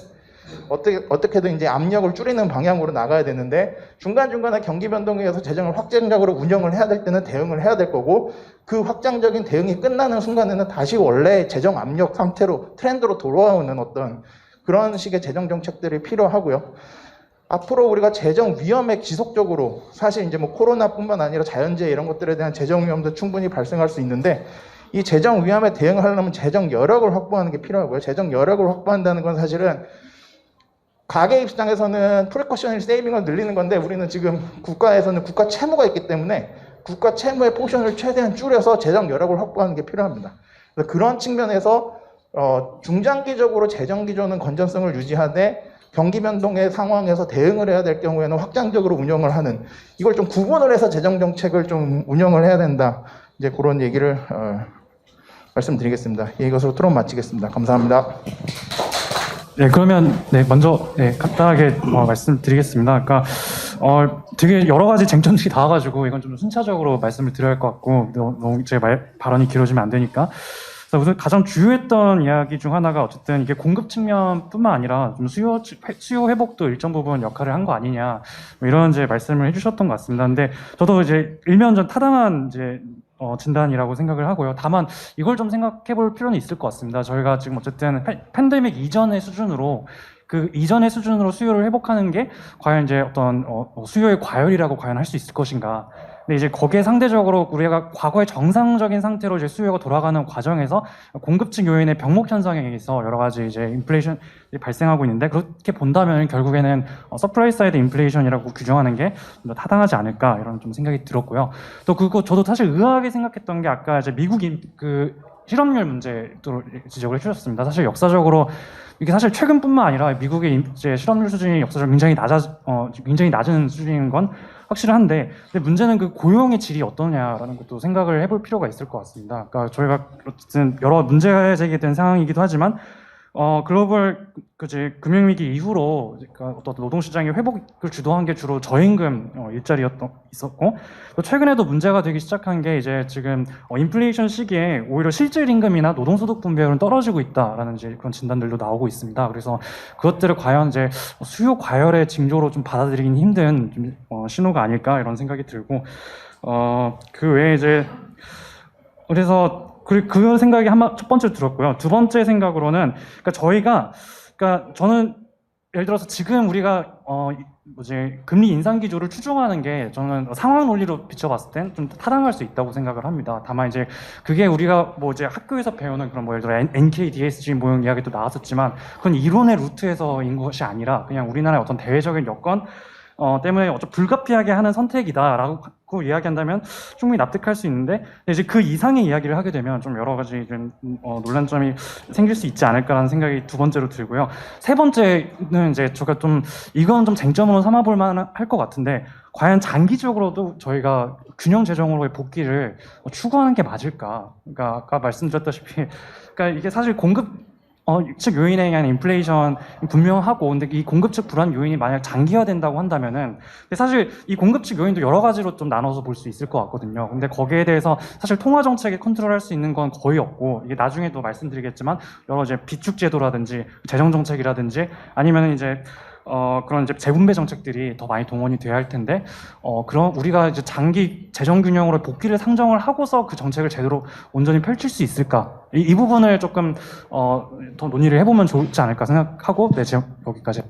어떻게든 이제 압력을 줄이는 방향으로 나가야 되는데, 중간중간에 경기 변동에 의해서 재정을 확장적으로 운영을 해야 될 때는 대응을 해야 될 거고, 그 확장적인 대응이 끝나는 순간에는 다시 원래 재정 압력 상태로 트렌드로 돌아오는 어떤 그런 식의 재정 정책들이 필요하고요. 앞으로 우리가 재정 위험에 지속적으로, 사실 이제 뭐 코로나뿐만 아니라 자연재해 이런 것들에 대한 재정 위험도 충분히 발생할 수 있는데, 이 재정 위험에 대응하려면 재정 여력을 확보하는 게 필요하고요. 재정 여력을 확보한다는 건 사실은 가계 입장에서는 프리커셔널 세이빙을 늘리는 건데, 우리는 지금 국가에서는 국가 채무가 있기 때문에 국가 채무의 포션을 최대한 줄여서 재정 여력을 확보하는 게 필요합니다. 그래서 그런 측면에서 중장기적으로 재정 기조는 건전성을 유지하되 경기 변동의 상황에서 대응을 해야 될 경우에는 확장적으로 운영을 하는, 이걸 좀 구분을 해서 재정 정책을 좀 운영을 해야 된다. 이제 그런 얘기를 말씀드리겠습니다. 이것으로 토론 마치겠습니다. 감사합니다. 네, 그러면 먼저 간단하게 말씀드리겠습니다. 그러니까 되게 여러 가지 쟁점들이 나와가지고 이건 좀 순차적으로 말씀을 드려야 할 것 같고, 너무 제 발언이 길어지면 안 되니까. 우선 가장 주요했던 이야기 중 하나가 어쨌든 이게 공급 측면뿐만 아니라 좀 수요 회복도 일정 부분 역할을 한 거 아니냐, 뭐 이런 이제 말씀을 해주셨던 것 같습니다. 근데 저도 이제 일면 전 타당한 이제 진단이라고 생각을 하고요. 다만 이걸 좀 생각해 볼 필요는 있을 것 같습니다. 저희가 지금 어쨌든 팬데믹 이전의 수준으로, 그 이전의 수준으로 수요를 회복하는 게 과연 이제 어떤 수요의 과열이라고 과연 할 수 있을 것인가. 근데 이제 거기에 상대적으로 우리가 과거의 정상적인 상태로 이제 수요가 돌아가는 과정에서 공급층 요인의 병목 현상에 의해서 여러 가지 이제 인플레이션이 발생하고 있는데, 그렇게 본다면 결국에는 서플라이 사이드 인플레이션이라고 규정하는 게 좀 더 타당하지 않을까, 이런 좀 생각이 들었고요. 또 그거 저도 사실 의아하게 생각했던 게, 아까 이제 미국인 실업률 문제도 지적을 해주셨습니다. 사실 역사적으로 이게 사실 최근뿐만 아니라 미국의 이제 실업률 수준이 역사적으로 굉장히 낮은 수준인 건 확실한데, 근데 문제는 그 고용의 질이 어떠냐라는 것도 생각을 해볼 필요가 있을 것 같습니다. 그러니까 저희가 어쨌든 여러 문제가 제기된 상황이기도 하지만 글로벌 금융위기 이후로 그러니까 어떤 노동시장의 회복을 주도한 게 주로 저임금 있었고, 또 최근에도 문제가 되기 시작한 게 이제 지금 인플레이션 시기에 오히려 실질 임금이나 노동소득 분배율은 떨어지고 있다라는 이제 그런 진단들도 나오고 있습니다. 그래서 그것들을 과연 이제 수요 과열의 징조로 좀 받아들이긴 힘든 좀, 신호가 아닐까 이런 생각이 들고, 그 외에 이제 그래서 그 생각이 첫 번째로 들었고요. 두 번째 생각으로는, 그러니까 저는 예를 들어서 지금 우리가 금리 인상 기조를 추종하는 게 저는 상황 논리로 비춰봤을 땐 좀 타당할 수 있다고 생각을 합니다. 다만 이제 그게 우리가 이제 학교에서 배우는 그런 예를 들어 NKDSG 모형 이야기도 나왔었지만, 그건 이론의 루트에서인 것이 아니라 그냥 우리나라의 어떤 대외적인 여건 때문에 어쩌 불가피하게 하는 선택이다라고 이야기한다면 충분히 납득할 수 있는데, 이제 그 이상의 이야기를 하게 되면 좀 여러 가지 논란점이 생길 수 있지 않을까라는 생각이 두 번째로 들고요. 세 번째는 이제 제가 이건 좀 쟁점으로 삼아볼 만할 것 같은데, 과연 장기적으로도 저희가 균형 재정으로의 복귀를 추구하는 게 맞을까? 그러니까 아까 말씀드렸다시피, 그러니까 이게 사실 공급 측 요인에 의한 인플레이션 분명하고, 근데 이 공급 측 불안 요인이 만약 장기화된다고 한다면은, 근데 사실 이 공급 측 요인도 여러 가지로 좀 나눠서 볼 수 있을 것 같거든요. 근데 거기에 대해서 사실 통화 정책에 컨트롤할 수 있는 건 거의 없고, 이게 나중에도 말씀드리겠지만 여러 이제 비축 제도라든지 재정 정책이라든지 아니면은 이제 그런 이제 재분배 정책들이 더 많이 동원이 돼야 할 텐데, 그런 우리가 이제 장기 재정 균형으로 복귀를 상정을 하고서 그 정책을 제대로 온전히 펼칠 수 있을까? 이 부분을 조금 더 논의를 해보면 좋지 않을까 생각하고, 여기까지.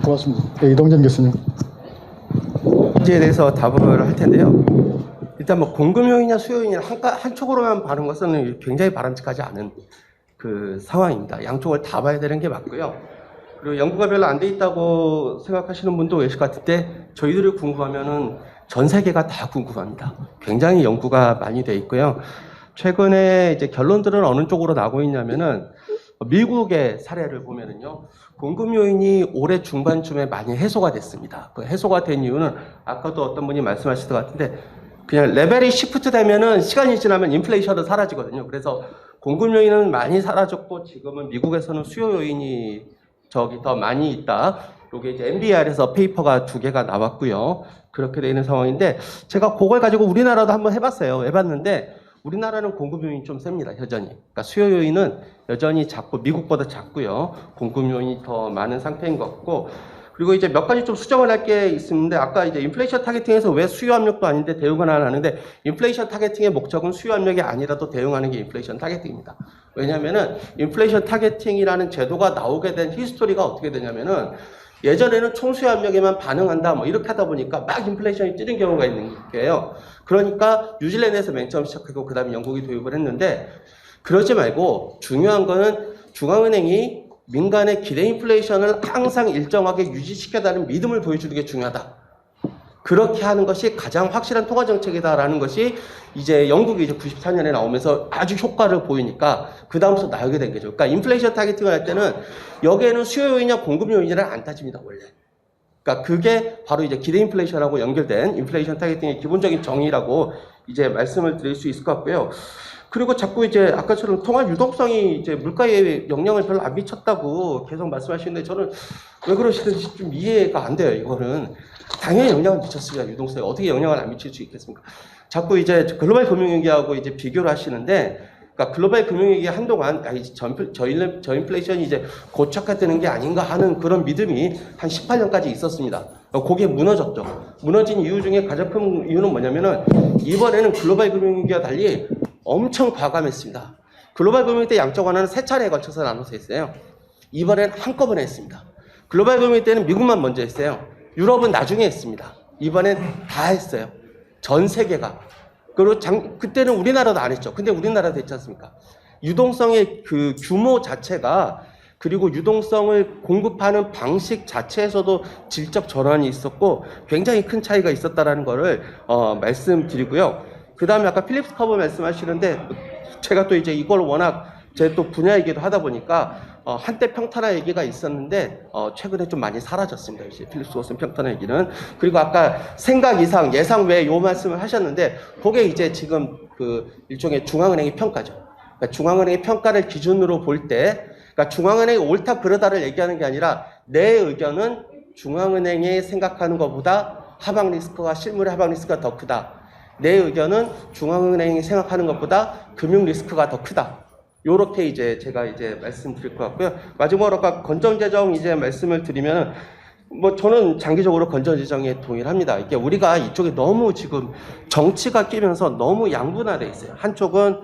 고맙습니다. 네, 이동정 교수님. 문제에 대해서 답을 할 텐데요. 일단 공급 요인이냐 수요 요인이냐 한쪽으로만 바른 것은 굉장히 바람직하지 않은 그 상황입니다. 양쪽을 다 봐야 되는 게 맞고요. 그리고 연구가 별로 안 돼 있다고 생각하시는 분도 계실 것 같은데, 저희들이 궁금하면은 전 세계가 다 궁금합니다. 굉장히 연구가 많이 돼 있고요. 최근에 이제 결론들은 어느 쪽으로 나오고 있냐면은, 미국의 사례를 보면은요, 공급 요인이 올해 중반쯤에 많이 해소가 됐습니다. 그 해소가 된 이유는 아까도 어떤 분이 말씀하셨던 것 같은데, 그냥 레벨이 시프트 되면은 시간이 지나면 인플레이션은 사라지거든요. 그래서 공급 요인은 많이 사라졌고, 지금은 미국에서는 수요 요인이 더 많이 있다. 이게 이제 NBR에서 페이퍼가 2개가 나왔고요. 그렇게 되는 상황인데, 제가 그걸 가지고 우리나라도 한번 해봤는데, 우리나라는 공급 요인이 좀 셉니다, 여전히. 그러니까 수요 요인은 여전히 작고, 미국보다 작고요. 공급 요인이 더 많은 상태인 것 같고, 그리고 이제 몇 가지 좀 수정을 할 게 있는데, 아까 이제 인플레이션 타겟팅에서 왜 수요 압력도 아닌데 대응을 안 하는데, 인플레이션 타겟팅의 목적은 수요 압력이 아니라도 대응하는 게 인플레이션 타겟팅입니다. 왜냐면은 인플레이션 타겟팅이라는 제도가 나오게 된 히스토리가 어떻게 되냐면은, 예전에는 총수요 압력에만 반응한다 이렇게 하다 보니까 막 인플레이션이 뛰는 경우가 있는 거예요. 그러니까 뉴질랜드에서 맨 처음 시작하고 그 다음에 영국이 도입을 했는데, 그러지 말고 중요한 거는 중앙은행이 민간의 기대 인플레이션을 항상 일정하게 유지시켜달라는 믿음을 보여주는 게 중요하다. 그렇게 하는 것이 가장 확실한 통화 정책이다라는 것이 이제 영국이 이제 94년에 나오면서 아주 효과를 보이니까 그 다음부터 나오게 된 거죠. 그러니까 인플레이션 타겟팅을 할 때는 여기에는 수요 요인이냐 공급 요인이냐 안 따집니다, 원래. 그러니까 그게 바로 이제 기대 인플레이션하고 연결된 인플레이션 타겟팅의 기본적인 정의라고 이제 말씀을 드릴 수 있을 것 같고요. 그리고 자꾸 이제 아까처럼 통화 유동성이 이제 물가에 영향을 별로 안 미쳤다고 계속 말씀하시는데, 저는 왜 그러시는지 좀 이해가 안 돼요. 이거는 당연히 영향을 미쳤습니다. 유동성이 어떻게 영향을 안 미칠 수 있겠습니까? 자꾸 이제 글로벌 금융위기하고 이제 비교를 하시는데, 그러니까 글로벌 금융위기 한동안 저 인플레이션이 이제 고착화되는 게 아닌가 하는 그런 믿음이 한 18년까지 있었습니다. 그게 무너졌죠. 무너진 이유 중에 가장 큰 이유는 뭐냐면은, 이번에는 글로벌 금융위기와 달리 엄청 과감했습니다. 글로벌 금융위기 때 양적 완화는 3차례에 걸쳐서 나눠서 했어요. 이번엔 한꺼번에 했습니다. 글로벌 금융위기 때는 미국만 먼저 했어요. 유럽은 나중에 했습니다. 이번엔 다 했어요. 전 세계가. 그리고 그때는 우리나라도 안 했죠. 근데 우리나라도 했지 않습니까? 유동성의 그 규모 자체가, 그리고 유동성을 공급하는 방식 자체에서도 질적 전환이 있었고 굉장히 큰 차이가 있었다라는 거를 말씀드리고요. 그 다음에 아까 필립스 커브 말씀하시는데 제가 또 이제 이걸 워낙 제 또 분야이기도 하다 보니까 한때 평탄화 얘기가 있었는데 최근에 좀 많이 사라졌습니다. 이제 필립스 워슨 평탄화 얘기는. 그리고 아까 생각 이상, 예상 외 요 말씀을 하셨는데 그게 이제 지금 그 일종의 중앙은행의 평가죠. 그러니까 중앙은행의 평가를 기준으로 볼 때, 그러니까 중앙은행이 옳다 그러다를 얘기하는 게 아니라 내 의견은 중앙은행이 생각하는 것보다 하방 리스크와 실물의 하방 리스크가 더 크다. 내 의견은 중앙은행이 생각하는 것보다 금융 리스크가 더 크다. 요렇게 이제 제가 이제 말씀드릴 것 같고요. 마지막으로 아까 건전재정 이제 말씀을 드리면 뭐 저는 장기적으로 건전재정에 동의를 합니다. 이게 우리가 이쪽에 너무 지금 정치가 끼면서 너무 양분화돼 있어요. 한쪽은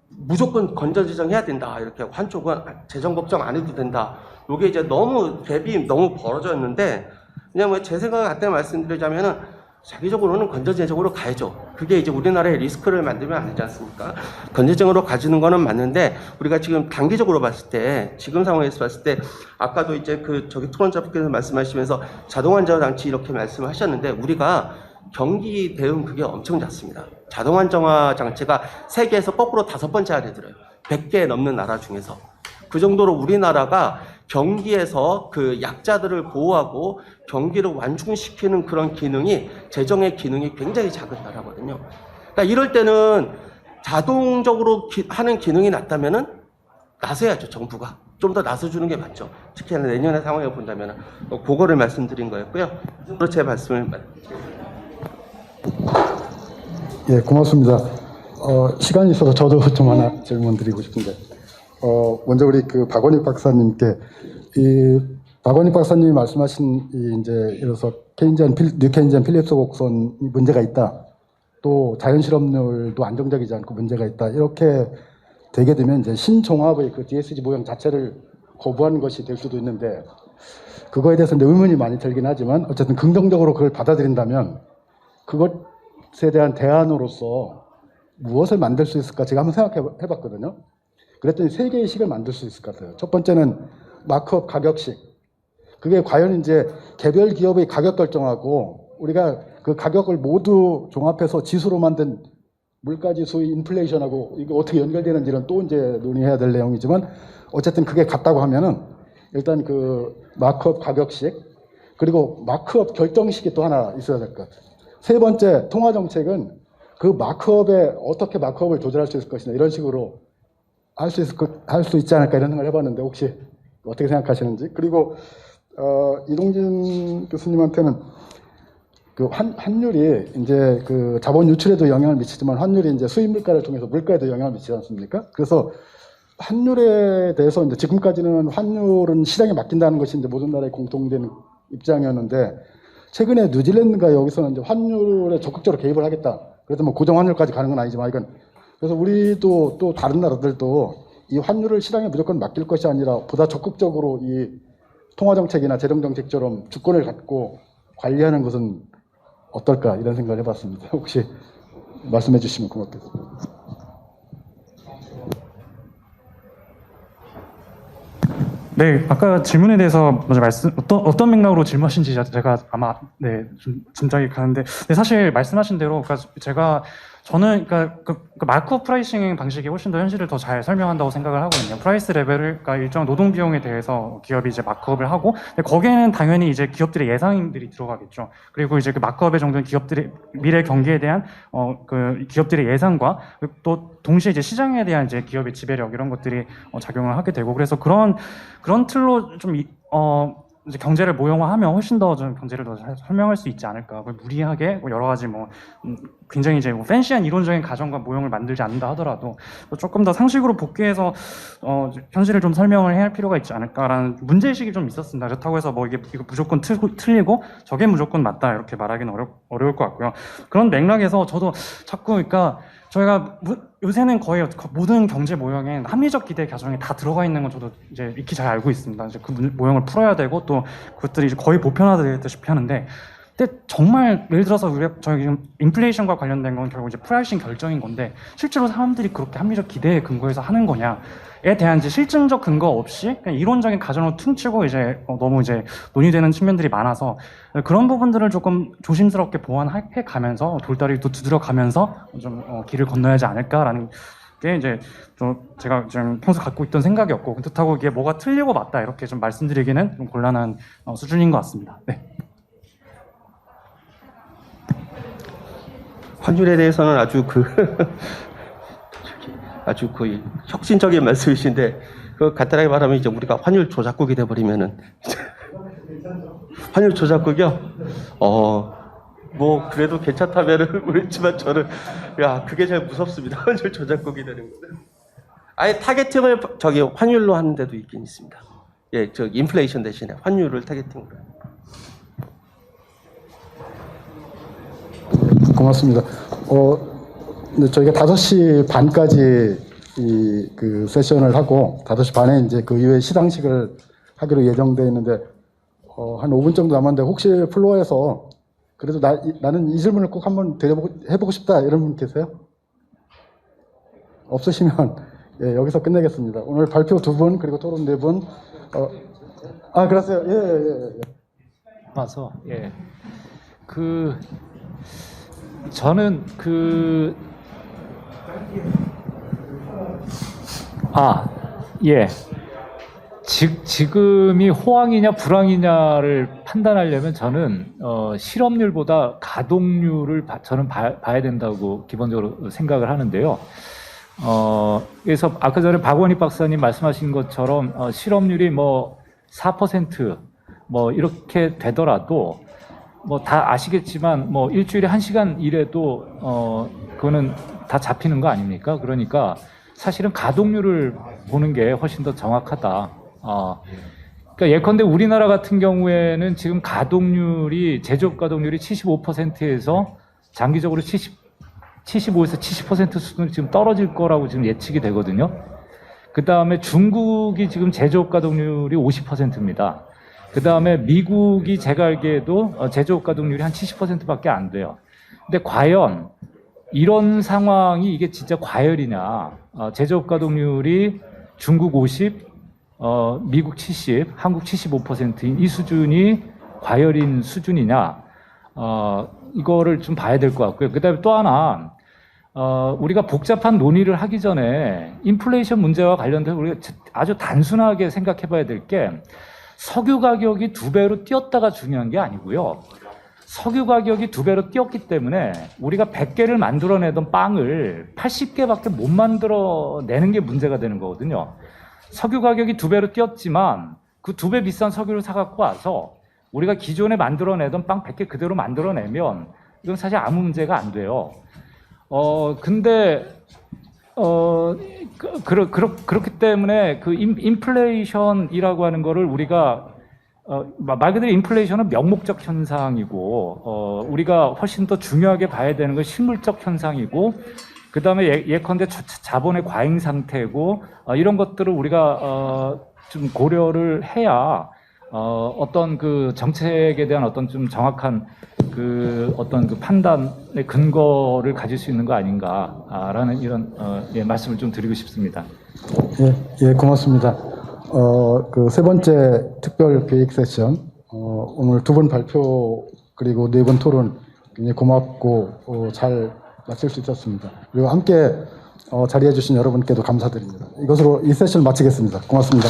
무조건 건전재정 해야 된다 이렇게 하고 한쪽은 재정 걱정 안 해도 된다. 요게 이제 너무 갭이 너무 벌어졌는데 그냥 뭐 제 생각을 갖다 말씀드리자면은 장기적으로는 건전재정으로 가야죠. 그게 이제 우리나라의 리스크를 만들면 안 되지 않습니까? 건전재정으로 가지는 거는 맞는데 우리가 지금 단기적으로 봤을 때 지금 상황에서 봤을 때 아까도 이제 그 저기 토론자분께서 말씀하시면서 자동안전 장치 이렇게 말씀하셨는데 우리가 경기 대응 그게 엄청 작습니다. 자동안정화 장치가 세계에서 거꾸로 5번째 안에 들어요. 100개 넘는 나라 중에서. 그 정도로 우리나라가 경기에서 그 약자들을 보호하고 경기를 완충시키는 그런 기능이 재정의 기능이 굉장히 작은 나라거든요. 그러니까 이럴 때는 자동적으로 하는 기능이 낮다면은 나서야죠. 정부가 좀 더 나서주는 게 맞죠. 특히 내년의 상황을 본다면 그거를 말씀드린 거였고요. 그로 제 말씀을 예, 고맙습니다. 시간이 있어서 저도 좀 하나 질문 드리고 싶은데, 먼저 우리 그 박원익 박사님께, 이 박원익 박사님이 말씀하신 이 이제 예를 들어서 뉴 케인지안 필립스 곡선 문제가 있다. 또 자연 실업률도 안정적이지 않고 문제가 있다. 이렇게 되게 되면 이제 신종합의 그 DSG 모형 자체를 거부하는 것이 될 수도 있는데, 그거에 대해서 이제 의문이 많이 들긴 하지만 어쨌든 긍정적으로 그걸 받아들인다면 그것에 대한 대안으로서 무엇을 만들 수 있을까 제가 한번 생각해 봤거든요. 그랬더니 3개의 식을 만들 수 있을 것 같아요. 첫 번째는 마크업 가격식. 그게 과연 이제 개별 기업의 가격 결정하고 우리가 그 가격을 모두 종합해서 지수로 만든 물가지수의 인플레이션하고 이게 어떻게 연결되는지는 또 이제 논의해야 될 내용이지만 어쨌든 그게 같다고 하면은 일단 그 마크업 가격식 그리고 마크업 결정식이 또 하나 있어야 될 것 같아요. 세 번째 통화정책은 그 마크업에 어떻게 마크업을 조절할 수 있을 것이냐 이런 식으로 할 수 있지 않을까 이런 생각을 해봤는데 혹시 어떻게 생각하시는지. 그리고 이동진 교수님한테는 그 환율이 이제 그 자본 유출에도 영향을 미치지만 환율이 이제 수입 물가를 통해서 물가에도 영향을 미치지 않습니까? 그래서 환율에 대해서 이제 지금까지는 환율은 시장에 맡긴다는 것이 이제 모든 나라의 공통된 입장이었는데 최근에 뉴질랜드가 여기서는 이제 환율에 적극적으로 개입을 하겠다. 그래서 뭐 고정 환율까지 가는 건 아니지만 이건 그래서 우리도 또 다른 나라들도 이 환율을 시장에 무조건 맡길 것이 아니라 보다 적극적으로 이 통화정책이나 재정정책처럼 주권을 갖고 관리하는 것은 어떨까 이런 생각을 해봤습니다. 혹시 말씀해 주시면 고맙겠습니다. 네, 아까 질문에 대해서 먼저 어떤 맥락으로 질문하신지 제가 아마 좀 짐작이 가는데, 사실 말씀하신 대로, 그러니까 저는 그 마크업 프라이싱 방식이 훨씬 더 현실을 더 잘 설명한다고 생각을 하거든요. 프라이스 레벨을, 그러니까 일정 노동 비용에 대해서 기업이 이제 마크업을 하고, 근데 거기에는 당연히 이제 기업들의 예상들이 들어가겠죠. 그리고 이제 그 마크업의 정도는 기업들의 미래 경기에 대한 그 기업들의 예상과 또 동시에 이제 시장에 대한 이제 기업의 지배력 이런 것들이 작용을 하게 되고, 그래서 그런 틀로 좀 이제 경제를 모형화하면 훨씬 더 좀 경제를 더 잘 설명할 수 있지 않을까. 무리하게 여러 가지 굉장히 이제 팬시한 이론적인 가정과 모형을 만들지 않는다 하더라도 조금 더 상식으로 복귀해서 현실을 좀 설명을 해야 할 필요가 있지 않을까라는 문제의식이 좀 있었습니다. 그렇다고 해서 이거 무조건 틀리고 저게 무조건 맞다 이렇게 말하기는 어려울 것 같고요. 그런 맥락에서 저도 자꾸 그러니까 저희가 요새는 거의 모든 경제 모형엔 합리적 기대 가정에 다 들어가 있는 건 저도 이제 익히 잘 알고 있습니다. 이제 그 모형을 풀어야 되고 또 그것들이 이제 거의 보편화되다시피 하는데 근데 정말 예를 들어서 우리가 저희 지금 인플레이션과 관련된 건 결국 이제 프라이싱 결정인 건데 실제로 사람들이 그렇게 합리적 기대에 근거해서 하는 거냐에 대한 이제 실증적 근거 없이 그냥 이론적인 가정으로 퉁치고 이제 너무 이제 논의되는 측면들이 많아서 그런 부분들을 조금 조심스럽게 보완해 가면서 돌다리를 또 두드려 가면서 좀 길을 건너야 하지 않을까라는 게 이제 좀 제가 좀 평소 갖고 있던 생각이었고 그렇다고 이게 뭐가 틀리고 맞다 이렇게 좀 말씀드리기는 좀 곤란한 수준인 것 같습니다. 네. 환율에 대해서는 아주 아주 거의 혁신적인 말씀이신데 그 간단하게 말하면 이제 우리가 환율 조작국이 돼버리면은 환율 조작국이요. 뭐 그래도 괜찮다면은 그렇지만 저는 그게 제일 무섭습니다. 환율 조작국이 되는 거는. 아예 타겟팅을 환율로 하는 데도 있긴 있습니다. 예, 인플레이션 대신에 환율을 타겟팅으로. 고맙습니다. 근데 저희가 5시 반까지 그 세션을 하고 5시 반에 이제 그 이후에 시상식을 하기로 예정되어 있는데 한 5분 정도 남았는데 혹시 플로어에서 그래도 나는 이 질문을 꼭 한번 해보고 싶다 이런 분 계세요? 없으시면 예, 여기서 끝내겠습니다. 오늘 발표 2분 그리고 토론 4분. 그러세요? 예. 맞아. 예. 저는 예. 지금이 호황이냐 불황이냐를 판단하려면 저는 실업률보다 가동률을 저는 봐야 된다고 기본적으로 생각을 하는데요. 그래서 아까 전에 박원익 박사님 말씀하신 것처럼 실업률이 뭐 4% 뭐 이렇게 되더라도 뭐 다 아시겠지만 뭐 일주일에 1시간 일해도 그거는 다 잡히는 거 아닙니까? 그러니까 사실은 가동률을 보는 게 훨씬 더 정확하다. 그러니까 예컨대 우리나라 같은 경우에는 지금 가동률이 제조업 가동률이 75%에서 장기적으로 75에서 70% 수준으로 지금 떨어질 거라고 지금 예측이 되거든요. 그 다음에 중국이 지금 제조업 가동률이 50%입니다. 그 다음에 미국이 제가 알기에도 제조업 가동률이 한 70%밖에 안 돼요. 근데 과연 이런 상황이 이게 진짜 과열이냐? 제조업 가동률이 중국 50, 미국 70, 한국 75%인 이 수준이 과열인 수준이냐? 이거를 좀 봐야 될 것 같고요. 그 다음에 또 하나, 우리가 복잡한 논의를 하기 전에 인플레이션 문제와 관련돼서 우리가 아주 단순하게 생각해 봐야 될 게 석유 가격이 2배로 뛰었다가 중요한 게 아니고요. 석유 가격이 2배로 뛰었기 때문에 우리가 100개를 만들어내던 빵을 80개밖에 못 만들어내는 게 문제가 되는 거거든요. 석유 가격이 2배로 뛰었지만 그 2배 비싼 석유를 사갖고 와서 우리가 기존에 만들어내던 빵 100개 그대로 만들어내면 이건 사실 아무 문제가 안 돼요. 근데 그렇기 때문에 그 인플레이션이라고 하는 거를 우리가 말 그대로 인플레이션은 명목적 현상이고 우리가 훨씬 더 중요하게 봐야 되는 건 실물적 현상이고 그 다음에 예컨대 자본의 과잉 상태고 이런 것들을 우리가 좀 고려를 해야 어떤 그 정책에 대한 어떤 좀 정확한 그 어떤 그 판단의 근거를 가질 수 있는 거 아닌가라는 이런 말씀을 좀 드리고 싶습니다. 예, 고맙습니다. 그 세 번째 특별 계획 세션 오늘 2분 발표 그리고 4분 토론 굉장히 고맙고 잘 마칠 수 있었습니다. 그리고 함께 자리해 주신 여러분께도 감사드립니다. 이것으로 이 세션을 마치겠습니다. 고맙습니다.